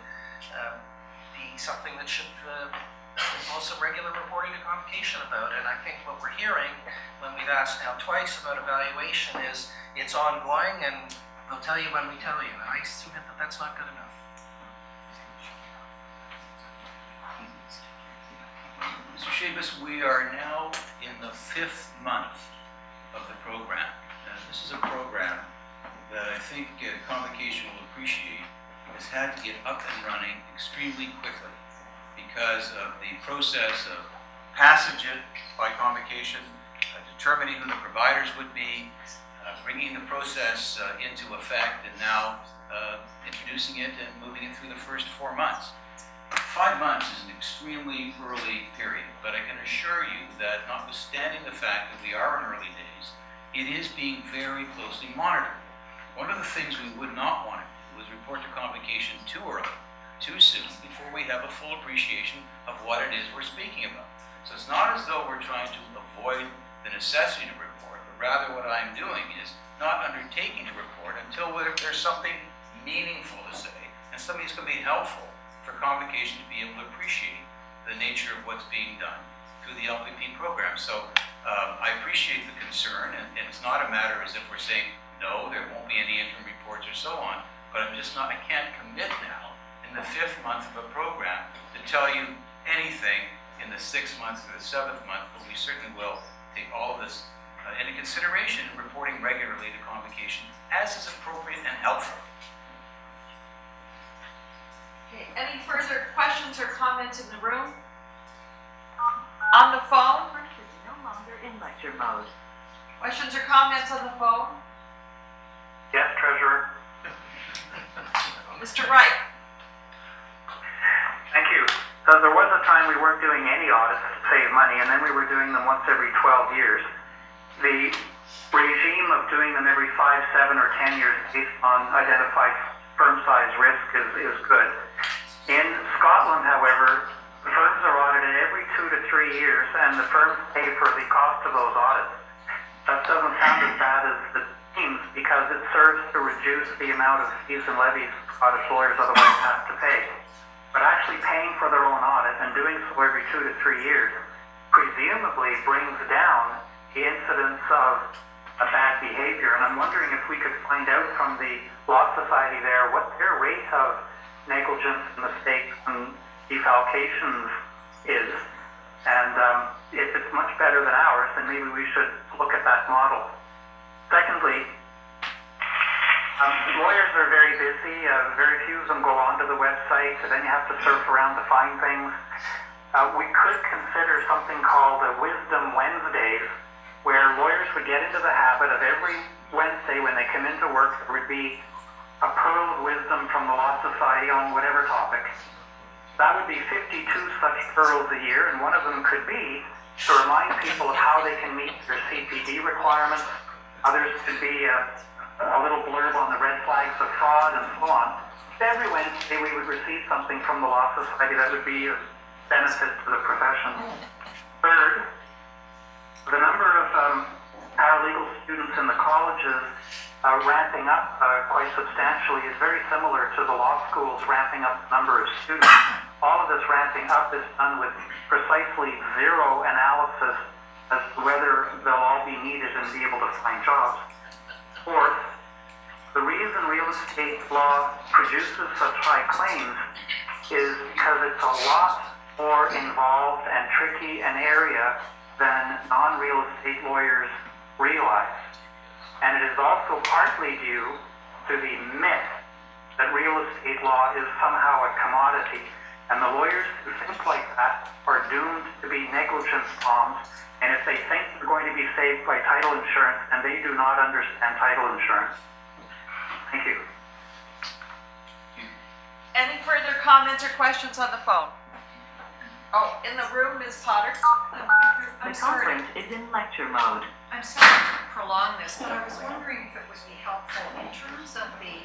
be something that should involve some regular reporting to convocation about. And I think what we're hearing when we've asked now twice about evaluation is it's ongoing and they'll tell you when we tell you. And I submit that that's not good enough. Mr. Chavis, we are now in the 5th month of the program. This is a program that I think Convocation will appreciate has had to get up and running extremely quickly because of the process of passage it by Convocation, determining who the providers would be, bringing the process into effect, and now introducing it and moving it through the first 4 months. 5 months is an extremely early period, but I can assure you that notwithstanding the fact that we are in early days, it is being very closely monitored. One of the things we would not want to do is report to Convocation too early, too soon, before we have a full appreciation of what it is we're speaking about. So it's not as though we're trying to avoid the necessity to report, but rather what I'm doing is not undertaking to report until there's something meaningful to say and something that's going to be helpful for Convocation to be able to appreciate the nature of what's being done through the LPP program. So I appreciate the concern, and it's not a matter as if we're saying, no, there won't be any interim reports or so on, but I can't commit now in the 5th month of a program to tell you anything in the 6th month or the 7th month, but we certainly will take all of this into consideration in reporting regularly to Convocation as is appropriate and helpful. Okay, any further questions or comments in the room? On the phone? Conference is no longer in lecture mode. Questions or comments on the phone? Yes, Treasurer. Mr. Wright? Thank you. So there was a time we weren't doing any audits to save money, and then we were doing them once every 12 years. The regime of doing them every 5, 7, or 10 years based on identified firm size risk is good. In Scotland, however, the firms are audited every 2 to 3 years, and the firms pay for the cost of those audits. That doesn't sound as bad as it seems, because it serves to reduce the amount of fees and levies Scottish lawyers otherwise have to pay. But actually paying for their own audit and doing so every 2 to 3 years presumably brings down the incidence of a bad behavior. And I'm wondering if we could find out from the Law Society there what their rate of negligence, mistakes, and defalcations is. And if it's much better than ours, then maybe we should look at that model. Secondly, lawyers are very busy. Very few of them go onto the website, and then you have to surf around to find things. We could consider something called a Wisdom Wednesdays, where lawyers would get into the habit of every Wednesday when they come into work, there would be a pearl of wisdom from the Law Society on whatever topic. That would be 52 such pearls a year, and one of them could be to remind people of how they can meet their CPD requirements. Others could be a little blurb on the red flags of fraud and so on. Every Wednesday we would receive something from the Law Society that would be of benefit to the profession. Third, the number of paralegal students in the colleges ramping up quite substantially is very similar to the law schools ramping up the number of students. All of this ramping up is done with precisely zero analysis as to whether they'll all be needed and be able to find jobs. Fourth, the reason real estate law produces such high claims is because it's a lot more involved and tricky an area than non-real estate lawyers realize. And it is also partly due to the myth that real estate law is somehow a commodity. And the lawyers who think like that are doomed to be negligence bombs. And if they think they're going to be saved by title insurance, then they do not understand title insurance. Thank you. Any further comments or questions on the phone? Oh, in the room, Ms. Potter? The conference is in lecture mode. I'm sorry to prolong this, but I was wondering if it would be helpful in terms of the,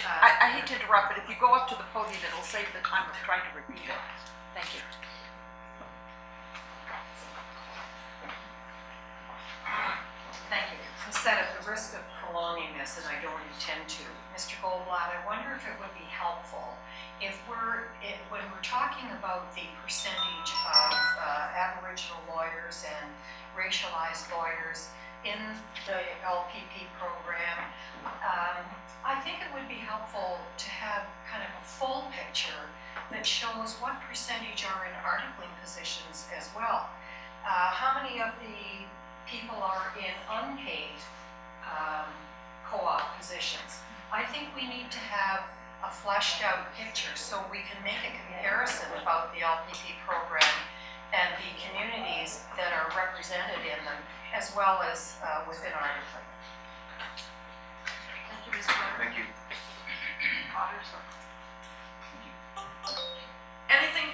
I hate to interrupt, but if you go up to the podium, it'll save the time of trying to repeat it. Thank you. thank you, instead of the risk of prolonging this, and I don't intend to, Mr. Goldblatt, I wonder if it would be helpful if when we're talking about the percentage of Aboriginal lawyers and racialized lawyers in the LPP program, I think it would be helpful to have kind of a full picture that shows what percentage are in articling positions as well. How many of the people are in unpaid co-op positions? I think we need to have a fleshed out picture so we can make a comparison about the LPP program and the communities that are represented in them, as well as within articling. Thank you, Ms. Potter. Thank you. Anything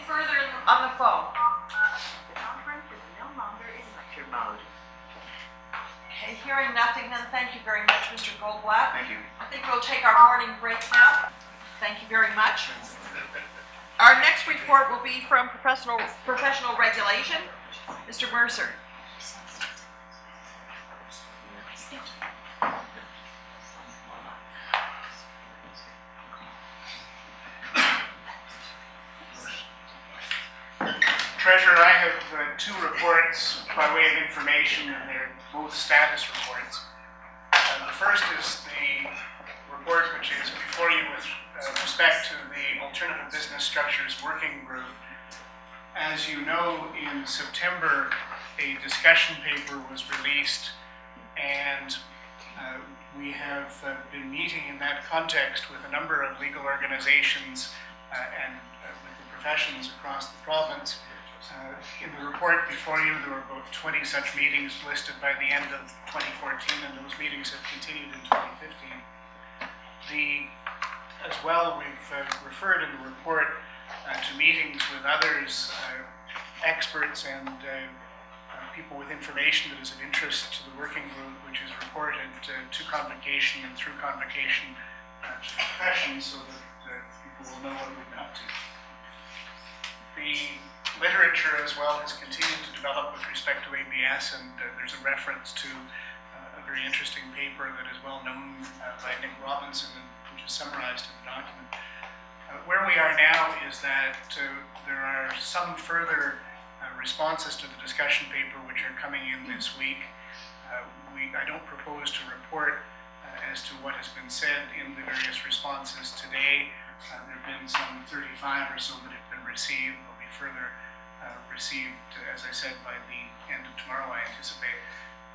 much, Mr. Goldblatt. Thank you. I think we'll take our morning break now. Thank you very much. Our next report will be from professional regulation, Mr. Mercer. Treasurer, I have two reports by way of information, and they're both status reports. The first is the report which is before you with respect to the Alternative Business Structures Working Group. As you know, in September, a discussion paper was released, and we have been meeting in that context with a number of legal organizations and with the professions across the province. In the report before you, there were about 20 such meetings listed by the end of 2014, and those meetings have continued in 2015. As well, we've referred in the report to meetings with others, experts and people with information that is of interest to the working group, which is reported to Convocation and through Convocation to the profession, so that people will know what we've been up to. The literature as well has continued to develop with respect to ABS, and there's a reference to a very interesting paper that is well known by Nick Robinson, which is summarized in the document. Where we are now is that there are some further responses to the discussion paper which are coming in this week. I don't propose to report as to what has been said in the various responses today. There have been some 35 or so that have been received. There'll be further received, as I said, by the end of tomorrow, I anticipate.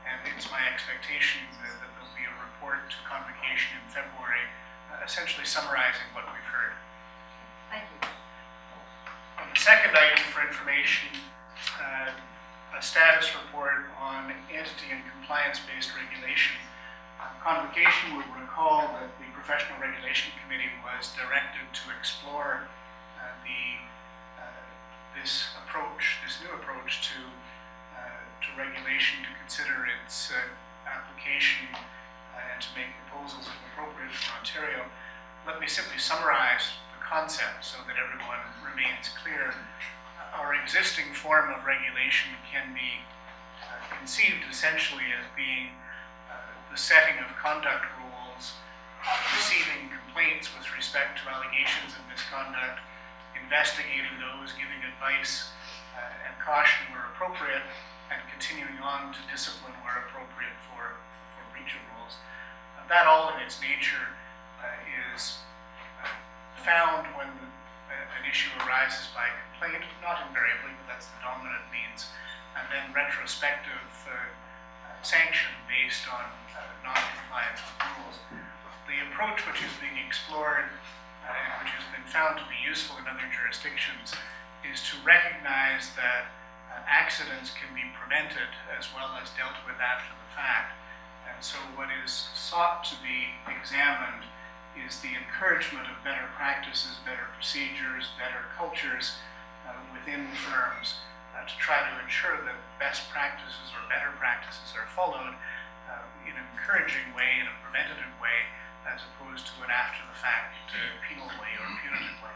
And it's my expectation that there'll be a report to Convocation in February, essentially summarizing what we've heard. Thank you. And the second item for information, a status report on entity and compliance-based regulation. Convocation will recall that the Professional Regulation Committee was directed to explore this new approach to regulation, to consider its application and to make proposals if appropriate for Ontario. Let me simply summarize the concept so that everyone remains clear. Our existing form of regulation can be conceived essentially as being the setting of conduct rules, receiving complaints with respect to allegations of misconduct, investigating those, giving advice and caution where appropriate, and continuing on to discipline where appropriate for breach of rules. That all in its nature is found when an issue arises by complaint, not invariably, but that's the dominant means, and then retrospective sanction based on non-compliance with rules. The approach which is being explored and which has been found to be useful in other jurisdictions is to recognize that accidents can be prevented as well as dealt with after the fact. And so what is sought to be examined is the encouragement of better practices, better procedures, better cultures within firms to try to ensure that best practices or better practices are followed in an encouraging way, in a preventative way, as opposed to an after-the-fact penal way or punitive way.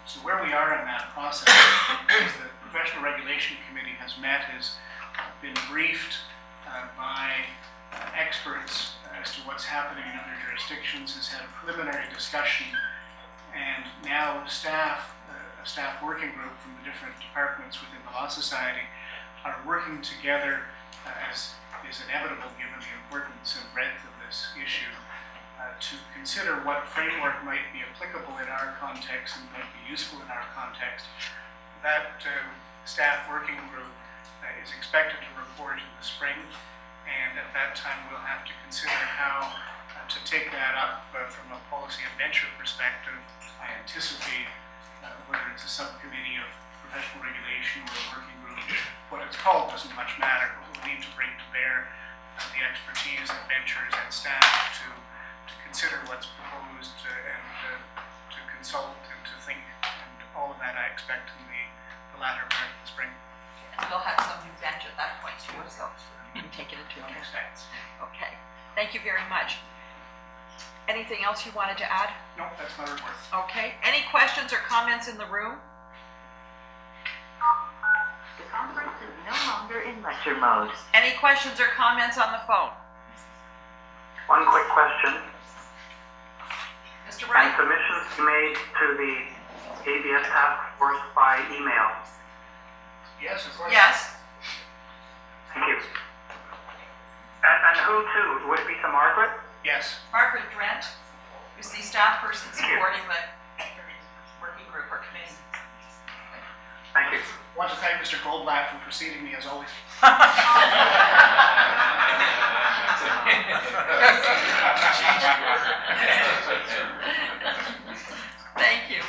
So where we are in that process is the Professional Regulation Committee has met, has been briefed by experts as to what's happening in other jurisdictions, has had a preliminary discussion, and now a staff working group from the different departments within the Law Society are working together, as is inevitable given the importance and breadth of this issue, to consider what framework might be applicable in our context and might be useful in our context. That staff working group is expected to report in the spring, and at that time we'll have to consider how to take that up from a policy and venture perspective. I anticipate whether it's a subcommittee of professional regulation or a working group, what it's called doesn't much matter, but we'll need to bring to bear the expertise and ventures and staff to consider what's proposed and to consult and to think, and all of that I expect in the latter part of the spring. And we'll have some new bench at that point too, so we can take it into account. Okay. Thank you very much. Anything else you wanted to add? No, that's my report. Okay, any questions or comments in the room? The conference is no longer in lecture mode. Any questions or comments on the phone? One quick question. Mr. Can Wright? submissions be made to the ABS task force by email? Yes, of course. Yes. Thank you. And who to? Would it be to Margaret? Yes. Margaret Drent, who's the staff person Thank you. supporting the working group or committee. Thank you. I want to thank Mr. Goldblatt for preceding me as always. Thank you.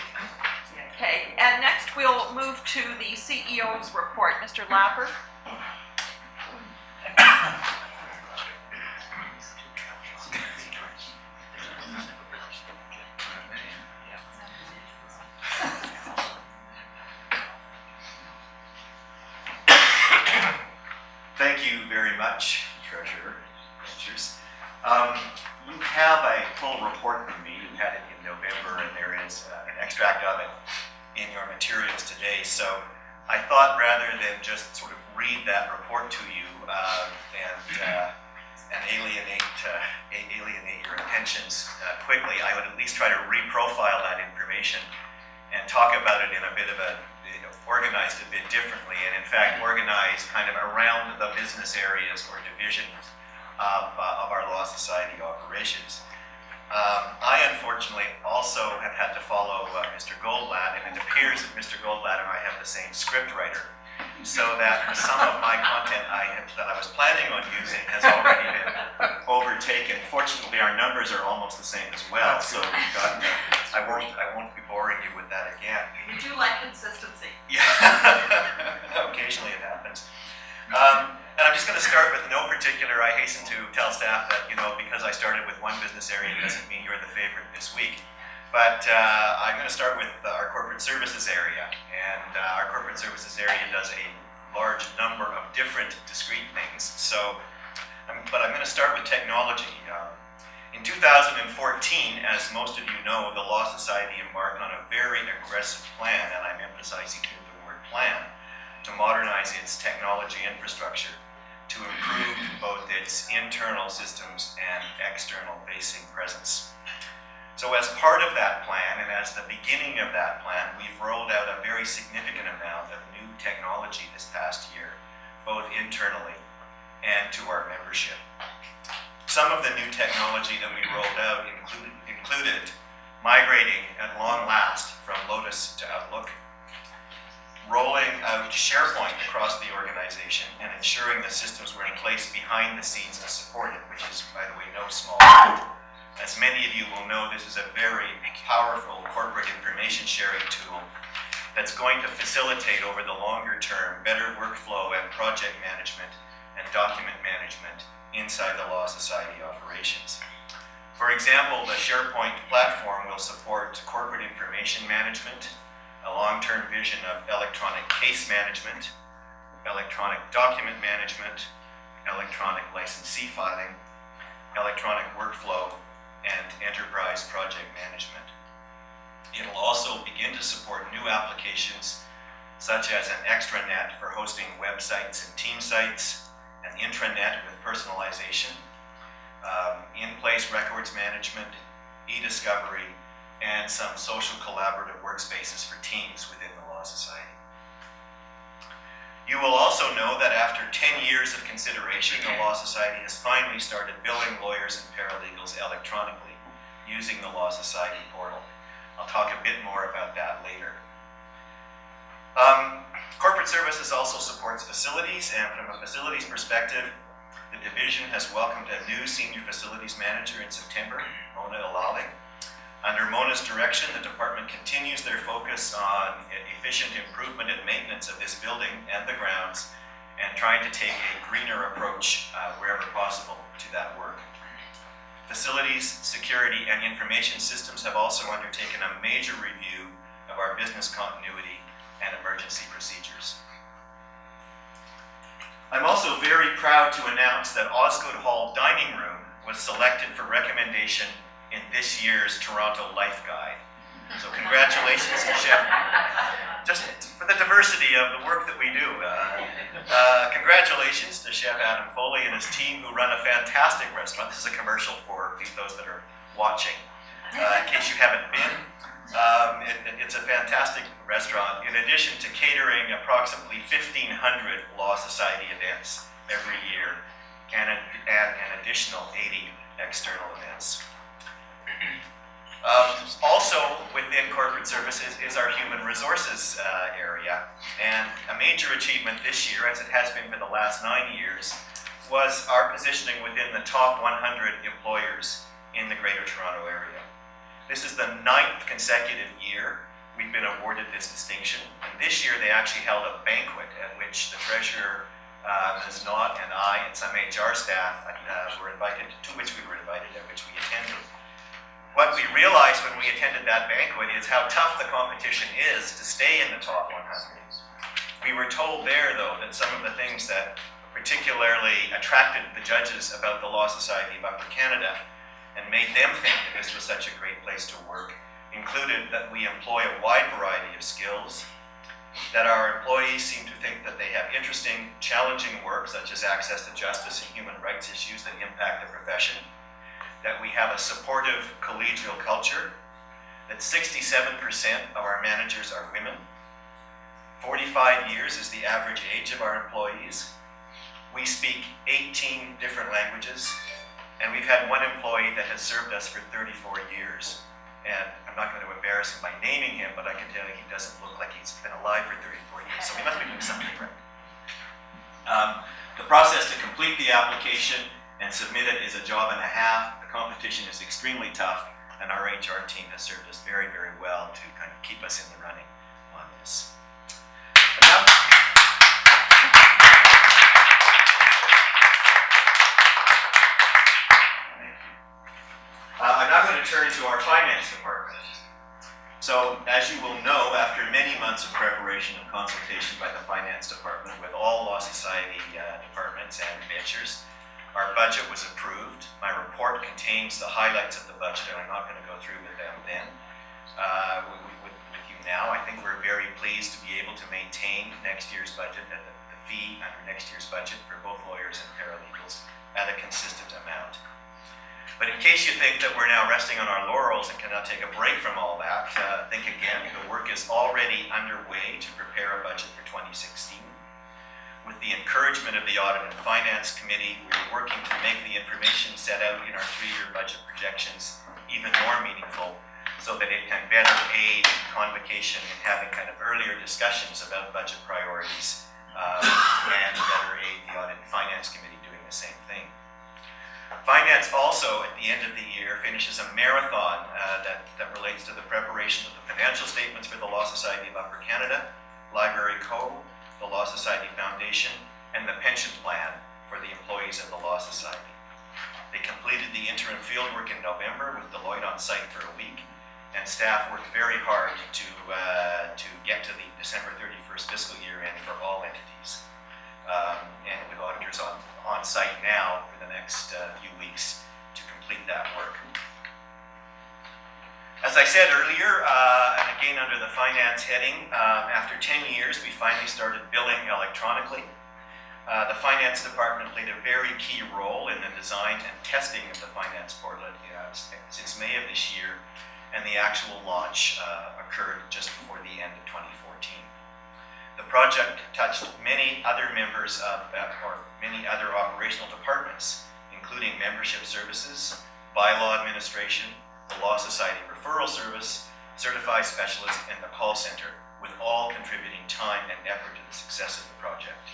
Okay, and next we'll move to the CEO's report. Mr. Lapper? Thank you very much, Treasurer. Ventures. You have a full report from me. You had it in November, and there is an extract of it in your materials today. So I thought rather than just sort of read that report to you and alienate your attentions quickly, I would at least try to reprofile that information and talk about it in a bit of a organized a bit differently, and in fact organized kind of around the business areas or divisions of our Law Society operations. I unfortunately also have had to follow Mr. Goldblatt, and it appears that Mr. Goldblatt and I have the same script writer, so that some of my content that I was planning on using has already been overtaken. Fortunately, our numbers are almost the same as well, so we've got. I won't be boring you with that again. We do like consistency. Yeah, occasionally it happens. And I'm just going to start with no particular. I hasten to tell staff that, because I started with one business area doesn't mean you're the favorite this week. But I'm going to start with our corporate services area. And our corporate services area does a large number of different discrete things. But I'm going to start with technology. In 2014, as most of you know, the Law Society embarked on a very aggressive plan, and I'm emphasizing here the word plan, to modernize its technology infrastructure, to improve both its internal systems and external facing presence. So as part of that plan, and as the beginning of that plan, we've rolled out a very significant amount of new technology this past year, both internally and to our membership. Some of the new technology that we rolled out included migrating at long last from Lotus to Outlook, rolling out SharePoint across the organization and ensuring the systems were in place behind the scenes to support it, which is, by the way, no small feat. As many of you will know, this is a very powerful corporate information sharing tool that's going to facilitate over the longer term better workflow and project management and document management inside the Law Society operations. For example, the SharePoint platform will support corporate information management, a long-term vision of electronic case management, electronic document management, electronic licensee filing, electronic workflow, and enterprise project management. It will also begin to support new applications such as an extranet for hosting websites and team sites, an intranet with personalization, in-place records management, e-discovery, and some social collaborative workspaces for teams within the Law Society. You will also know that after 10 years of consideration, the Law Society has finally started billing lawyers and paralegals electronically using the Law Society portal. I'll talk a bit more about that later. Corporate Services also supports facilities, and from a facilities perspective, the division has welcomed a new senior facilities manager in September, Mona Ilali. Under Mona's direction, the department continues their focus on efficient improvement and maintenance of this building and the grounds, and trying to take a greener approach wherever possible to that work. Facilities, security, and information systems have also undertaken a major review of our business continuity and emergency procedures. I'm also very proud to announce that Osgood Hall Dining Room was selected for recommendation in this year's Toronto Life Guide. So congratulations to Chef, just for the diversity of the work that we do. Congratulations to Chef Adam Foley and his team who run a fantastic restaurant. This is a commercial for those that are watching. In case you haven't been, it's a fantastic restaurant. In addition to catering approximately 1,500 Law Society events every year, and add an additional 80 external events. Also within corporate services is our human resources area. And a major achievement this year, as it has been for the last 9 years, was our positioning within the top 100 employers in the Greater Toronto Area. This is the 9th consecutive year we've been awarded this distinction. And this year they actually held a banquet at which the Treasurer, Ms. Knott, and I, and some HR staff were invited, to which we were invited, at which we attended. What we realized when we attended that banquet is how tough the competition is to stay in the top 100. We were told there, though, that some of the things that particularly attracted the judges about the Law Society of Upper Canada and made them think that this was such a great place to work included that we employ a wide variety of skills, that our employees seem to think that they have interesting, challenging work, such as access to justice and human rights issues that impact the profession, that we have a supportive collegial culture, that 67% of our managers are women, 45 years is the average age of our employees, we speak 18 different languages, and we've had one employee that has served us for 34 years. And I'm not going to embarrass him by naming him, but I can tell you he doesn't look like he's been alive for 34 years, so we must be doing something right. The process to complete the application and submit it is a job and a half. The competition is extremely tough, and our HR team has served us very, very well to kind of keep us in the running on this. I'm now going to turn to our finance department. So, as you will know, after many months of preparation and consultation by the finance department with all Law Society departments and ventures, our budget was approved. My report contains the highlights of the budget, and I'm not going to go through with them then. With you now, I think we're very pleased to be able to maintain next year's budget, the fee under next year's budget for both lawyers and paralegals at a consistent amount. But in case you think that we're now resting on our laurels and cannot take a break from all that, think again. The work is already underway to prepare a budget for 2016. With the encouragement of the Audit and Finance Committee, we're working to make the information set out in our 3-year budget projections even more meaningful so that it can better aid Convocation in having kind of earlier discussions about budget priorities and better aid the Audit and Finance Committee doing the same thing. Finance also, at the end of the year, finishes a marathon that relates to the preparation of the financial statements for the Law Society of Upper Canada, Library Co., the Law Society Foundation, and the pension plan for the employees of the Law Society. They completed the interim fieldwork in November with Deloitte on site for a week, and staff worked very hard to get to the December 31st fiscal year end for all entities. And with auditors on site now for the next few weeks to complete that work. As I said earlier, and again under the finance heading, after 10 years we finally started billing electronically. The finance department played a very key role in the design and testing of the finance portal since May of this year, and the actual launch occurred just before the end of 2014. The project touched many other members of, or many other operational departments, including membership services, bylaw administration, the Law Society Referral Service, Certified Specialist, and the call center, with all contributing time and effort to the success of the project.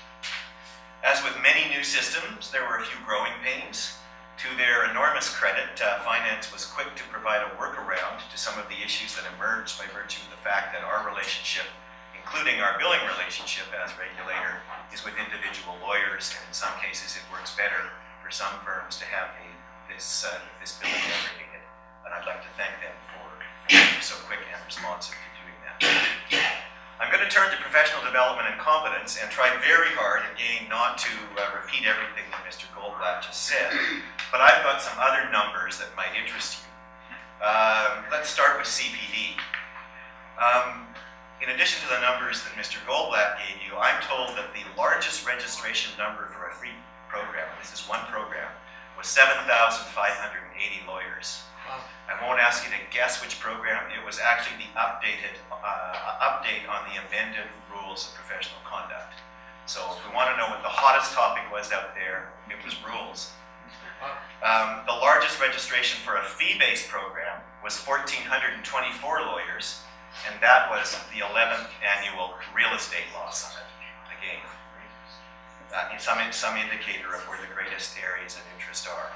As with many new systems, there were a few growing pains. To their enormous credit, Finance was quick to provide a workaround to some of the issues that emerged by virtue of the fact that our relationship, including our billing relationship as regulator, is with individual lawyers, and in some cases it works better for some firms to have this billing aggregated. And I'd like to thank them for being so quick and responsive to doing that. I'm going to turn to professional development and competence and try very hard, again, not to repeat everything that Mr. Goldblatt just said, but I've got some other numbers that might interest you. Let's start with CPD. In addition to the numbers that Mr. Goldblatt gave you, I'm told that the largest registration number for a free program, this is one program, was 7,580 lawyers. I won't ask you to guess which program. It was actually the update on the amended rules of professional conduct. So if we want to know what the hottest topic was out there, it was rules. The largest registration for a fee-based program was 1,424 lawyers, and that was the 11th annual real estate law summit. Again, some indicator of where the greatest areas of interest are.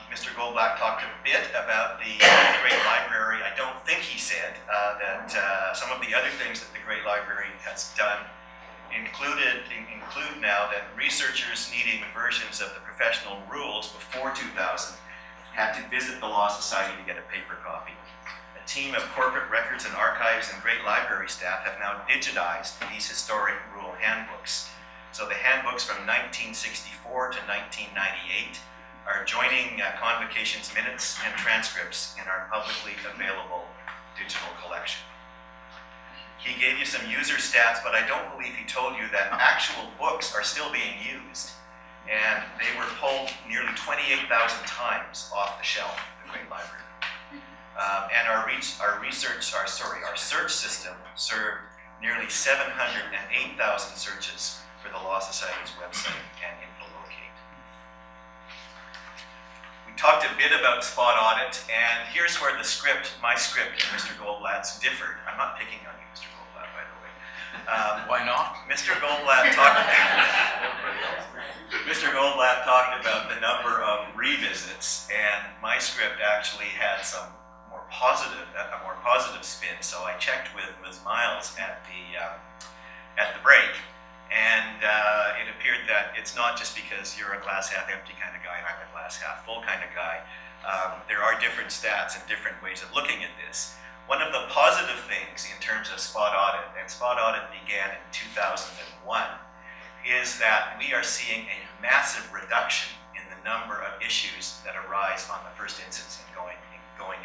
Mr. Goldblatt talked a bit about the Great Library. I don't think he said that some of the other things that the Great Library has done include now that researchers needing versions of the professional rules before 2000 had to visit the Law Society to get a paper copy. A team of corporate records and archives and Great Library staff have now digitized these historic rule handbooks. So the handbooks from 1964 to 1998 are joining Convocation's minutes and transcripts in our publicly available digital collection. He gave you some user stats, but I don't believe he told you that actual books are still being used, and they were pulled nearly 28,000 times off the shelf at the Great Library. And our search system served nearly 708,000 searches for the Law Society's website and InfoLocate. We talked a bit about spot audit, and here's where my script and Mr. Goldblatt's differed. I'm not picking on you, Mr. Goldblatt, by the way. Why not? Mr. Goldblatt talked about the number of revisits, and my script actually had a more positive spin. So I checked with Ms. Miles at the break, and it appeared that it's not just because you're a glass half empty kind of guy and I'm a glass half full kind of guy. There are different stats and different ways of looking at this. One of the positive things in terms of spot audit, and spot audit began in 2001, is that we are seeing a massive reduction in the number of issues that arise on the first instance in going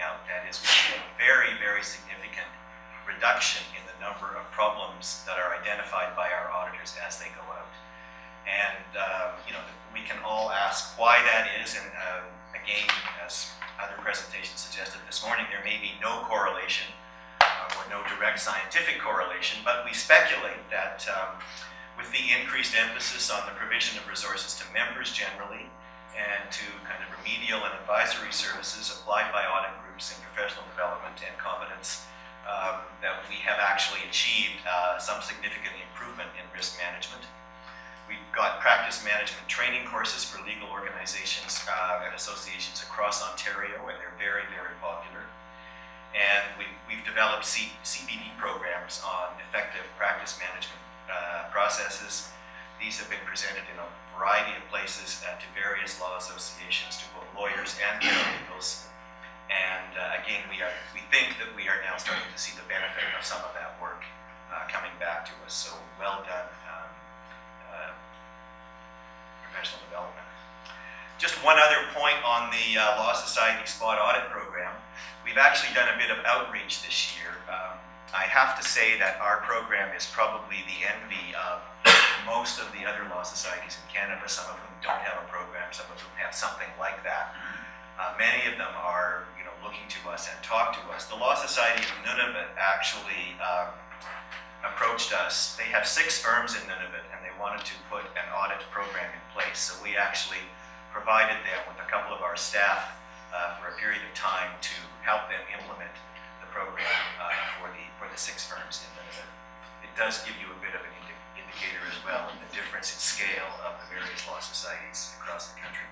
out. That is, we see a very, very significant reduction in the number of problems that are identified by our auditors as they go out. And we can all ask why that is, and again, as other presentations suggested this morning, there may be no correlation or no direct scientific correlation, but we speculate that with the increased emphasis on the provision of resources to members generally and to kind of remedial and advisory services applied by audit groups in professional development and competence, that we have actually achieved some significant improvement in risk management. We've got practice management training courses for legal organizations and associations across Ontario, and they're very, very popular. And we've developed CPD programs on effective practice management processes. These have been presented in a variety of places to various law associations, to both lawyers and paralegals. And again, we think that we are now starting to see the benefit of some of that work coming back to us. So well done, professional development. Just one other point on the Law Society Spot Audit Program. We've actually done a bit of outreach this year. I have to say that our program is probably the envy of most of the other law societies in Canada, some of whom don't have a program, some of whom have something like that. Many of them are looking to us and talk to us. The Law Society of Nunavut actually approached us. They have 6 firms in Nunavut, and they wanted to put an audit program in place. So we actually provided them with a couple of our staff for a period of time to help them implement the program for the 6 firms in Nunavut. It does give you a bit of an indicator as well of the difference in scale of the various law societies across the country.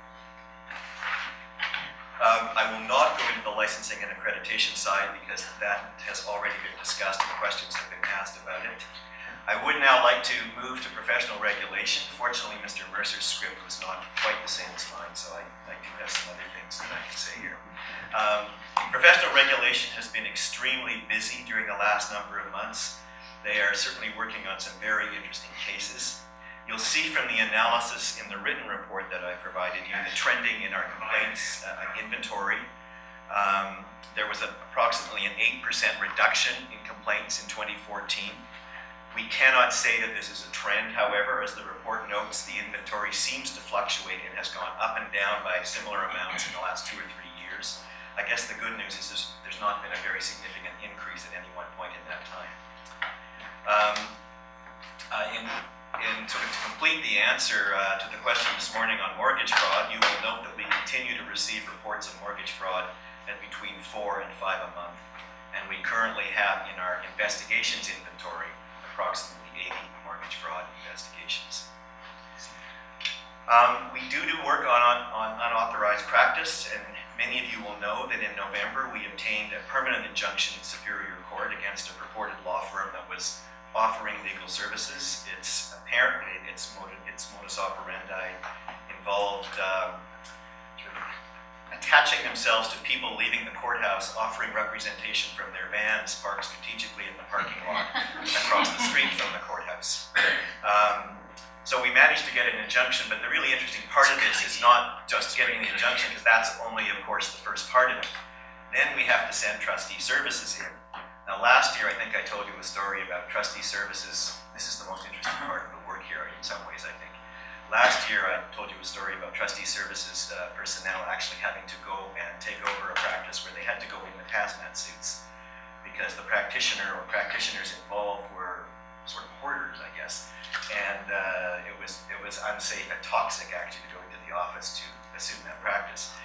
I will not go into the licensing and accreditation side because that has already been discussed and questions have been asked about it. I would now like to move to professional regulation. Fortunately, Mr. Mercer's script was not quite the same as mine, so I do have some other things that I can say here. Professional regulation has been extremely busy during the last number of months. They are certainly working on some very interesting cases. You'll see from the analysis in the written report that I provided you the trending in our complaints inventory. There was approximately an 8% reduction in complaints in 2014. We cannot say that this is a trend, however, as the report notes, the inventory seems to fluctuate and has gone up and down by similar amounts in the last 2 or 3 years. I guess the good news is there's not been a very significant increase at any one point in that time. In sort of to complete the answer to the question this morning on mortgage fraud, you will note that we continue to receive reports of mortgage fraud at between 4 and 5 a month. And we currently have in our investigations inventory approximately 80 mortgage fraud investigations. We do work on unauthorized practice, and many of you will know that in November we obtained a permanent injunction in Superior Court against a purported law firm that was offering legal services. It's apparently its modus operandi involved attaching themselves to people leaving the courthouse, offering representation from their vans parked strategically in the parking lot across the street from the courthouse. So we managed to get an injunction, but the really interesting part of this is not just getting the injunction, because that's only, of course, the first part of it. Then we have to send trustee services in. Now, last year, I think I told you a story about trustee services. This is the most interesting part of the work here in some ways, I think. Last year, I told you a story about trustee services personnel actually having to go and take over a practice where they had to go in with hazmat suits because the practitioner or practitioners involved were sort of hoarders, I guess. And it was unsafe and toxic actually to go into the office to assume that practice.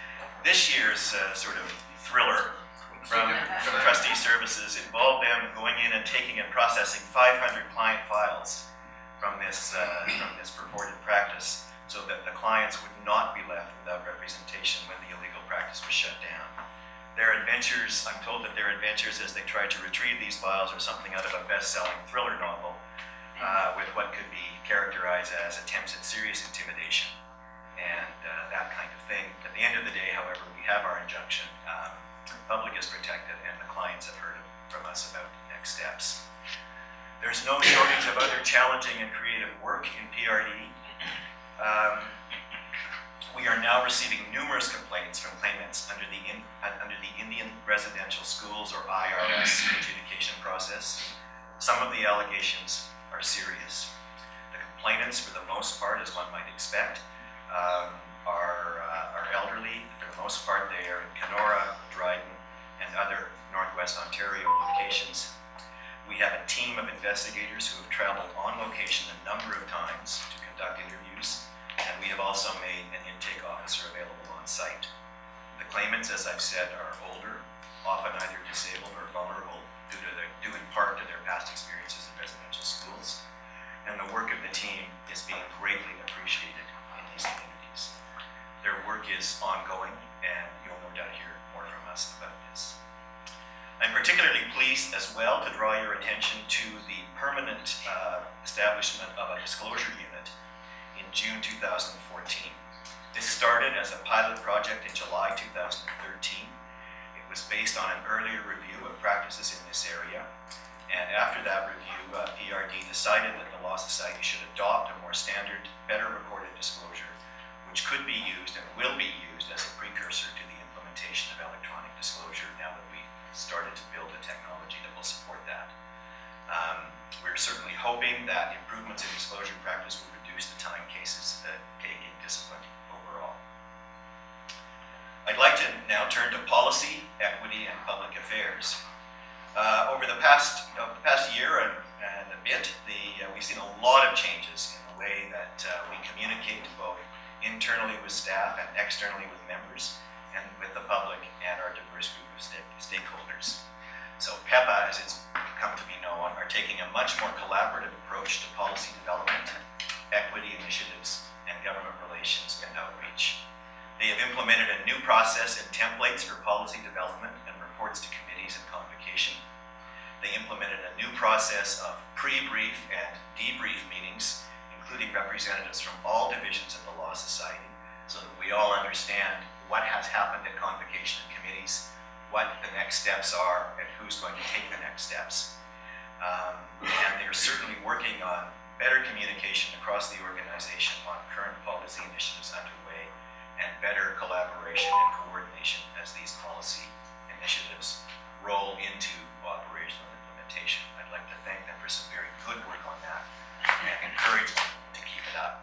This year's sort of thriller from trustee services involved them going in and taking and processing 500 client files from this purported practice so that the clients would not be left without representation when the illegal practice was shut down. Their adventures, I'm told that their adventures as they tried to retrieve these files are something out of a best-selling thriller novel with what could be characterized as attempts at serious intimidation and that kind of thing. At the end of the day, however, we have our injunction. The public is protected and the clients have heard from us about next steps. There's no shortage of other challenging and creative work in PRD. We are now receiving numerous complaints from claimants under the Indian Residential Schools or IRS adjudication process. Some of the allegations are serious. The complainants, for the most part, as one might expect, are elderly. For the most part, they are in Kenora, Dryden, and other Northwest Ontario locations. We have a team of investigators who have traveled on location a number of times to conduct interviews, and we have also made an intake officer available on site. The claimants, as I've said, are older, often either disabled or vulnerable due in part to their past experiences in residential schools, and the work of the team is being greatly appreciated in these communities. Their work is ongoing, and you'll no doubt hear more from us about this. I'm particularly pleased as well to draw your attention to the permanent establishment of a disclosure unit in June 2014. This started as a pilot project in July 2013. It was based on an earlier review of practices in this area, and after that review, PRD decided that the Law Society should adopt a more standard, better recorded disclosure, which could be used and will be used as a precursor to the implementation of electronic disclosure now that we started to build a technology that will support that. We're certainly hoping that improvements in disclosure practice will reduce the time cases take in discipline overall. I'd like to now turn to policy, equity, and public affairs. Over the past year and a bit, we've seen a lot of changes in the way that we communicate both internally with staff and externally with members and with the public and our diverse group of stakeholders. So PEPA, as it's come to be known, are taking a much more collaborative approach to policy development, equity initiatives, and government relations and outreach. They have implemented a new process and templates for policy development and reports to committees and convocation. They implemented a new process of pre-brief and debrief meetings, including representatives from all divisions of the Law Society, so that we all understand what has happened at convocation and committees, what the next steps are and who's going to take the next steps. And they're certainly working on better communication across the organization on current policy initiatives underway and better collaboration and coordination as these policy initiatives roll into operational implementation. I'd like to thank them for some very good work on that and encourage them to keep it up.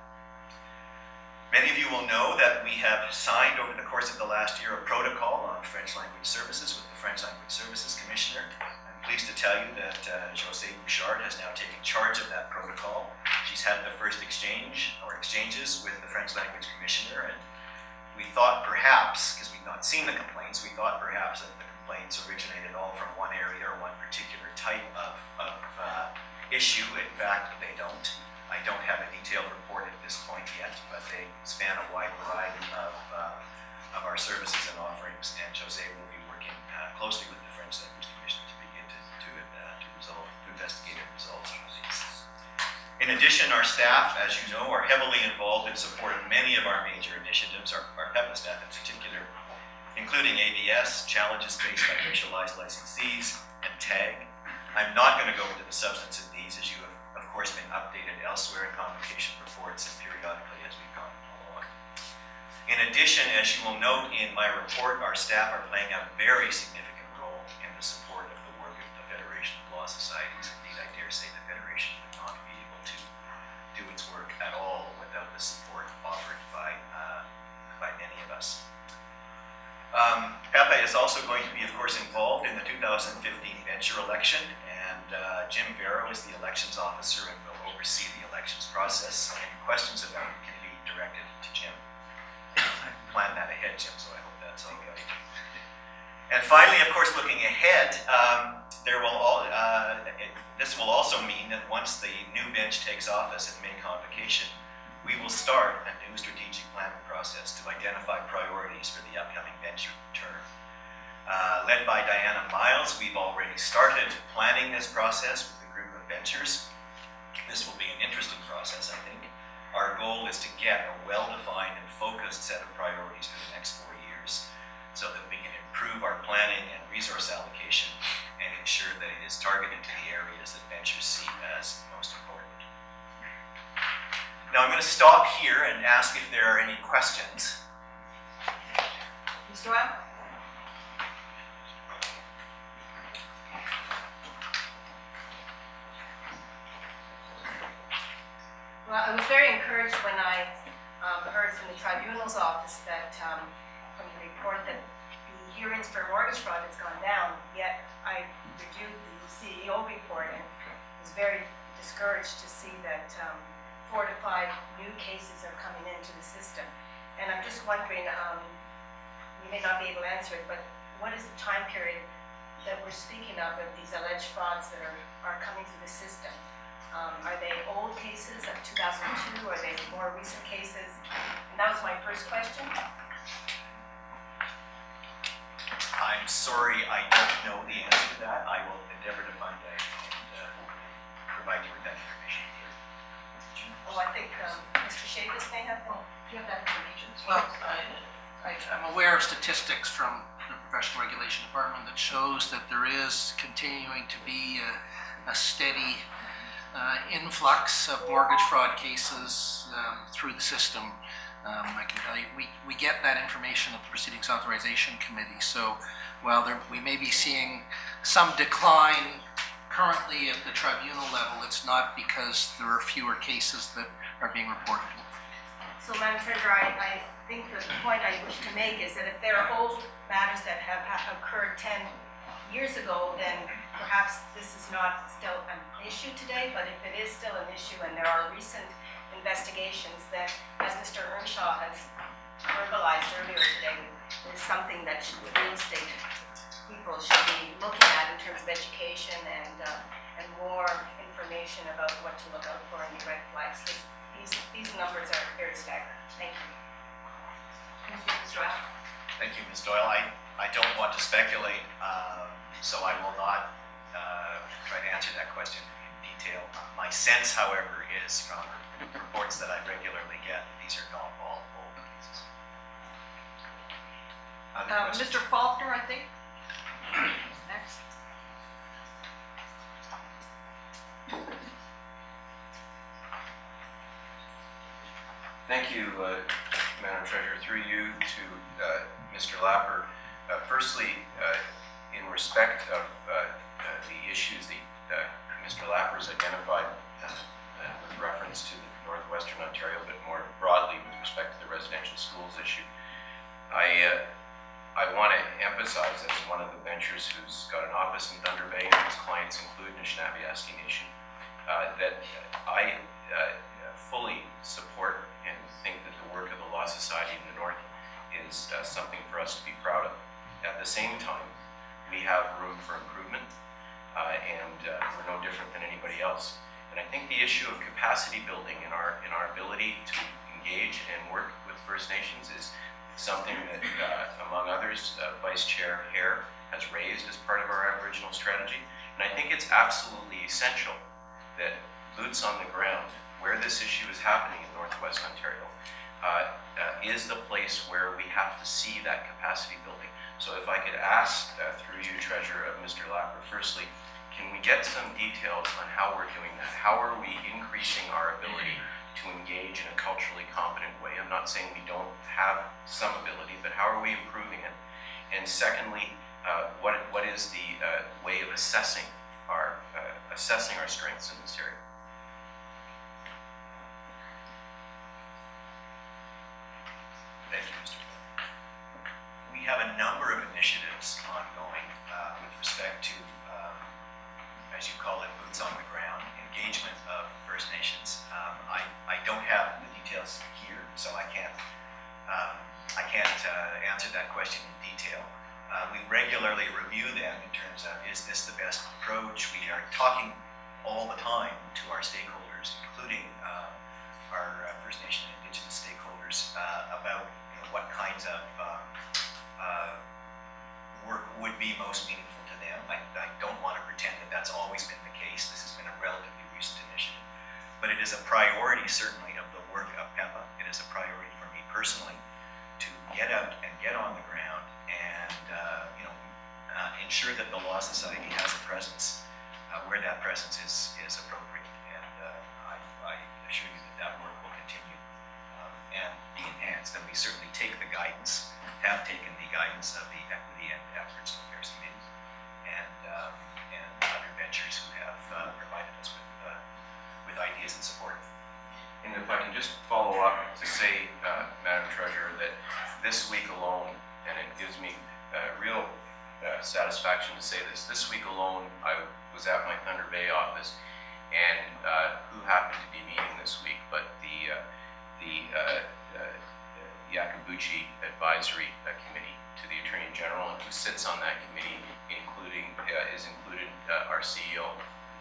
Many of you will know that we have signed over the course of the last year a protocol on French language services with the French Language Services Commissioner. I'm pleased to tell you that José Bouchard has now taken charge of that protocol. She's had the first exchanges with the French Language Commissioner, and we thought perhaps, because we've not seen the complaints, we thought perhaps that the complaints originated all from one area or one particular type of issue. In fact, they don't. I don't have a detailed report at this point yet, but they span a wide variety of our services and offerings, and José will be working closely with the French Language Commission to begin to investigate and resolve some of these. In addition, our staff, as you know, are heavily involved in support of many of our major initiatives, our PEPA staff in particular, including ABS, challenges faced by racialized licensees, and TAG. I'm not going to go into the substance of these, as you have of course been updated elsewhere in Convocation reports and periodically as we've gone along. In addition, as you will note in my report, our staff are playing a very significant role in the support of the work of the Federation of Law Societies. Indeed, I dare say the Federation would not be able to do its work at all without the support offered by many of us. PEPA is also going to be, of course, involved in the 2015 venture election, and Jim Barrow is the elections officer and will oversee the elections process. Any questions about it can be directed to Jim. I planned that ahead, Jim, so I hope that's all right. And finally, of course, looking ahead, this will also mean that once the new bench takes office at May Convocation, we will start a new strategic planning process to identify priorities for the upcoming bench term. Led by Diana Miles, we've already started planning this process with a group of benchers. This will be an interesting process, I think. Our goal is to get a well-defined and focused set of priorities for the next 4 years so that we can improve our planning and resource allocation and ensure that it is targeted to the areas that benchers see as most important. Now I'm going to stop here and ask if there are any questions. Mr. Webb? Well, I was very encouraged when I heard from the Tribunal's office that, from the report, that the hearings for mortgage fraud has gone down, yet I reviewed the CEO report and was very discouraged to see that 4 to 5 new cases are coming into the system. And I'm just wondering, you may not be able to answer it, but what is the time period that we're speaking of these alleged frauds that are coming through the system? Are they old cases of 2002? Are they more recent cases? And that was my first question. I'm sorry, I don't know the answer to that. I will endeavor to find out and provide you with that information. Oh, I think Mr. Chavis may have, do you have that information? Well, I'm aware of statistics from the Professional Regulation Department that shows that there is continuing to be a steady influx of mortgage fraud cases through the system. I can tell you, we get that information at the Proceedings Authorization Committee. So while we may be seeing some decline currently at the tribunal level, it's not because there are fewer cases that are being reported. So, Madam Treasurer, I think that the point I wish to make is that if there are old matters that have occurred 10 years ago, then perhaps this is not still an issue today, but if it is still an issue and there are recent investigations, then, as Mr. Earnshaw has verbalized earlier today, is something that the real estate people should be looking at in terms of education and more information about what to look out for and the red flags. These numbers are very staggering. Thank you. Mr. Webb? Thank you, Ms. Doyle. I don't want to speculate, so I will not try to answer that question in detail. My sense, however, is from reports that I regularly get, these are not all old cases. Mr. Faulkner, I think? Next. Thank you, Madam Treasurer, through you to Mr. Lapper. Firstly, in respect of the issues that Mr. Lapper has identified with reference to Northwestern Ontario, but more broadly with respect to the residential schools issue, I want to emphasize as one of the benchers who's got an office in Thunder Bay and whose clients include Anishinaabe Nation, that I fully support and think that the work of the Law Society in the North is something for us to be proud of. At the same time, we have room for improvement, and we're no different than anybody else. And I think the issue of capacity building in our ability to engage and work with First Nations is something that, among others, Vice Chair Hare has raised as part of our Aboriginal strategy. And I think it's absolutely essential that boots on the ground, where this issue is happening in Northwest Ontario, is the place where we have to see that capacity building. So if I could ask, through you, Treasurer, of Mr. Lapper, firstly, can we get some details on how we're doing that? How are we increasing our ability to engage in a culturally competent way? I'm not saying we don't have some ability, but how are we improving it? And secondly, what is the way of assessing our strengths in this area? Thank you, Mr. President. We have a number of initiatives ongoing with respect to, as you call it, boots on the ground, engagement of First Nations. I don't have the details here, so I can't answer that question in detail. We regularly review them in terms of, is this the best approach? We are talking all the time to our stakeholders, including our First Nation and Indigenous stakeholders, about what kinds of work would be most meaningful to them. I don't want to pretend that that's always been the case. This has been a relatively recent initiative. But it is a priority, certainly, of the work of PEPA. It is a priority for me personally to get out and get on the ground and ensure that the Law Society has a presence where that presence is appropriate. And I assure you that work will continue and be enhanced. And we certainly take the guidance, have taken the guidance of the Equity and Aboriginal Affairs Committee and other ventures who have provided us with ideas and support. And if I can just follow up to say, Madam Treasurer, that this week alone, and it gives me real satisfaction to say this week alone, I was at my Thunder Bay office, and who happened to be meeting this week, but the Yakabuchi Advisory Committee to the Attorney General, and who sits on that committee, is included our CEO,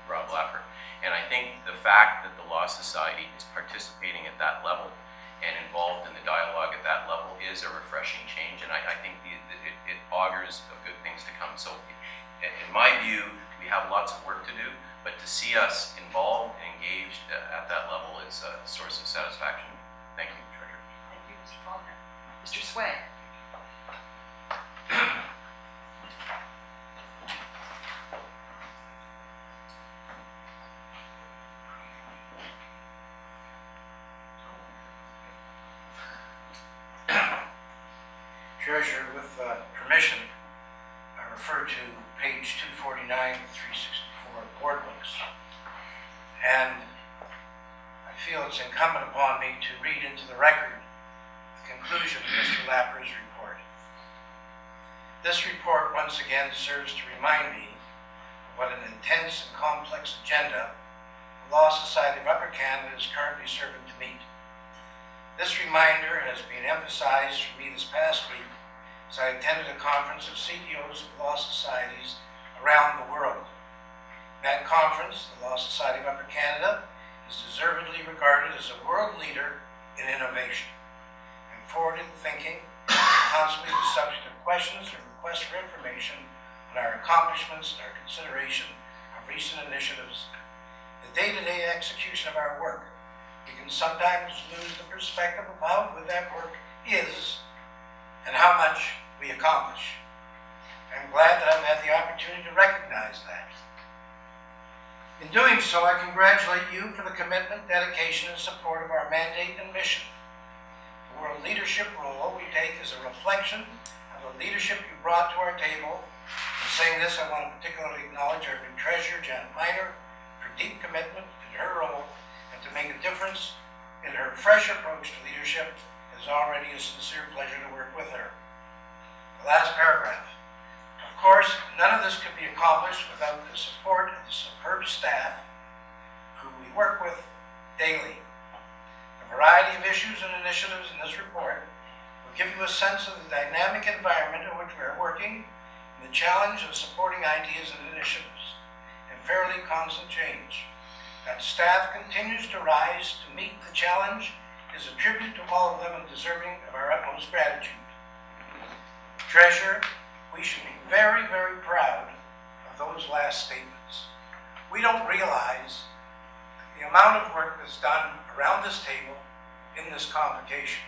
Rob Lapper. And I think the fact that the Law Society is participating at that level and involved in the dialogue at that level is a refreshing change, and I think it augurs of good things to come. So in my view, we have lots of work to do, but to see us involved and engaged at that level is a source of satisfaction. Thank you, Treasurer. Thank you, Mr. Faulkner. Mr. Sway. Treasurer, with permission, I refer to page 249 to 364 of board books. And I feel it's incumbent upon me to read into the record the conclusion of Mr. Lapper's report. This report once again serves to remind me of what an intense and complex agenda the Law Society of Upper Canada is currently serving to meet. This reminder has been emphasized for me this past week as I attended a conference of CEOs of law societies around the world. In that conference, the Law Society of Upper Canada is deservedly regarded as a world leader in innovation and forward thinking, constantly the subject of questions or requests for information on our accomplishments and our consideration of recent initiatives. The day-to-day execution of our work, we can sometimes lose the perspective of how good that work is and how much we accomplish. I'm glad that I've had the opportunity to recognize that. In doing so, I congratulate you for the commitment, dedication, and support of our mandate and mission. The world leadership role we take is a reflection of the leadership you brought to our table. In saying this, I want to particularly acknowledge our new treasurer, Janet Miner, for deep commitment in her role and to make a difference in her fresh approach to leadership. It is already a sincere pleasure to work with her. The last paragraph. Of course, none of this could be accomplished without the support of the superb staff who we work with daily. The variety of issues and initiatives in this report will give you a sense of the dynamic environment in which we are working and the challenge of supporting ideas and initiatives in fairly constant change. That staff continues to rise to meet the challenge is a tribute to all of them and deserving of our utmost gratitude. Treasurer, we should be very, very proud of those last statements. We don't realize the amount of work that's done around this table in this convocation.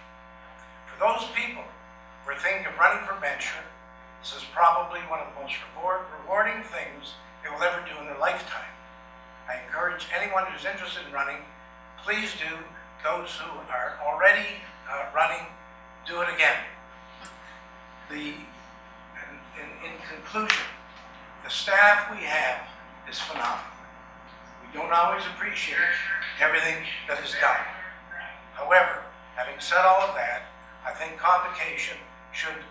For those people who are thinking of running for bencher, this is probably one of the most rewarding things they will ever do in their lifetime. I encourage anyone who's interested in running, please do. Those who are already running, do it again. In conclusion, the staff we have is phenomenal. We don't always appreciate everything that is done. However, having said all of that, I think Convocation should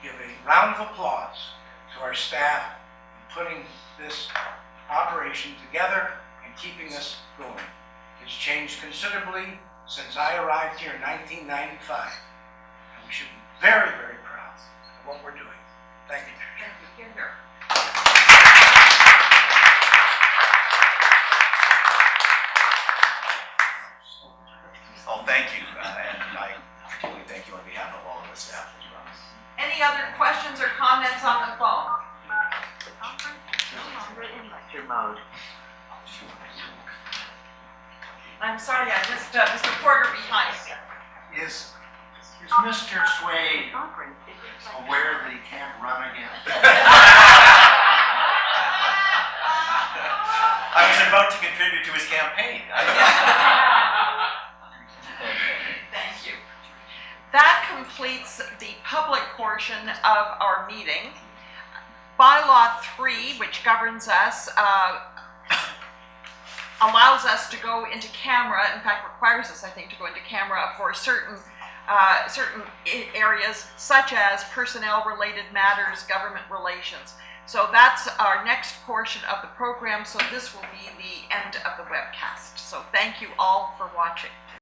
give a round of applause to our staff in putting this operation together and keeping us going. It's changed considerably since I arrived here in 1995, and we should be very, very proud of what we're doing. Thank you. Thank you. Here, here. Oh, thank you, and I particularly thank you on behalf of all of the staff as well. Any other questions or comments on the phone? Conference is no longer in lecture mode. I'm sorry, I missed Mr. Porter behind me. Is Mr. Sway Conference is in aware that he can't run again? I was about to contribute to his campaign. Thank you. That completes the public portion of our meeting. Bylaw 3, which governs us, allows us to go into camera, in fact requires us, I think, to go into camera for certain areas such as personnel-related matters, government relations. So that's our next portion of the program, so this will be the end of the webcast. So thank you all for watching.